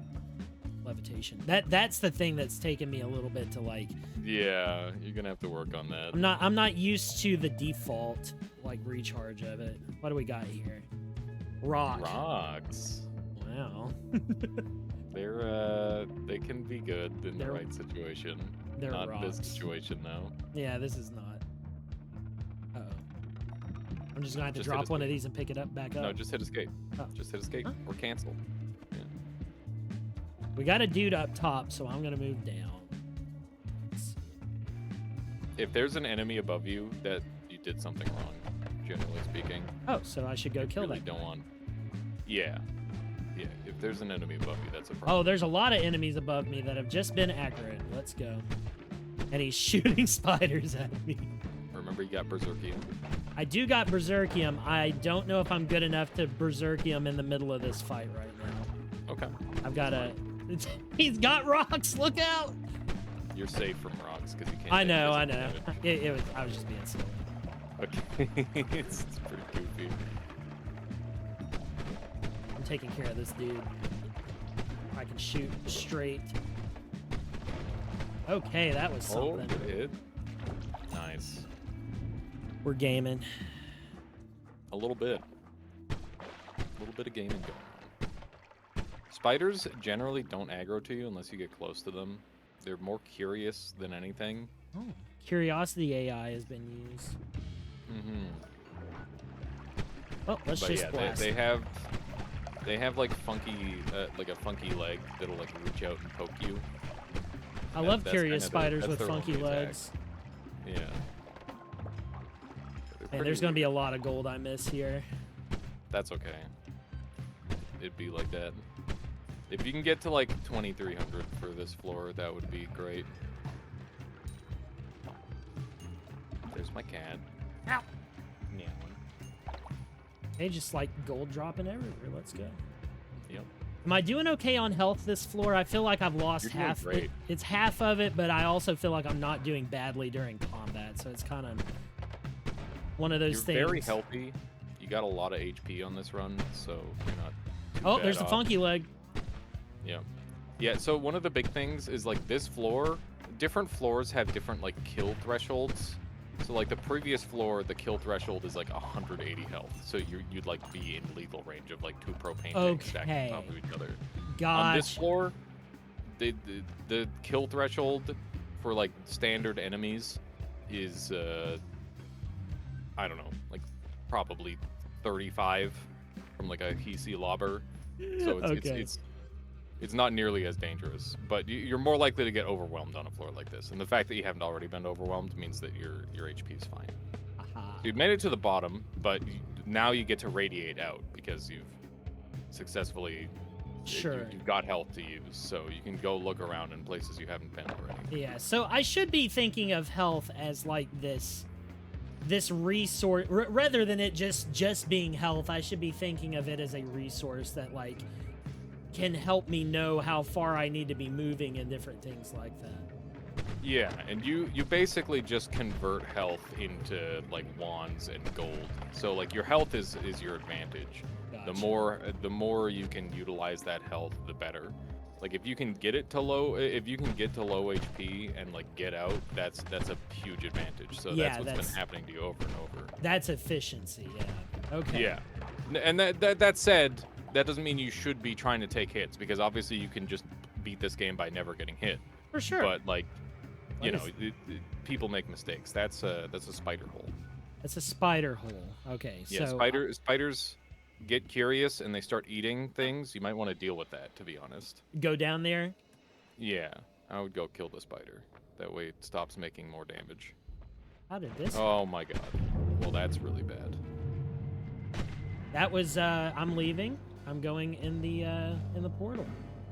Levitation. That's the thing that's taken me a little bit to like. Yeah, you're gonna have to work on that. I'm not used to the default like recharge of it. What do we got here? Rocks. Wow. They can be good in the right situation. They're not rocks. this situation though. Yeah, this is not. Uh-oh. I'm just gonna have to Just drop hit one of these and pick it up back up. No, just hit escape. Oh. Just hit escape or cancel. Yeah. We got a dude up top, so I'm gonna move down. If there's an enemy above you, that you did something wrong, generally speaking. Oh, so I should go kill really that don't guy. want. Yeah. Yeah. If there's an enemy above you, that's a problem. Oh, there's a lot of enemies above me that have just been accurate. Let's go. And he's shooting spiders at me. Remember, you got Berserkium. I do got Berserkium. I don't know if I'm good enough to Berserkium in the middle of this fight right now. Okay. I've got a... He's got rocks! Look out! You're safe from rocks because you can't. I take know. physical damage. I was just being silly. Okay. it's pretty goofy. I'm taking care of this dude. I can shoot straight. Okay, that was something. Oh, good hit. Nice. We're gaming. A little bit. A little bit of gaming going on. Spiders generally don't aggro to you unless you get close to them. They're more curious than anything. Oh, Curiosity AI has been used. Mm-hmm. Oh, let's But just yeah, blast. they have like funky, like a funky leg that'll like reach out and poke you. I love That's curious kinda spiders that's with their funky only attack. legs. Yeah. And there's gonna be a lot of gold I miss here. That's okay. It'd be like that. If you can get to like 2,300 for this floor, that would be great. There's my cat. Ow. Meowing. Hey, just like gold dropping everywhere. Let's go. Yep. Am I doing okay on health this floor? I feel like I've lost You're doing half. great. It's half of it, but I also feel like I'm not doing badly during combat. So it's kind of one of those You're things. very healthy. You got a lot of HP on this run, so you're not. Too Oh, bad there's the off. funky leg. Yeah. Yeah, so one of the big things is like this floor, different floors have different like kill thresholds. So like the previous floor, the kill threshold is like 180 health. So you'd like be in lethal range of like 2 propane tanks stacked on top of each other. On this Gotcha. floor, the kill threshold for like standard enemies is I don't know, like probably 35 from like a Hisi lobber. So it's not nearly as dangerous, but you're more likely to get overwhelmed on a floor like this. And the fact that you haven't already been overwhelmed means that your HP is fine. Aha. So you've made it to the bottom, but now you get to radiate out because you've successfully Sure. you've got health to use, so you can go look around in places you haven't been already. Yeah, so I should be thinking of health as like this resource rather than it just being health. I should be thinking of it as a resource that like can help me know how far I need to be moving and different things like that. Yeah, and you basically just convert health into like wands and gold. So like your health is your advantage. Gotcha. The more you can utilize that health, the better. Like if you can get to low HP and like get out, that's a huge advantage. So Yeah, that's what's that's- been happening to you over and over. That's efficiency, yeah. Okay. Yeah. And that said, that doesn't mean you should be trying to take hits, because obviously you can just beat this game by never getting hit. For sure. But like, you What know, people make mistakes. That's a spider hole. It's a spider hole. Okay, Yeah, so spiders get curious and they start eating things. You might want to deal with that, to be honest. go down there. Yeah. I would go kill the spider. That way it stops making more damage. How did this? Oh my god. Well, that's really bad. That was. I'm leaving. I'm going in the portal.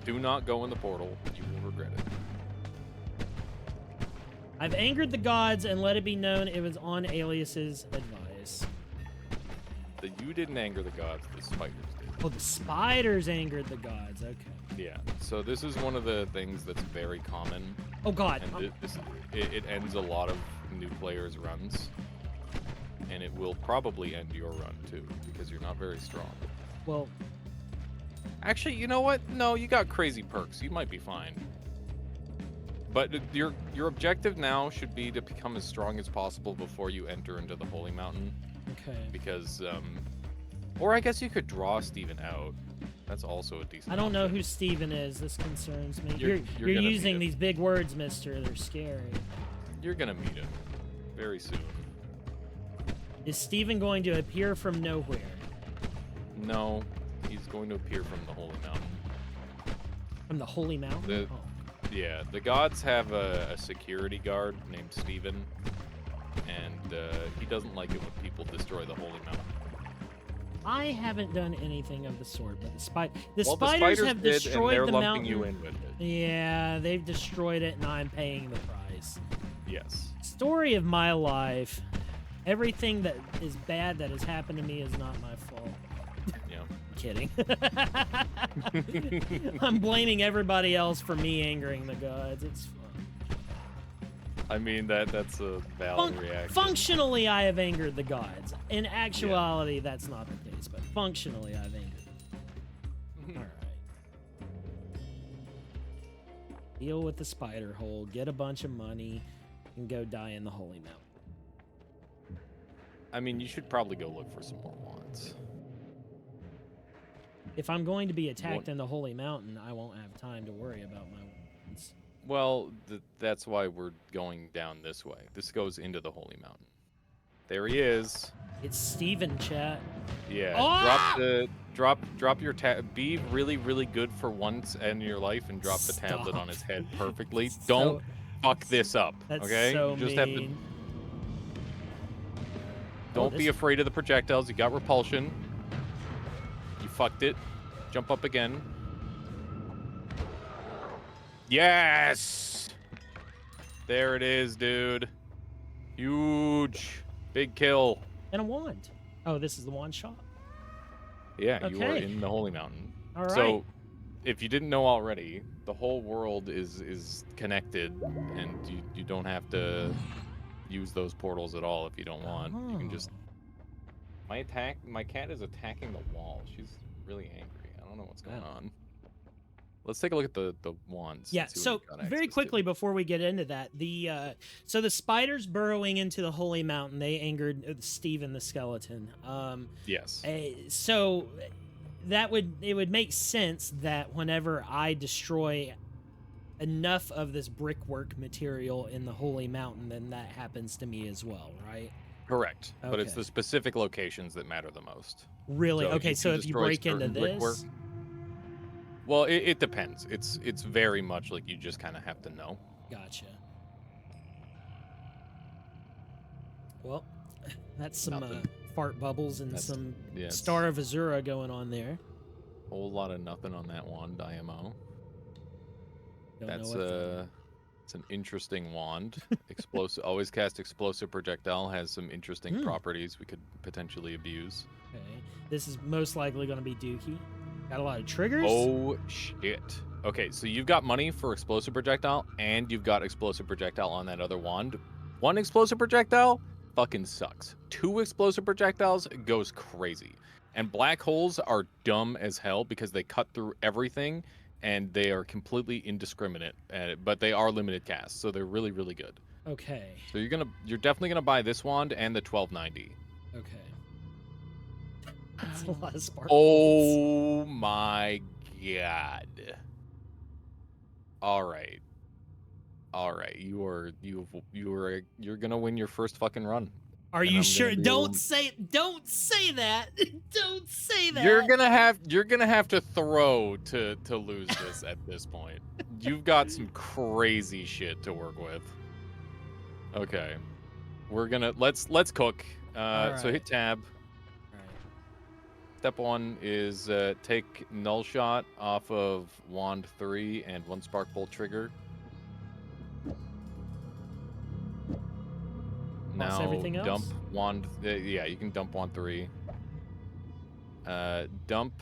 Do not go in the portal. You will regret it. I've angered the gods and let it be known it was on Alias's advice. You didn't anger the gods. The spiders did. Oh, the spiders angered the gods. Okay. Yeah. So this is one of the things that's very common. Oh god. And it ends a lot of new players' runs. And it will probably end your run too, because you're not very strong. Well, actually, you know what? No, you got crazy perks. You might be fine. But your objective now should be to become as strong as possible before you enter into the Holy Mountain. okay. Because, or I guess you could draw Steven out. That's also a decent I don't know option. who Steven is. This concerns me. You're You're gonna using meet these big words, mister. They're scary. You're gonna meet him very soon. Is Steven going to appear from nowhere? No, he's going to appear from the Holy Mountain. From the Holy Mountain? The- Oh. Yeah, the gods have a security guard named Steven, and he doesn't like it when people destroy the Holy Mountain. I haven't done anything of the sort, but the Well, spiders have did, destroyed and they're the lumping mountain. you in with it. Yeah, they've destroyed it, and I'm paying the price. Yes. Story of my life. Everything that is bad that has happened to me is not my fault. Yeah. Kidding. I'm blaming everybody else for me angering the gods. It's fun. I mean that's a valid reaction. Functionally, I have angered the gods. In actuality, that's not the case, but functionally, I've angered them. All right. Deal with the spider hole, get a bunch of money, and go die in the Holy Mountain. I mean, you should probably go look for some more wands. If I'm going to be attacked What? in the Holy Mountain, I won't have time to worry about my wounds. Well, that's why we're going down this way. This goes into the Holy Mountain. There he is. It's Steven, chat. Yeah. Ah! Drop your be really good for once in your life and drop the tablet on his head perfectly. Don't fuck this up. That's Okay? so You just mean. have to. Don't be this- afraid of the projectiles. You got repulsion. You fucked it. Jump up again. Yes! There it is, dude. Huge. Big kill. And a wand. Oh, this is the wand shop. Yeah, you are Okay. in the Holy Mountain. All right. So, if you didn't know already, the whole world is connected, and you don't have to use those portals at all if you don't want. You can just. My cat is attacking the wall. She's really angry. I don't know what's going on. Let's take a look at the wands. Yeah, and see what so we've got very access to. quickly before we get into that, so the spiders burrowing into the Holy Mountain, they angered Steven the skeleton. Yes. So it would make sense that whenever I destroy enough of this brickwork material in the Holy Mountain, then that happens to me as well, right? Correct. But it's Okay. the specific locations that matter the most. Really? So Okay, you so can if you destroy break into certain brickwork. this, Well, it depends. It's very much like you just kind of have to know. gotcha. Well, that's some Nothing. fart bubbles and That's- some yeah, it's- Star of Azura going on there. Whole lot of nothing on that wand, IMO. Don't That's know what it's an interesting wand. Explosive, always cast explosive projectile, has some interesting properties we could potentially abuse. Okay. This is most likely going to be Dookie. Got a lot of triggers. Oh shit. Okay, so you've got money for explosive projectile, and you've got explosive projectile on that other wand. One explosive projectile fucking sucks. Two explosive projectiles goes crazy. And black holes are dumb as hell because they cut through everything, and they are completely indiscriminate. But they are limited cast, so they're really good. Okay. So you're definitely gonna buy this wand and the 1290. Okay. That's a lot of sparkles. Oh my god. All right. You're gonna win your first fucking run. Are and you I'm gonna sure? be Don't say that. Don't say You're that. gonna have to throw to lose this at this point. You've got some crazy shit to work with. Okay. We're gonna let's cook. All So right. hit tab. All right. Step 1 is take null shot off of wand 3 and 1 spark bolt trigger. Toss Now everything dump else. wand. Yeah, you can dump wand 3. Dump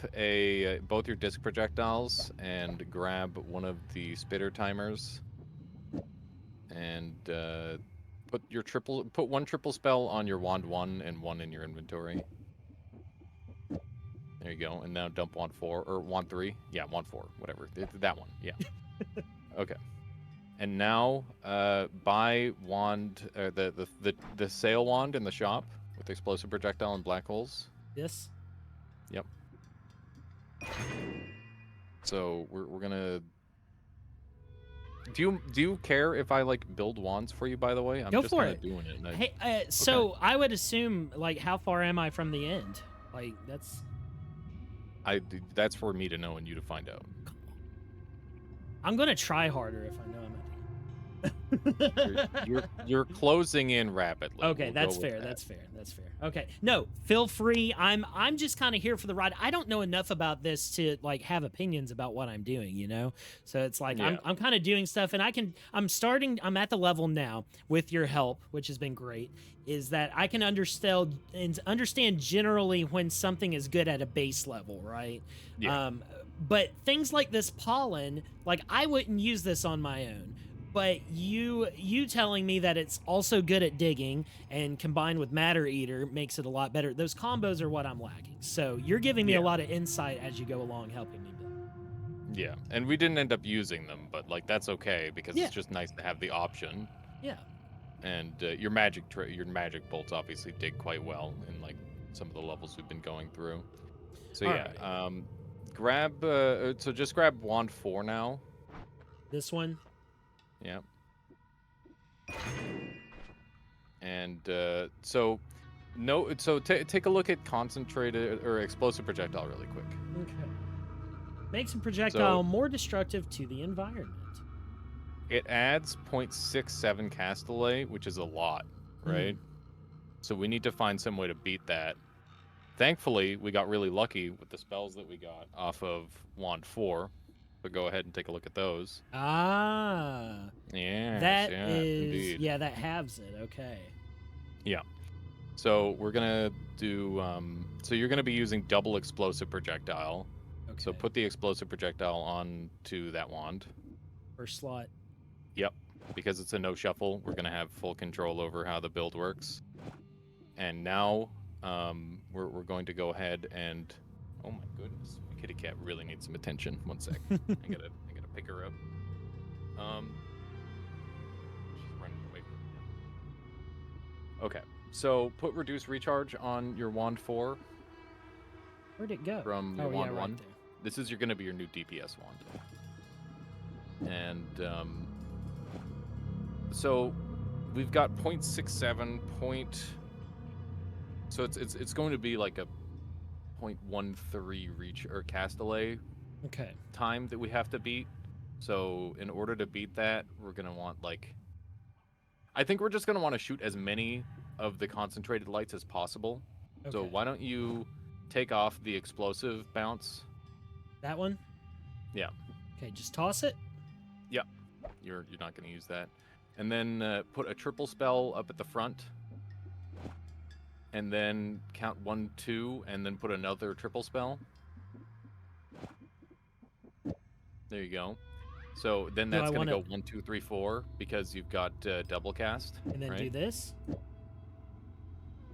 both your disc projectiles and grab one of the spitter timers. And put 1 triple spell on your wand 1 and 1 in your inventory. There you go. And now dump wand 4 or wand 3. Yeah, wand 4, whatever. That one. Yeah. Okay. And now buy wand the sail wand in the shop with explosive projectile and black holes. This. Yep. So we're gonna. Do you care if I like build wands for you? By the way, I'm Go just for kind of it. doing it. Hey, Okay. so I would assume, like, how far am I from the end? Like, that's. That's for me to know and you to find out. I'm gonna try harder if I know I'm You're closing in rapidly. Okay, We'll that's go with fair. that. That's fair. That's fair. Okay. No, feel free. I'm just kind of here for the ride. I don't know enough about this to like have opinions about what I'm doing, you know? So it's like Yeah. I'm kind of doing stuff and I'm at the level now with your help, which has been great, is that I can understand generally when something is good at a base level, right? Yeah. But things like this pollen, like I wouldn't use this on my own. But you telling me that it's also good at digging and combined with matter eater makes it a lot better. Those combos are what I'm lacking. So you're giving me a Yeah. lot of insight as you go along, helping me build. Yeah, and we didn't end up using them, but like that's okay because Yeah. it's just nice to have the option. Yeah. And your magic bolts obviously dig quite well in like some of the levels we've been going through. So All yeah, right. grab so just grab wand 4 now. This one. Yeah. And so take a look at concentrated or explosive projectile really quick. Okay. Makes a projectile So more destructive to the environment. it adds 0.67 cast delay, which is a lot, right? So we need to find some way to beat that. Thankfully, we got really lucky with the spells that we got off of wand 4. So go ahead and take a look at those. Ah. Yes, indeed. Yeah, that halves it. Okay. Yeah. So we're gonna do. So you're gonna be using double explosive projectile. Okay. So put the explosive projectile onto that wand. First slot. Yep. Because it's a no shuffle, we're gonna have full control over how the build works. And now, we're going to go ahead and. Oh my goodness, my kitty cat really needs some attention. One sec. I gotta pick her up. She's running away from me. Okay. So put reduce recharge on your wand 4 Where'd it go? from your wand right 1. there. This is going to be your new DPS wand. And so we've got 0.67 so it's going to be like a 0.13 reach or cast delay time that we have to beat. So in order to beat that, we're going to want I think we're just going to want to shoot as many of the concentrated lights as possible. Okay. So why don't you take off the explosive bounce? That one? Yeah. Okay, just toss it? Yeah. You're not going to use that. And then put a triple spell up at the front. And then count 1, 2, and then put another triple spell. There you go. So then that's going to go 1, 2, 3, 4 because you've got double cast. And then do this?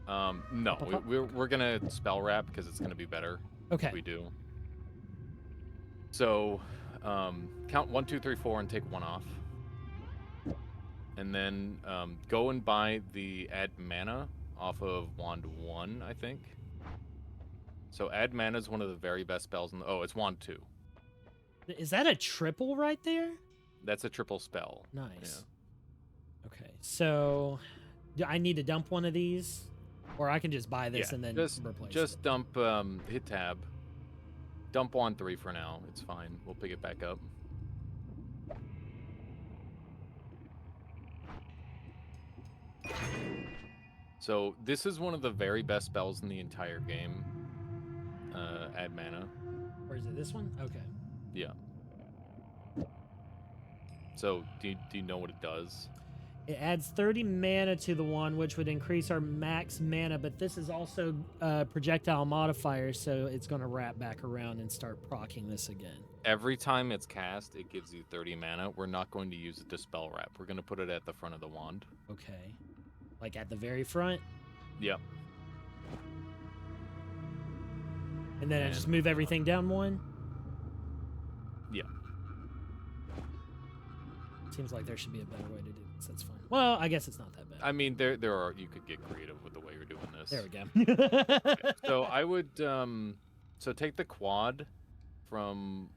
No, we're going to spell wrap because it's going to be better. Okay. If we do. So count 1, 2, 3, 4 and take 1 off. And then go and buy the add mana off of wand 1, I think. So add mana is one of the very best spells. Oh, it's wand 2. Is that a triple right there? That's a triple spell. Nice. Yeah. Okay, so Do I need to dump one of these? Or I can just buy this Yeah, and then replace just it. dump, hit tab. Dump wand 3 for now. It's fine. We'll pick it back up. So this is one of the very best spells in the entire game. Add mana. Or is it this one? Okay. Yeah. So do you know what it does? It adds 30 mana to the wand, which would increase our max mana, but this is also a projectile modifier, so it's going to wrap back around and start proccing this again. Every time it's cast, it gives you 30 mana. We're not going to use it to spell wrap. We're going to put it at the front of the wand. Okay. Like at the very front? Yep. And then I just move everything down one? Yeah. Seems like there should be a better way to do this. That's fine. Well, I guess it's not that bad. I mean, there are, you could get creative with the way you're doing this. There we go. Okay. So I would so take the quad from,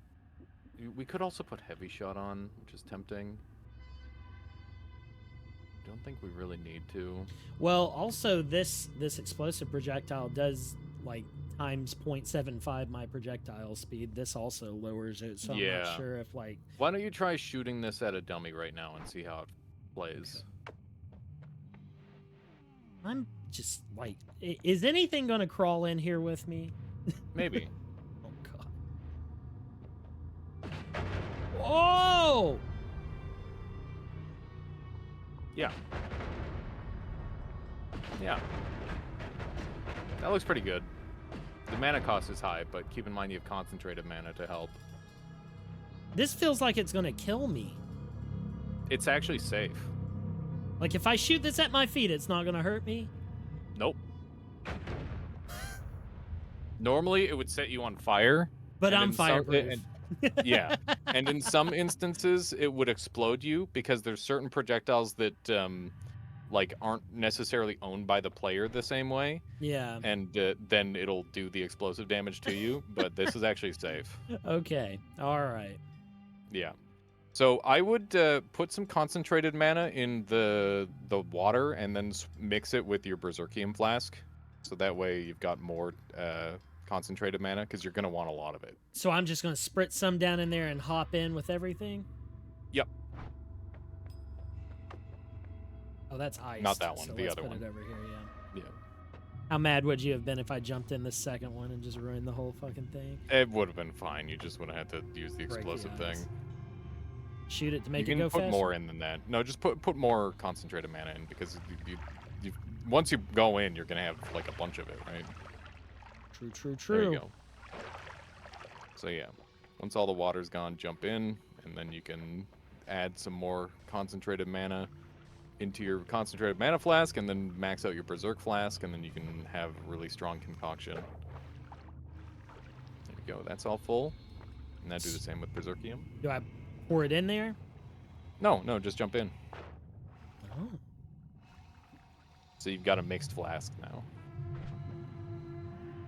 we could also put heavy shot on, which is tempting. Don't think we really need to. Well, also this explosive projectile does like times 0.75 my projectile speed. This also lowers it, so I'm not sure if like. Why don't you try shooting this at a dummy right now and see how it plays? Okay. I'm just like, is anything gonna crawl in here with me? Maybe. Oh god. Whoa! Yeah. Yeah. That looks pretty good. The mana cost is high, but keep in mind you have concentrated mana to help. This feels like it's gonna kill me. It's actually safe. Like if I shoot this at my feet, it's not gonna hurt me? Nope. Normally it would set you on fire. But I'm fireproof. Yeah. And in some instances it would explode you because there's certain projectiles that like aren't necessarily owned by the player the same way. Yeah. And then it'll do the explosive damage to you, but this is actually safe. Okay. All right. Yeah. So I would put some concentrated mana in the water and then mix it with your Berserkium flask. So that way you've got more concentrated mana because you're going to want a lot of it. So I'm just going to spritz some down in there and hop in with everything? Yep. Oh, that's ice. Not that one, so the let's other put one. it over here, yeah. Yeah. How mad would you have been if I jumped in the second one and just ruined the whole fucking thing? It would have been fine. You just would have had to use the Break explosive the thing. ice. Shoot it to make You it go can put faster? more in than that. No, just put more concentrated mana in because you once you go in, you're going to have like a bunch of it, right? True, true, There true. you go. So yeah, once all the water's gone, jump in, and then you can add some more concentrated mana into your concentrated mana flask, and then max out your berserk flask, and then you can have really strong concoction. There you go. That's all full. And now do the same with berserkium. Do I pour it in there? No, just jump in. Oh. So you've got a mixed flask now.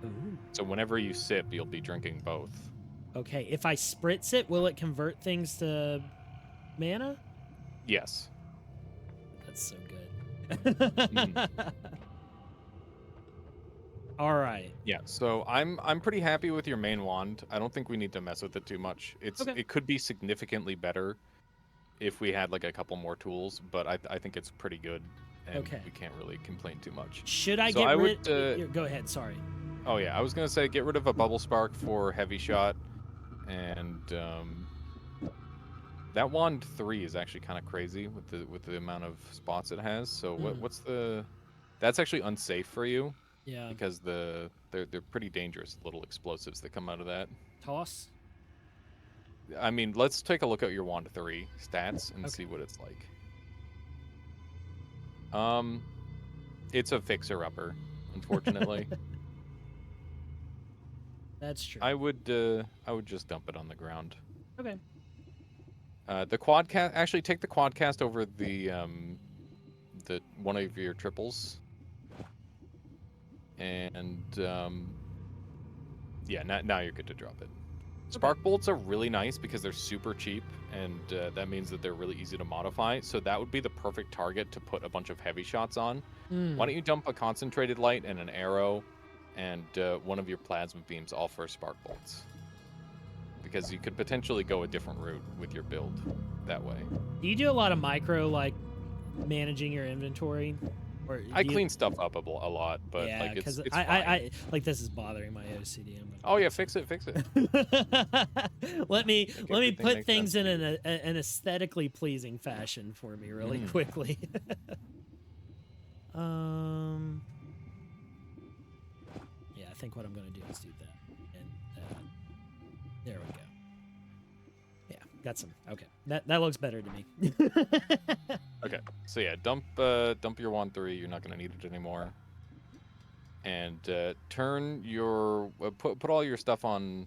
Ooh. So whenever you sip, you'll be drinking both. Okay, if I spritz it, will it convert things to mana? Yes. That's so good. All right. Yeah, so I'm pretty happy with your main wand. I don't think we need to mess with it too much. It could be significantly better if we had like a couple more tools, but I think it's pretty good, and we can't really complain too much. Should I So get I rid? would, Go ahead. Sorry. Oh yeah, I was gonna say get rid of a bubble spark for heavy shot, and that wand 3 is actually kind of crazy with the amount of spots it has. So what's the? That's actually unsafe for you. Yeah. Because they're pretty dangerous little explosives that come out of that. Toss. I mean, let's take a look at your wand 3 stats and see what it's like. It's a fixer-upper, unfortunately. That's true. I would just dump it on the ground. Okay. The quadcast, actually take the quadcast over the one of your triples. And yeah, now you're good to drop it. Okay. Spark bolts are really nice because they're super cheap, and that means that they're really easy to modify. So that would be the perfect target to put a bunch of heavy shots on. Why Hmm. don't you dump a concentrated light and an arrow, and one of your plasma beams all for spark bolts? Because you could potentially go a different route with your build that way. Do you do a lot of micro, like, managing your inventory? Or I do you... clean stuff up a lot, but Yeah, like because it's fine. I like, this is bothering my OCD. I'm gonna Oh yeah, fix fix it, fix it. it. Make Let me everything put make sense things in to you. an aesthetically pleasing fashion for me really Mm. quickly. um, yeah, I think what I'm gonna do is do that, and there we go. Yeah, got some. Okay, that looks better to me. Okay, so yeah, dump your wand 3. You're not gonna need it anymore. And turn your put all your stuff on.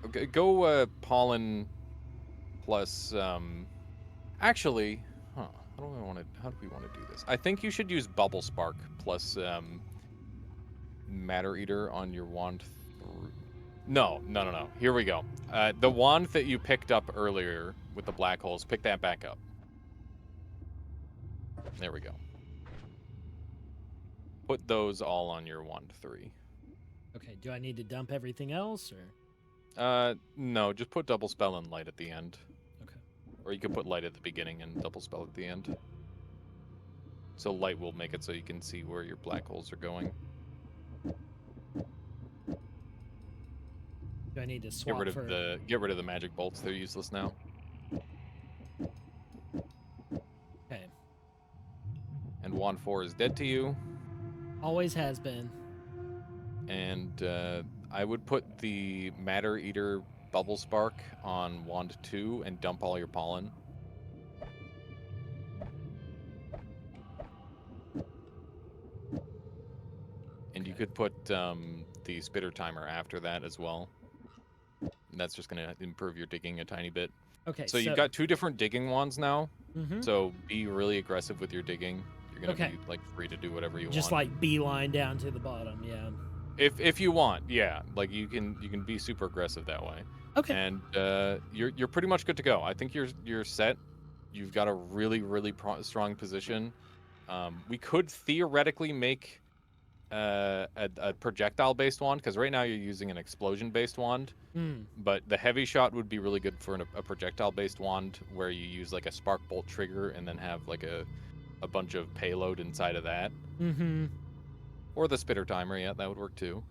Okay, go pollen plus. Actually, huh? How do we want to do this? I think you should use bubble spark plus matter eater on your wand. No. Here we go. The wand that you picked up earlier with the black holes, pick that back up. There we go. Put those all on your wand 3. Okay, do I need to dump everything else, or? No, just put double spell and light at the end. Okay. Or you could put light at the beginning and double spell at the end. So light will make it so you can see where your black holes are going. Do I need to swap for? Get rid of the magic bolts. They're useless now. Okay. And wand 4 is dead to you. Always has been. And I would put the matter eater bubble spark on wand 2 and dump all your pollen. And you Okay. could put the spitter timer after that as well. And that's just going to improve your digging a tiny bit. Okay. So you've got 2 different digging wands now. Mm-hmm. So be really aggressive with your digging. You're going to be like free to do whatever you want. Just like beeline down to the bottom, yeah. If you want, yeah. Like you can be super aggressive that way. Okay. And you're pretty much good to go. I think you're set. You've got a really strong position. We could theoretically make a projectile based wand, because right now you're using an explosion based wand. But the heavy shot would be really good for a projectile based wand, where you use like a spark bolt trigger and then have like a bunch of payload inside of that. Mm-hmm. Or the spitter timer, yeah, that would work too.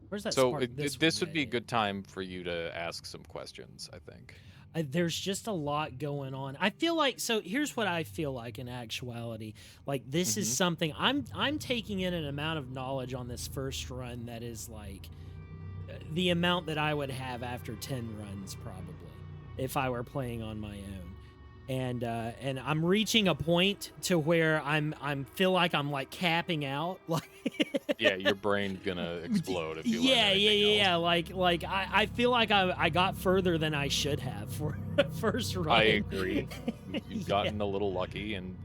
Where's that So spark? this would be a good time for you to ask some questions, I think. There's just a lot going on. I feel like, so here's what I feel like in actuality. Like, this is something I'm taking in an amount of knowledge on this first run that is like the amount that I would have after 10 runs, probably, if I were playing on my own. And I'm reaching a point to where I'm feel like I'm like capping out, like yeah, your brain's gonna explode if you learn anything else. like I feel like I got further than I should have for first run. I agree. You've gotten a little lucky, and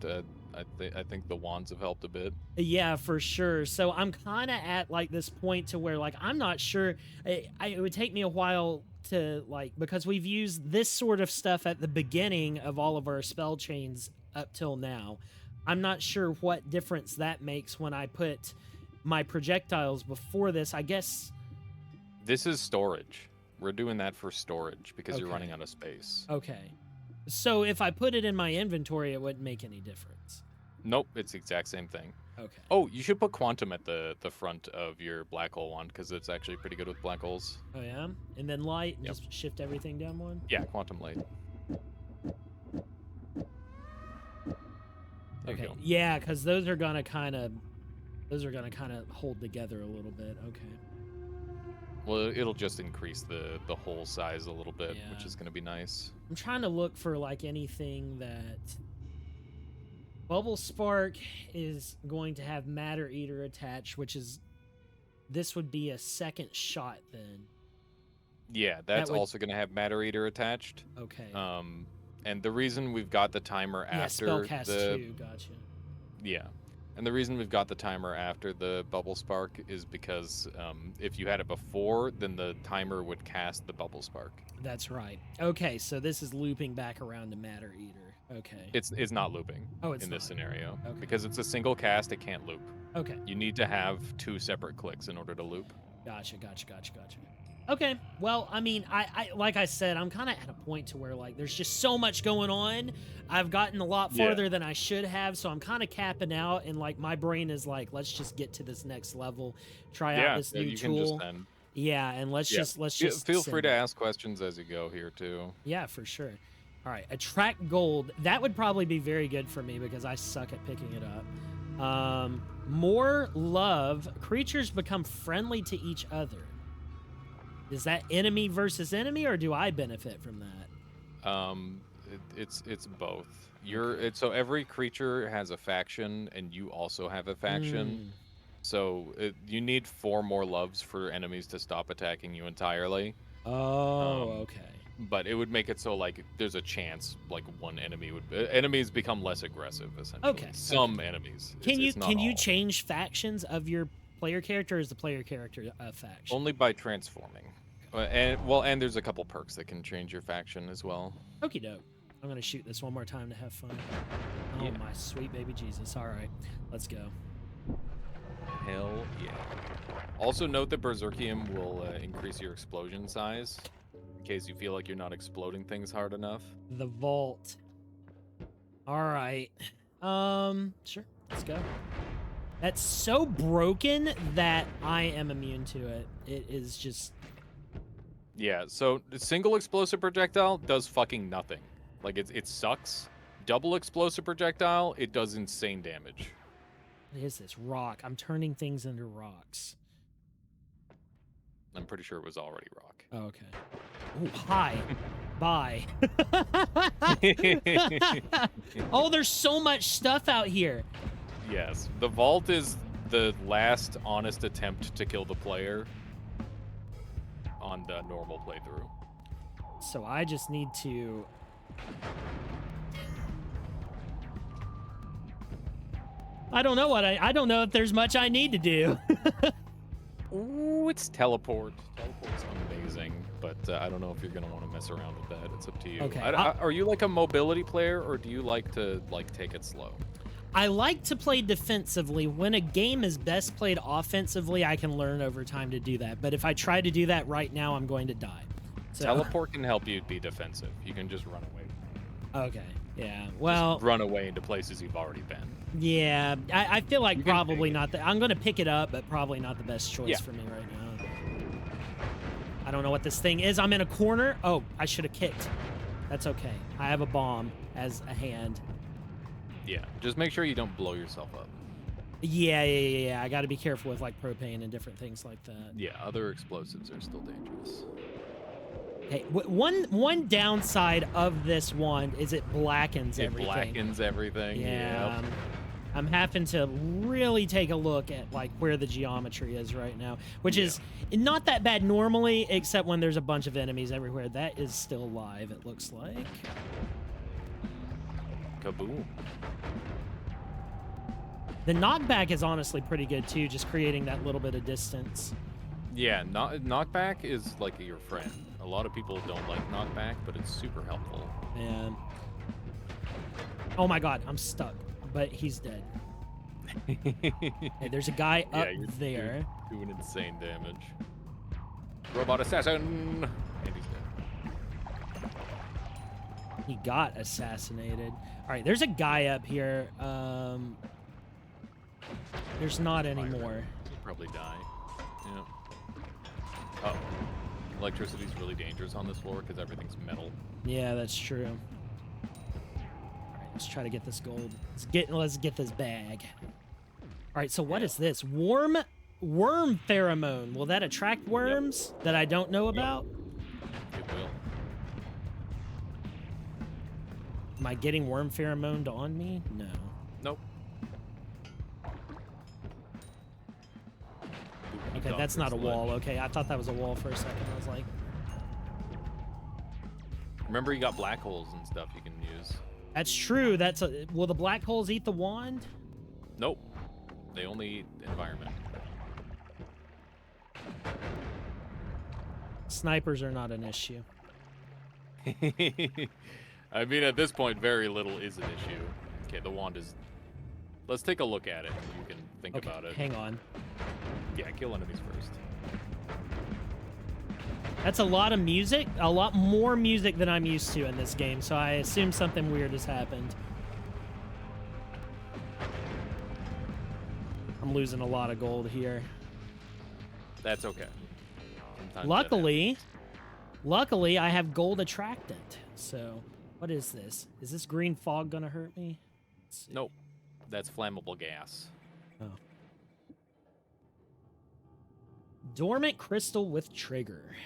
I think the wands have helped a bit. Yeah, for sure. So I'm kind of at like this point to where like I'm not sure. It would take me a while to like, because we've used this sort of stuff at the beginning of all of our spell chains up till now. I'm not sure what difference that makes when I put my projectiles before this. I guess this is storage. We're doing that for storage because you're running out of space. Okay. So if I put it in my inventory, it wouldn't make any difference. Nope, it's the exact same thing. Okay. Oh, you should put quantum at the front of your black hole wand, because it's actually pretty good with black holes. Oh yeah, and then light, and just shift everything down one. Yeah, quantum light. Okay. Yeah, because those are gonna kind of hold together a little bit. Okay. Well, it'll just increase the hole size a little bit, which is gonna be nice. I'm trying to look for like anything that. Bubble Spark is going to have Matter Eater attached, which is, this would be a second shot then. Yeah, that's also going to have Matter Eater attached. Okay. And the reason we've got the timer after spellcast 2, gotcha. Yeah. And the reason we've got the timer after the bubble spark is because if you had it before, then the timer would cast the bubble spark. That's right. Okay, so this is looping back around to Matter Eater. Okay. It's not looping Oh, it's in this not. scenario. Okay. Because it's a single cast, it can't loop. Okay. You need to have 2 separate clicks in order to loop. Gotcha. Okay, well, I mean, I like I said, I'm kind of at a point to where, like, there's just so much going on. I've gotten a lot farther than I should have, so I'm kind of capping out, and, like, my brain is like, let's just get to this next level, try out this new you tool. can just send. Yeah, and let's just feel free send to it. ask questions as you go here too. Yeah, for sure. All right, attract gold. That would probably be very good for me because I suck at picking it up. More love. Creatures become friendly to each other. Is that enemy versus enemy, or do I benefit from that? It's both. So every creature has a faction, and you also have a faction. So you need 4 more loves for enemies to stop attacking you entirely. Oh, okay. But it would make it so, like, there's a chance, like, one enemy would enemies become less aggressive, essentially. Okay. Some enemies. Can It's not you all. change factions of your player character, or is the player character a faction? Only by transforming. And there's a couple perks that can change your faction as well. Okie doke. I'm gonna shoot this one more time to have fun. Oh Yeah. my sweet baby Jesus. All right, let's go. Hell yeah. Also note that Berserkium will increase your explosion size in case you feel like you're not exploding things hard enough. The vault. All right. Sure. Let's go. That's so broken that I am immune to it. It is just... Yeah, so single explosive projectile does fucking nothing. Like, it sucks. Double explosive projectile, it does insane damage. What is this? Rock. I'm turning things into rocks. I'm pretty sure it was already rock. Oh, okay. Oh, hi. Bye. Oh, there's so much stuff out here. Yes, the vault is the last honest attempt to kill the player on the normal playthrough. So I just need to... I don't know what I don't know if there's much I need to do. Ooh, it's teleport. Teleport's amazing, but I don't know if you're gonna want to mess around with that. It's up to you. Okay, Are you like a mobility player, or do you like to take it slow? I like to play defensively. When a game is best played offensively, I can learn over time to do that. But if I try to do that right now, I'm going to die. So... Teleport can help you be defensive. You can just run away. Okay. Yeah. Well, just run away into places you've already been. Yeah. I feel like You can probably pick it. not. I'm going to pick it up, but probably not the best choice Yeah. for me right now. I don't know what this thing is. I'm in a corner. Oh, I should have kicked. That's okay. I have a bomb as a hand. Yeah. Just make sure you don't blow yourself up. Yeah. I got to be careful with like propane and different things like that. Yeah. Other explosives are still dangerous. Hey, one downside of this wand is it blackens It everything. blackens everything. Yeah. Yep. I'm having to really take a look at like where the geometry is right now, which is not that bad normally, except when there's a bunch of enemies everywhere. That is still live, it looks like. Kaboom. The knockback is honestly pretty good too, just creating that little bit of distance. Yeah, knockback is like your friend. A lot of people don't like knockback, but it's super helpful. And oh my god, I'm stuck, but he's dead. Hey, there's a guy up there. Doing insane damage. Robot assassin! And he's dead. He got assassinated. All right, there's a guy up here. There's not anymore. He'll probably die. Yeah. Oh. Electricity's really dangerous on this floor because everything's metal. Yeah, that's true. All right, let's try to get this gold. Let's get this bag. All right, so what is this? Worm pheromone. Will that attract worms that I don't know about? It will. Am I getting worm pheromoned on me? No. Nope. Okay, that's not a wall. Okay, I thought that was a wall for a second. I was like... Remember, you got black holes and stuff you can use. That's true. Will the black holes eat the wand? Nope. the only environment. Snipers are not an issue. I mean, at this point, very little is an issue. Okay, the wand is... Let's take a look at it. You can think Okay, about it. hang on. Yeah, kill enemies first. That's a lot of music, a lot more music than I'm used to in this game, so I assume something weird has happened. I'm losing a lot of gold here. That's okay. Sometimes Luckily, I have gold attractant. So, what is this? Is this green fog gonna hurt me? Nope. That's flammable gas. Oh. Dormant crystal with trigger.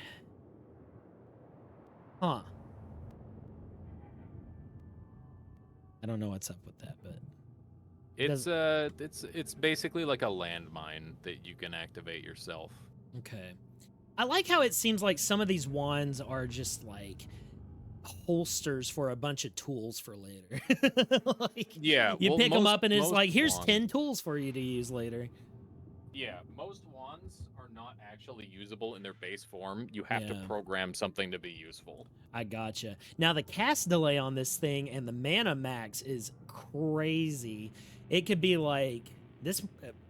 Huh. I don't know what's up with that, but It's basically like a landmine that you can activate yourself. okay. I like how it seems like some of these wands are just like holsters for a bunch of tools for later. Like, Yeah, you well, pick them most- up and it's most like, here's wands- 10 tools for you to use later. Yeah, most wands are not actually usable in their base form. You have to Yeah. program something to be useful. I gotcha. Now, the cast delay on this thing and the mana max is crazy. It could be like this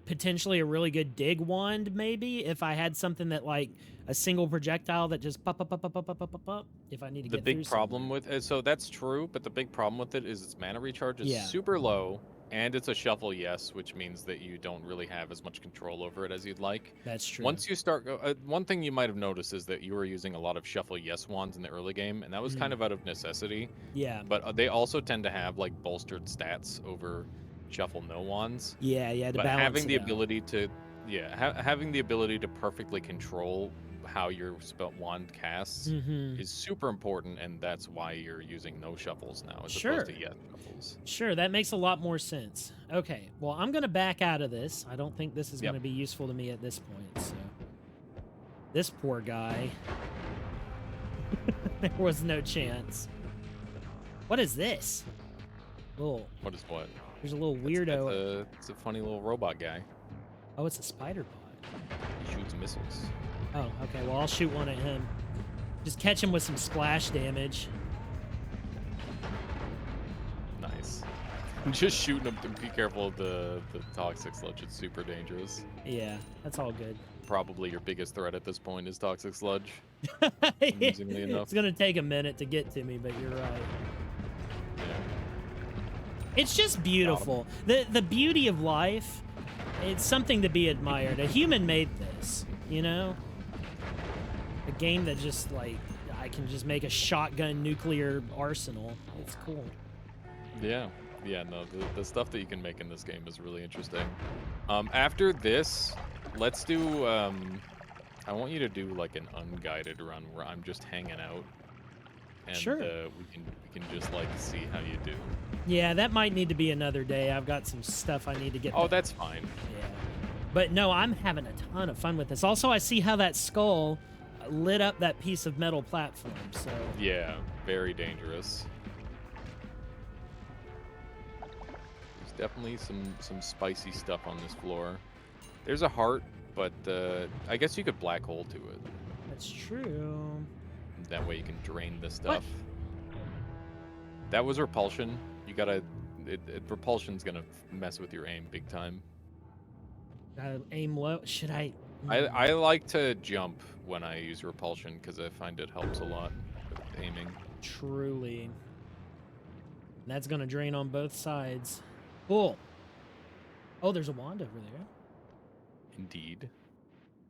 potentially a really good dig wand, maybe, if I had something that like a single projectile that just pop, pop, pop, pop, pop, pop, pop, pop, if I need to The get big through problem something. with so that's true, but the big problem with it is its mana recharge is Yeah. super low, and it's a shuffle yes, which means that you don't really have as much control over it as you'd like. That's true. Once you start, one thing you might have noticed is that you were using a lot of shuffle yes wands in the early game, and that was kind of out of necessity. Yeah. But they also tend to have like bolstered stats over shuffle no wands. Yeah, to But balance having it the out. ability to, having the ability to perfectly control how your spell wand casts Mhm. is super important, and that's why you're using no shuffles now as Sure. opposed to yes shuffles. Sure, that makes a lot more sense. Okay, well, I'm going to back out of this. I don't think this is Yep. going to be useful to me at this point, so. This poor guy. There was no chance. What is this? Little, What is what? there's a little It's weirdo. it's a funny little robot guy. Oh, it's a spider bot. He shoots missiles. Oh, okay, well, I'll shoot one at him. Just catch him with some splash damage. Nice. Just shooting him. Be careful of the toxic sludge. It's super dangerous. Yeah, that's all good. Probably your biggest threat at this point is toxic sludge. Amusingly enough. It's going to take a minute to get to me, but you're right. Yeah. It's just beautiful. The beauty of life, it's something to be admired. A human made this, you know? A game that just, like, I can just make a shotgun nuclear arsenal. It's cool. Yeah. Yeah, no, the stuff that you can make in this game is really interesting. After this, let's do, I want you to do, like, an unguided run where I'm just hanging out. And, Sure. we can just, like, see how you do. Yeah, that might need to be another day. I've got some stuff I need to get. Oh, that's fine. Yeah. But no, I'm having a ton of fun with this. Also, I see how that skull lit up that piece of metal platform, so. Yeah, very dangerous. There's definitely some spicy stuff on this floor. There's a heart, but I guess you could black hole to it. That's true. That way you can drain the stuff. That was repulsion. You gotta... repulsion's gonna mess with your aim big time. Aim low. Should I? I like to jump when I use repulsion because I find it helps a lot with aiming. Truly. That's gonna drain on both sides. Cool. Oh, there's a wand over there. Indeed.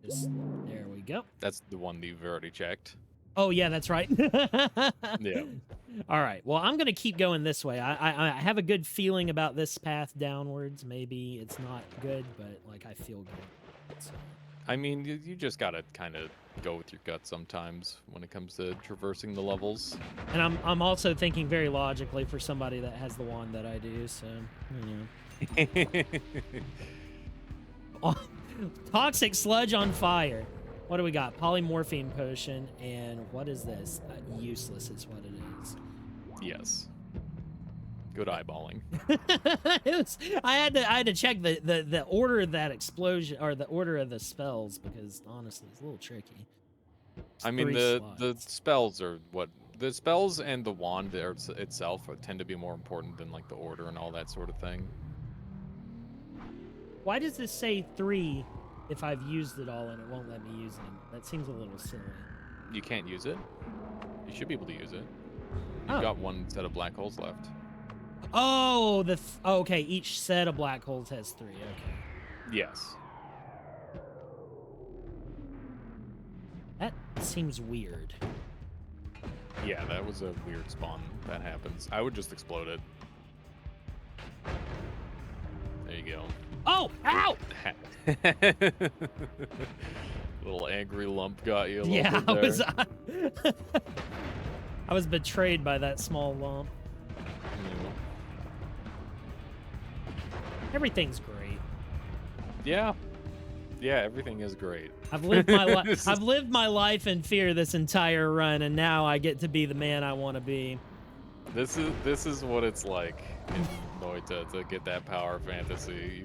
Just, there we go. That's the one that you've already checked. Oh yeah, that's right. Yeah. All right. Well, I'm gonna keep going this way. I have a good feeling about this path downwards. Maybe it's not good, but like I feel good. So. I mean, you just gotta kind of go with your gut sometimes when it comes to traversing the levels. And I'm also thinking very logically for somebody that has the wand that I do. So you know. Toxic sludge on fire. What do we got? Polymorphine potion, and what is this? Useless is what it is. Yes. Good eyeballing. I had to check the order of that explosion or the order of the spells because honestly it's a little tricky. It's I mean, three the slots. spells are what the spells and the wand itself tend to be more important than like the order and all that sort of thing. Why does this say 3 if I've used it all and it won't let me use it anymore? That seems a little silly. You can't use it. You should be able to use it. You've Oh. got one set of black holes left. Oh, okay. Each set of black holes has 3. Okay. Yes. That seems weird. Yeah, that was a weird spawn. That happens. I would just explode it. There you go. Oh, ow! Little angry lump got you a little Yeah, bit there. I was betrayed by that small lump. Everything's great. Yeah. Yeah, everything is great. I've lived my life. I've lived my life in fear this entire run, and now I get to be the man I want to be. This is what it's like in Noita to get that power fantasy.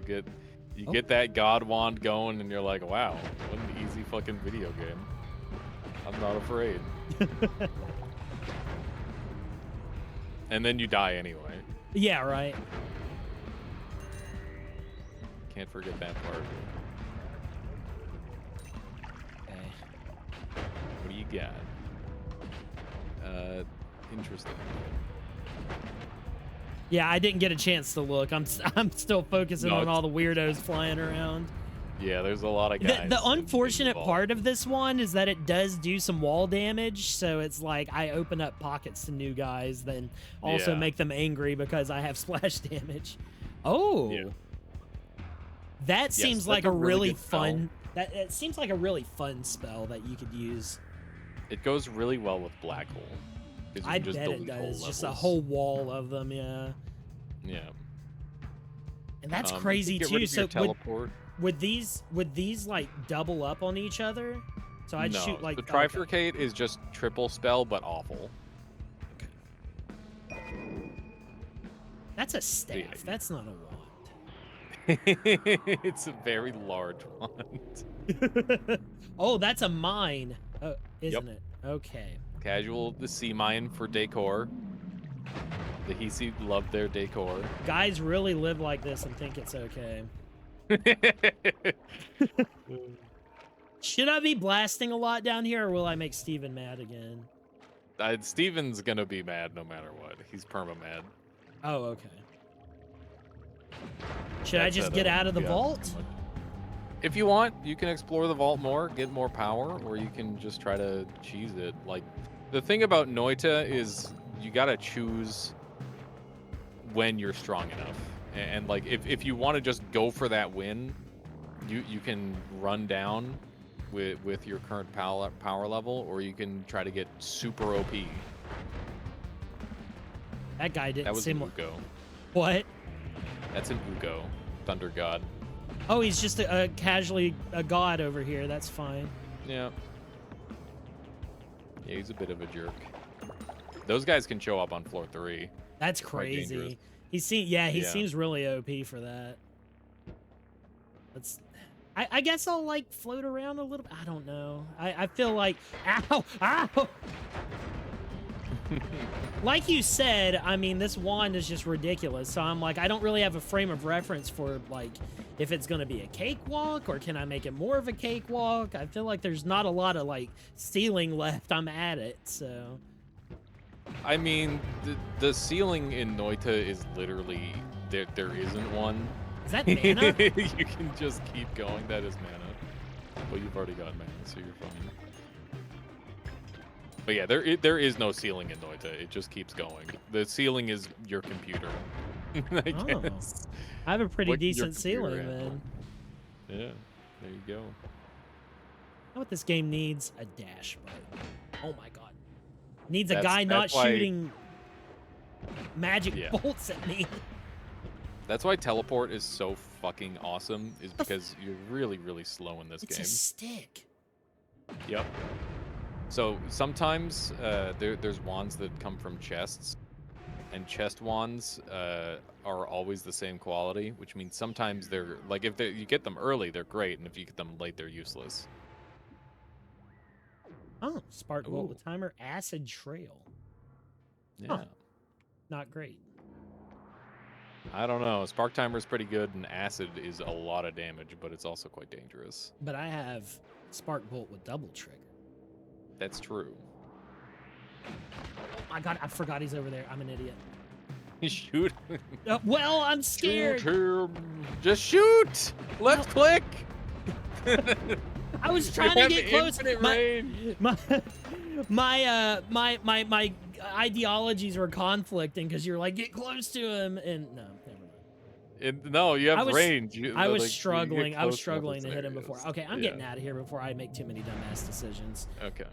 You get that god wand going, and you're like, wow, what an easy fucking video game. I'm not afraid. And then you die anyway. Yeah, right. Can't forget that part. Okay. What do you got? Interesting. Yeah, I didn't get a chance to look. I'm still focusing on it's- all the weirdos flying around. Yeah, there's a lot of guys. The unfortunate involved. part of this one is that it does do some wall damage, so it's like I open up pockets to new guys, then also Yeah. make them angry because I have splash damage. Oh, Yeah. that seems that's like a a really really good spell. fun. That it seems like a really fun spell that you could use. It goes really well with black hole. 'Cause you I can just bet it delete whole does. Just a levels. whole wall of them, yeah. Yeah. And that's You can crazy get too. rid of So your teleport. would these like double up on each other? So I'd No, shoot like the okay. trifurcate is just triple spell, but awful. That's a staff. Yeah. That's not a wand. It's a very large wand. Oh, that's a mine, isn't Yep. it? Okay. Casual, the sea mine for decor. The Hisi love their decor. Guys really live like this and think it's okay. Should I be blasting a lot down here, or will I make Steven mad again? Steven's gonna be mad no matter what. He's perma mad. Oh, okay. Should I That's just it, get out of the yeah, vault? pretty much. If you want, you can explore the vault more, get more power, or you can just try to cheese it. Like, the thing about Noita is you gotta choose when you're strong enough. And like, if you want to just go for that win, you can run down with your current power level, or you can try to get super OP. That guy That didn't was seem an like... Uko. What? That's an Uko, Thunder God. Oh, he's just a casually a god over here. That's fine. Yeah. Yeah, he's a bit of a jerk. Those guys can show up on floor 3. That's Quite dangerous. crazy. He Yeah. seems really OP for that. Let's. I guess I'll like float around a little bit. I don't know. I feel like ow. Like you said, I mean, this wand is just ridiculous. So I'm like, I don't really have a frame of reference for like if it's gonna be a cakewalk or can I make it more of a cakewalk. I feel like there's not a lot of like ceiling left. I'm at it, so. I mean, the ceiling in Noita is literally there isn't one. Is that mana? You can just keep going. That is mana. Well, you've already got mana, so you're fine. But yeah, there is no ceiling in Noita. It just keeps going. The ceiling is your computer. I Oh. guess. I have a pretty What your decent computer ceiling, handle. man. Yeah, there you go. You know what this game needs? A dash button. Oh my god. Needs a guy not that's why- shooting magic Yeah. bolts at me. That's why teleport is so fucking awesome, is because you're really, really slow in this It's game. a stick. Yep. So sometimes there's wands that come from chests, and chest wands are always the same quality, which means sometimes they're like if you get them early, they're great, and if you get them late, they're useless. Oh, spark bolt Ooh. with timer, acid trail. Yeah. Huh. Not great. I don't know. Spark timer is pretty good, and acid is a lot of damage, but it's also quite dangerous. But I have spark bolt with double trigger. That's true. Oh my god, I forgot he's over there. I'm an idiot. Shoot. Well, I'm scared. Shoot him. Just shoot. Left click. I was trying to get close. My ideologies were conflicting because you're like, get close to him, and no, never mind. No, you have range. I was like, struggling. I was close enough, struggling it's to hit him areas. before. Okay, I'm getting out of here before I make too many dumbass decisions. Okay.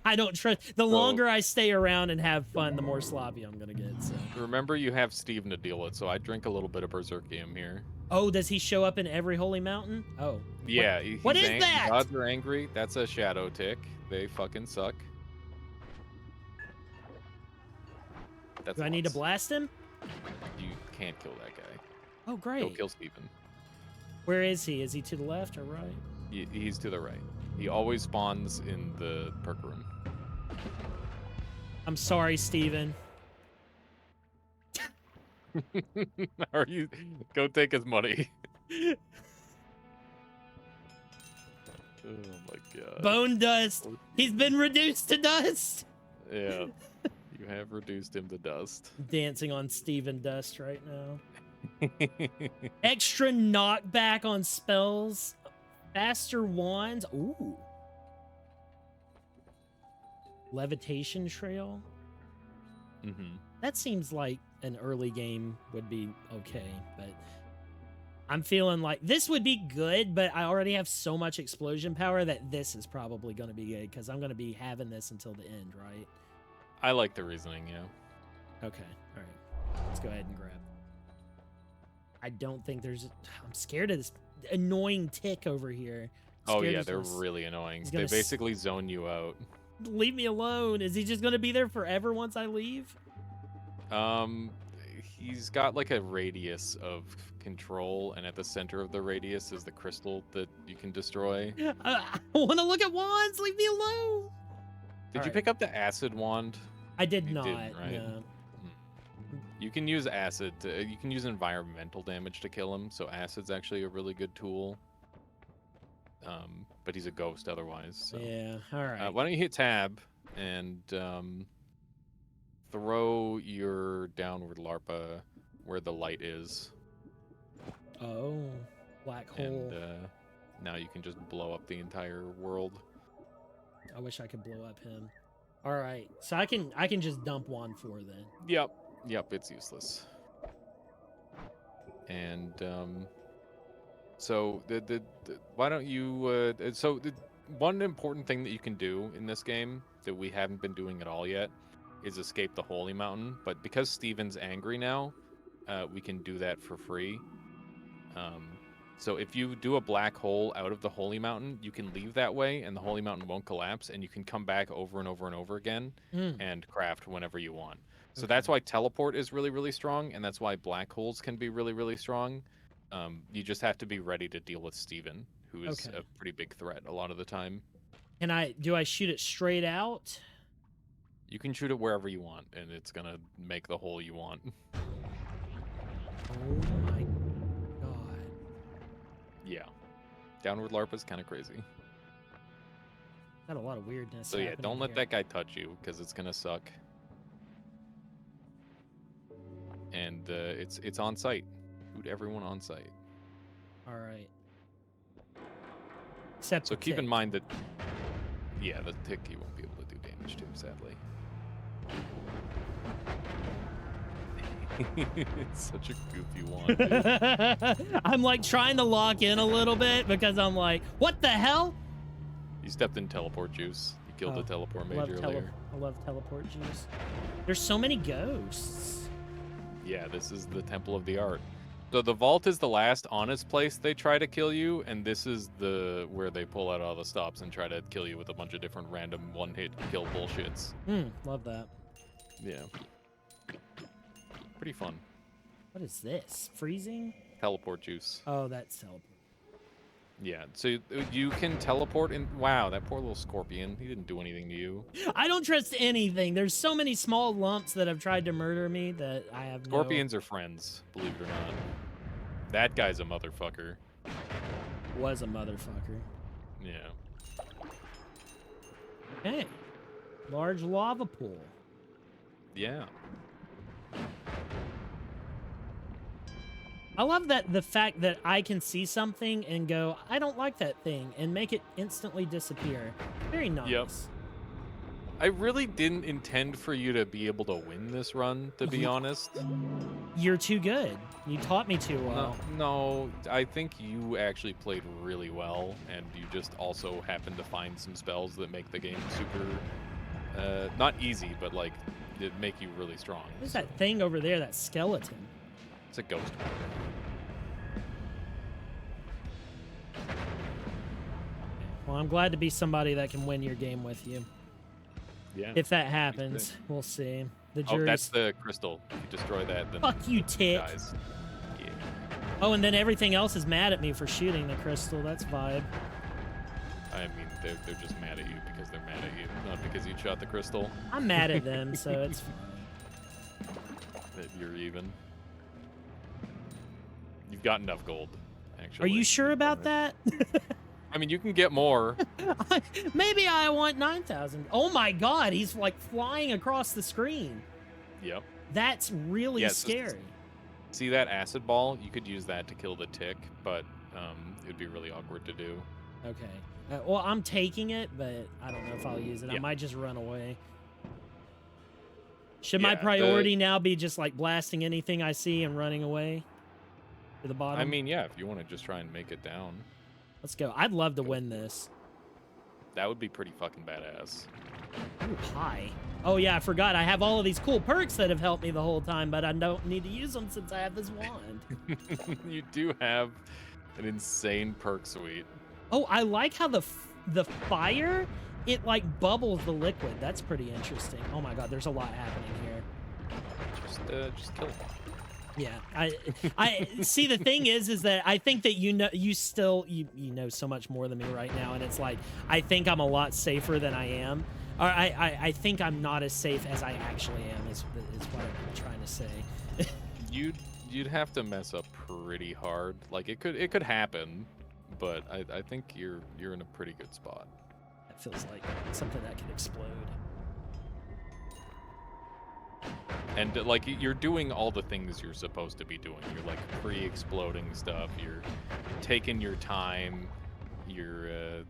I don't trust. The longer I stay around and have fun, the more sloppy I'm gonna get. So. Remember, you have Steven to deal with, so I drink a little bit of Berserkium here. Oh, does he show up in every holy mountain? Oh. Yeah. What is that? Gods are angry. That's a shadow tick. They fucking suck. That's Do I need to blast him? You can't kill that guy. Oh, great. Go kill Steven. Where is he? Is he to the left or right? He's to the right. He always spawns in the perk room. I'm sorry, Steven. Are you? Go take his money. Oh my god. Bone dust. He's been reduced to dust. Yeah. You have reduced him to dust. Dancing on Steven dust right now. Extra knockback on spells. Faster wands. Ooh. Levitation trail. Mm-hmm. That seems like an early game would be okay, but I'm feeling like this would be good, but I already have so much explosion power that this is probably going to be good because I'm going to be having this until the end, right? I like the reasoning, yeah. Okay, all right. Let's go ahead and grab. I don't think there's... I'm scared of this annoying tick over here. Oh yeah, they're really annoying. They basically zone you out. Leave me alone. Is he just going to be there forever once I leave? He's got like a radius of control, and at the center of the radius is the crystal that you can destroy. I want to look at wands. Leave me alone. Did you pick up the acid wand? I did You not. didn't, right? No. You can use acid. You can use environmental damage to kill him, so acid's actually a really good tool. But he's a ghost otherwise. So. Yeah. All right. Why don't you hit tab and throw your downward larpa where the light is. Oh, black hole. And now you can just blow up the entire world. I wish I could blow up him. All right, so I can just dump wand 4 then. Yep, it's useless. And so the why don't you one important thing that you can do in this game that we haven't been doing at all yet is escape the holy mountain, but because Steven's angry now, we can do that for free. So if you do a black hole out of the holy mountain, you can leave that way and the holy mountain won't collapse, and you can come back over and over and over again and craft whenever you want. So that's why teleport is really, really strong, and that's why black holes can be really, really strong. You just have to be ready to deal with Steven, who is a pretty big threat a lot of the time. Do I shoot it straight out? You can shoot it wherever you want, and it's gonna make the hole you want. Oh my god. Yeah. Downward LARP is kind of crazy. Got a lot of weirdness. So yeah, don't let here. that guy touch you, because it's gonna suck. And it's on site. Shoot everyone on site. All right. Except So the keep in tick. mind that, yeah, the tick you won't be able to do damage to, sadly. It's such a goofy one, dude. I'm like trying to lock in a little bit because I'm like, what the hell? You stepped in teleport juice. You killed the teleport I love mage earlier. I love teleport juice. There's so many ghosts. Yeah, this is the Temple of the Art. So the vault is the last honest place they try to kill you, and this is where they pull out all the stops and try to kill you with a bunch of different random one-hit kill bullshits. Love that. Yeah. Pretty fun. What is this? Freezing? Teleport juice. Oh, that's teleport. Yeah, so you can teleport in. Wow, that poor little scorpion. He didn't do anything to you. I don't trust anything. There's so many small lumps that have tried to murder me that I have Scorpions are friends, believe it or not. That guy's a motherfucker. Was a motherfucker. Yeah. Hey, large lava pool. Yeah. I love that the fact that I can see something and go, I don't like that thing, and make it instantly disappear. Very nice. Yep. I really didn't intend for you to be able to win this run, to be honest. You're too good. You taught me too well. No, I think you actually played really well, and you just also happened to find some spells that make the game super, not easy, but like, it make you really strong. What's that thing over there, that skeleton? It's a ghost. Well, I'm glad to be somebody that can win your game with you. Yeah. If that happens, we'll see. The Oh, jury's... that's the crystal. If you destroy that, then Fuck you, tick. dies. Yeah. Oh, and then everything else is mad at me for shooting the crystal. That's vibe. I mean, they're just mad at you because they're mad at you, not because you shot the crystal. I'm mad at them, so it's fine. That you're even. You've got enough gold, actually. Are you sure about that? I mean, you can get more. Maybe I want 9,000. Oh my god, he's like flying across the screen. Yep. That's really Yeah, scary. See that acid ball? You could use that to kill the tick, but it'd be really awkward to do. Okay. Well, I'm taking it, but I don't know if I'll use it. I Yeah. might just run away. Should my Yeah, priority now be just like blasting anything I see and running away to the bottom? I mean, yeah, if you want to just try and make it down, Let's go. I'd love to win this. that would be pretty fucking badass. Ooh, hi. Oh, yeah, I forgot. I have all of these cool perks that have helped me the whole time, but I don't need to use them since I have this wand. You do have an insane perk suite. Oh, I like how the fire, it like bubbles the liquid. That's pretty interesting. Oh my god, there's a lot happening here. Just kill him. Yeah, I see. The thing is that I think that you know so much more than me right now, and it's like I think I'm a lot safer than I am. Or I think I'm not as safe as I actually am. Is what I'm trying to say. You'd have to mess up pretty hard. Like it could happen, but I think you're in a pretty good spot. That feels like something that could explode. And like you're doing all the things you're supposed to be doing. You're like pre-exploding stuff. You're taking your time. You're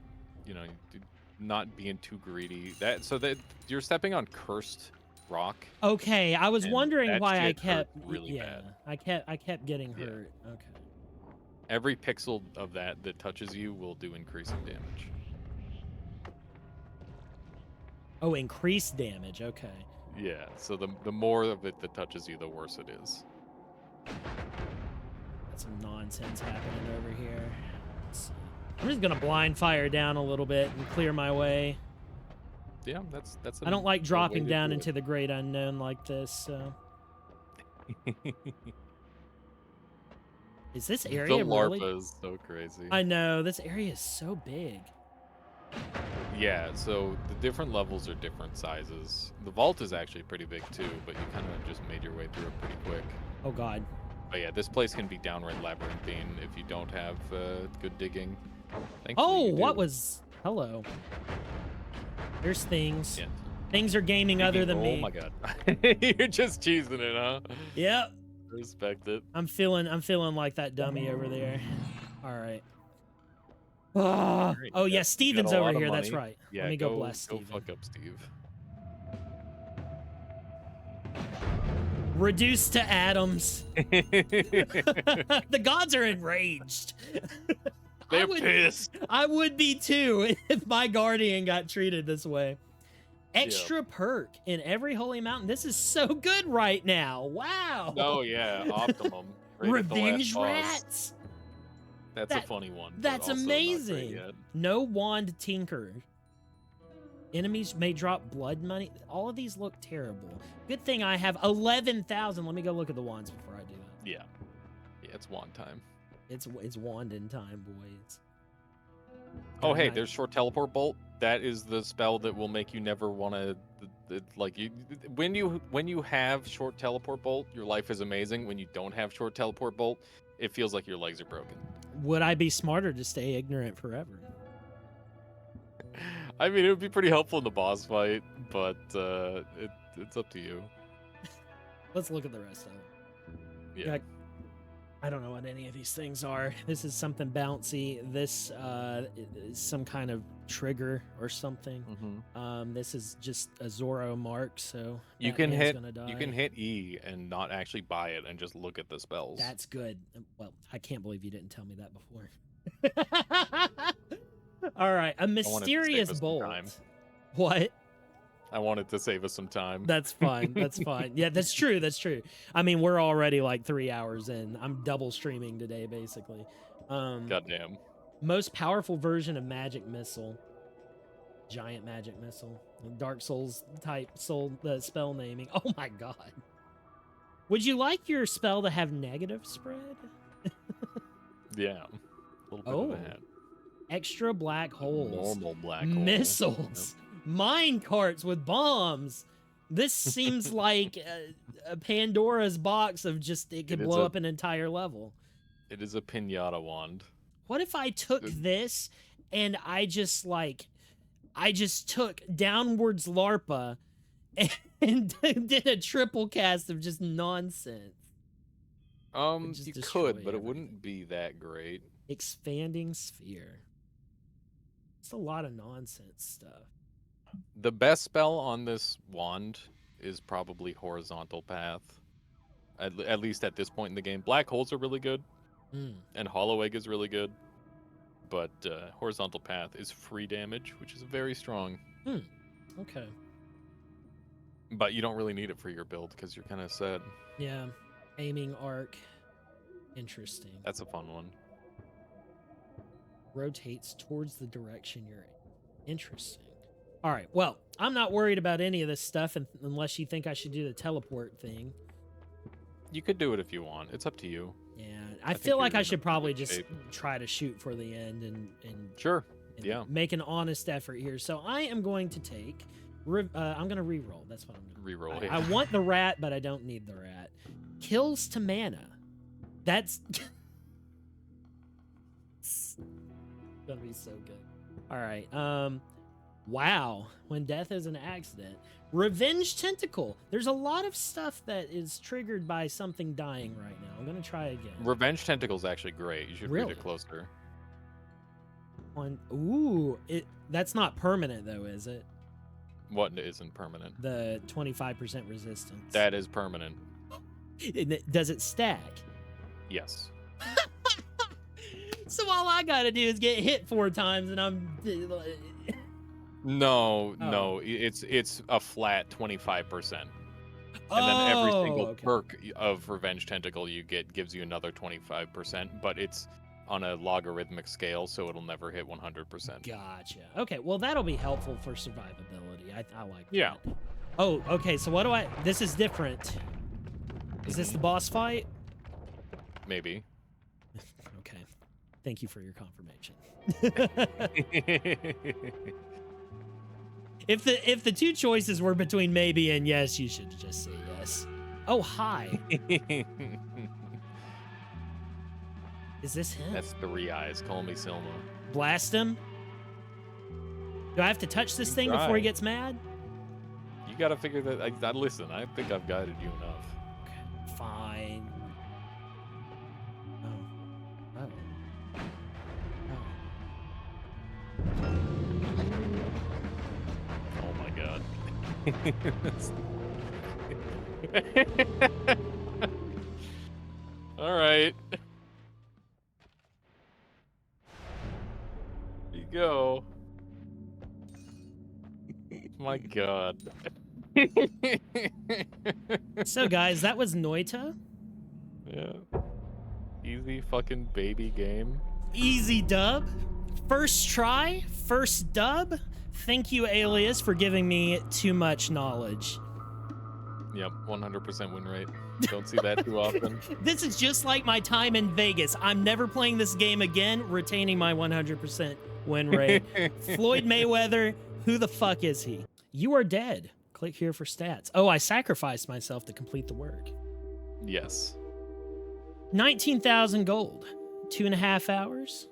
not being too greedy. That you're stepping on cursed rock. Okay, I was And wondering that why I shit hurt kept really bad. I kept getting Yeah. hurt. Okay. Every pixel of that touches you will do increasing damage. Oh, increased damage. Okay. Yeah, so the more of it that touches you, the worse it is. Got some nonsense happening over here. Let's see. I'm just gonna blind fire down a little bit and clear my way. Yeah, that's. I don't like a way dropping to down do into the great unknown like this. So, it. is this The area larva really? is so crazy. I know this area is so big. Yeah, so the different levels are different sizes. The vault is actually pretty big too, but you kind of just made your way through it pretty quick. Oh God. But yeah, this place can be downright labyrinthine if you don't have good digging. Thankfully, Oh, you what do. was? Hello. There's things. Yeah. Things are gaming other than Oh me. my god. You're just cheesing it, huh? Yep. Respect it. I'm feeling like that dummy over there. All right. Oh, Great. oh Yeah, yeah, Steven's got a lot over of here. That's money. right. Yeah, Let me go bless Go Steven. fuck up Steve. Reduced to atoms. The gods are enraged. They're pissed. I would be too if my guardian got treated this way. Extra perk in every holy mountain. This is so good right now. Wow. Oh yeah, optimum. Right at the last Revenge boss. rats. That's a funny one. but That's also not great amazing. yet. No wand tinker. Enemies may drop blood money. All of these look terrible. Good thing I have 11,000. Let me go look at the wands before I do that. Yeah. Yeah, it's wand time. It's wand in time, boys. Oh, hey, there's short teleport bolt. That is the spell that will make you never want to, like, when you have short teleport bolt, your life is amazing. When you don't have short teleport bolt, it feels like your legs are broken. Would I be smarter to stay ignorant forever? I mean, it would be pretty helpful in the boss fight, but it's up to you. Let's look at the rest of it. Yeah. I don't know what any of these things are. This is something bouncy. This is some kind of trigger or something. This is just a Zoro mark, so you can hit E and not actually buy it and just look at the spells. That's good. Well, I can't believe you didn't tell me that before. All right, a mysterious bolt. What? I wanted to save us some time. That's fine. That's fine. Yeah, that's true. That's true. I mean, we're already like 3 hours in. I'm double streaming today, basically. Goddamn. Most powerful version of magic missile. Giant magic missile. Dark Souls type spell naming. Oh my god. Would you like your spell to have negative spread? Yeah. A little bit of that. Extra black holes. Normal black holes. Missiles. Mine carts with bombs. This seems like a Pandora's box of just it could blow up an entire level. It is a pinata wand. What if I took this and I just took downwards LARPA and did a triple cast of just nonsense? You could, but it wouldn't be that great. Expanding sphere. It's a lot of nonsense stuff. The best spell on this wand is probably horizontal path. At least at this point in the game. Black holes are really good, and hollow egg is really good, but horizontal path is free damage, which is very strong. Okay. But you don't really need it for your build because you're kind of set. Yeah. Aiming arc. Interesting. That's a fun one. Rotates towards the direction you're in. Interesting. All right. Well, I'm not worried about any of this stuff unless you think I should do the teleport thing. You could do it if you want. It's up to you. Yeah. I feel like I should probably just try to shoot for the end and sure. Yeah. Make an honest effort here. So I am going to take I'm going to re-roll. That's what I'm going to re-roll. I want the rat, but I don't need the rat. Kills to mana. That's gonna be so good. All right. Wow. When death is an accident. Revenge tentacle. There's a lot of stuff that is triggered by something dying right now. I'm gonna try again. Revenge tentacle is actually great. You should read it closer. That's not permanent though, is it? What isn't permanent? The 25% resistance. That is permanent. Does it stack? Yes. So all I gotta do is get hit 4 times and I'm... No, it's a flat 25%. And then every single perk of Revenge Tentacle you get gives you another 25%, but it's on a logarithmic scale, so it'll never hit 100%. Gotcha. Okay, well that'll be helpful for survivability. I like that. Yeah. Oh, okay, so what do I... This is different. Is this the boss fight? Maybe. Okay. Thank you for your confirmation. If the 2 choices were between maybe and yes, you should just say yes. Oh, hi. Is this him? That's 3 eyes. Call me Silma. Blast him? Do I have to touch this thing before he gets mad? You gotta figure that. Listen, I think I've guided you enough. Okay, fine. Oh my god. All right. Here you go. My god. So guys, that was Noita. Yeah. Easy fucking baby game. Easy dub. First try, first dub. Thank you, Alias, for giving me too much knowledge. Yep, 100% win rate. Don't see that too often. This is just like my time in Vegas. I'm never playing this game again, retaining my 100% win rate. Floyd Mayweather, who the fuck is he? You are dead. Click here for stats. Oh, I sacrificed myself to complete the work. Yes. 19,000 gold. 2.5 hours.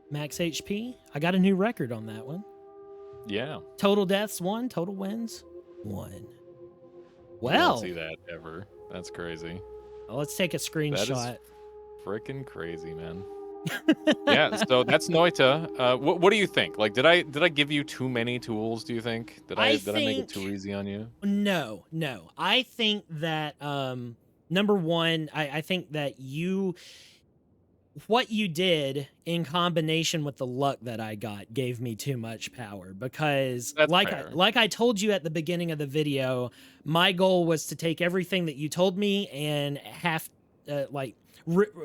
Max HP. I got a new record on that one. Yeah. Total deaths, 1. Total wins, 1. You Well, don't see that ever. That's crazy. let's take a screenshot. That is freaking crazy, man. Yeah, so that's Noita. What do you think? Like, did I give you too many tools? Do you think? Did I make it too easy on you? No. I think that number one, I think that what you did in combination with the luck that I got gave me too much power, because That's like fair. like I told you at the beginning of the video, my goal was to take everything that you told me and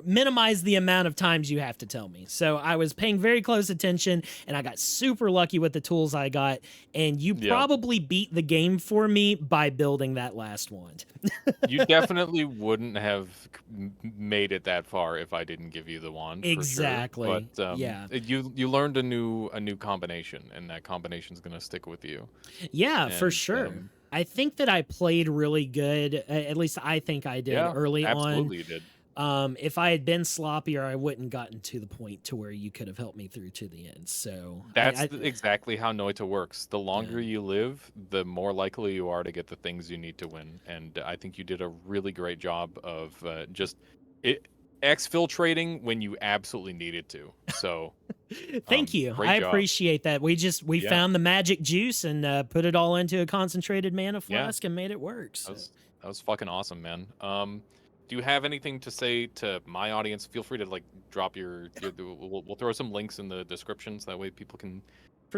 minimize the amount of times you have to tell me. So I was paying very close attention, and I got super lucky with the tools I got, and you probably beat the game for me by building that last wand. You definitely wouldn't have made it that far if I didn't give you the wand. Exactly. For sure. But yeah. You learned a new combination, and that combination's gonna stick with you. Yeah, for sure. I think that I played really good. At least I think I did early on. Absolutely you did. If I had been sloppier, I wouldn't gotten to the point to where you could have helped me through to the end. So that's exactly how Noita works. The longer you live, the more likely you are to get the things you need to win. And I think you did a really great job of exfiltrating when you absolutely needed to. So thank you. I appreciate that. We found the magic juice and put it all into a concentrated mana flask and made it work. So. That was fucking awesome, man. Do you have anything to say to my audience? Feel free to drop your we'll throw some links in the description so that way people can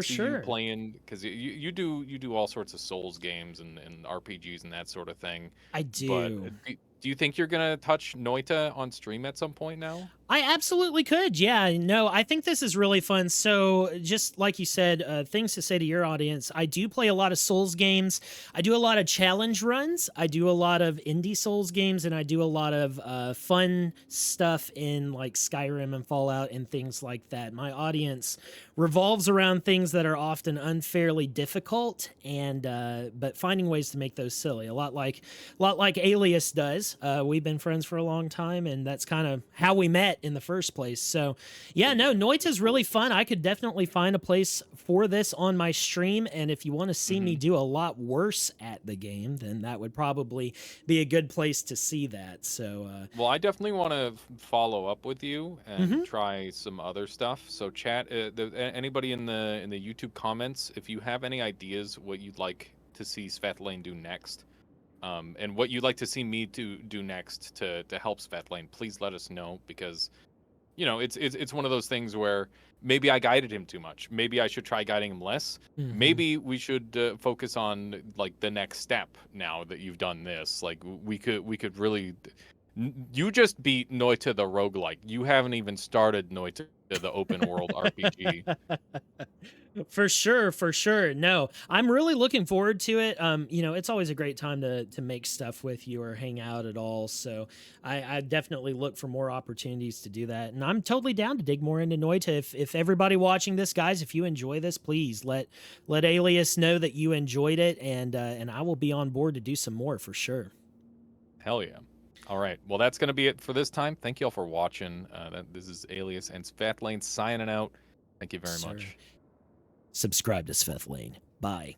see you playing, because you do all sorts of Souls games and RPGs and that sort of thing. I do. But do you think you're gonna touch Noita on stream at some point now? I absolutely could. Yeah, no, I think this is really fun. So just like you said, things to say to your audience. I do play a lot of Souls games. I do a lot of challenge runs. I do a lot of indie Souls games, and I do a lot of fun stuff in like Skyrim and Fallout and things like that. My audience revolves around things that are often unfairly difficult, and but finding ways to make those silly. A lot like Alias does. We've been friends for a long time, and that's kind of how we met in the first place. So yeah, no, Noita's really fun. I could definitely find a place for this on my stream, and if you want to see me do a lot worse at the game, then that would probably be a good place to see that. So well, I definitely want to follow up with you and try some other stuff. So chat, anybody in the YouTube comments, if you have any ideas what you'd like to see Svethlane do next, and what you'd like to see me do next to help Svethlane, please let us know, because it's one of those things where maybe I guided him too much. Maybe I should try guiding him less. Maybe we should focus on like the next step now that you've done this. Like we could really. You just beat Noita the roguelike. You haven't even started Noita the open world RPG. For sure. No, I'm really looking forward to it. It's always a great time to make stuff with you or hang out at all. So I definitely look for more opportunities to do that. And I'm totally down to dig more into Noita. If everybody watching this, guys, if you enjoy this, please let Alias know that you enjoyed it, and I will be on board to do some more for sure. Hell yeah. All right. Well, that's going to be it for this time. Thank you all for watching. This is Alias and Svethlane signing out. Thank you very much. Subscribe to Svethlane. Bye.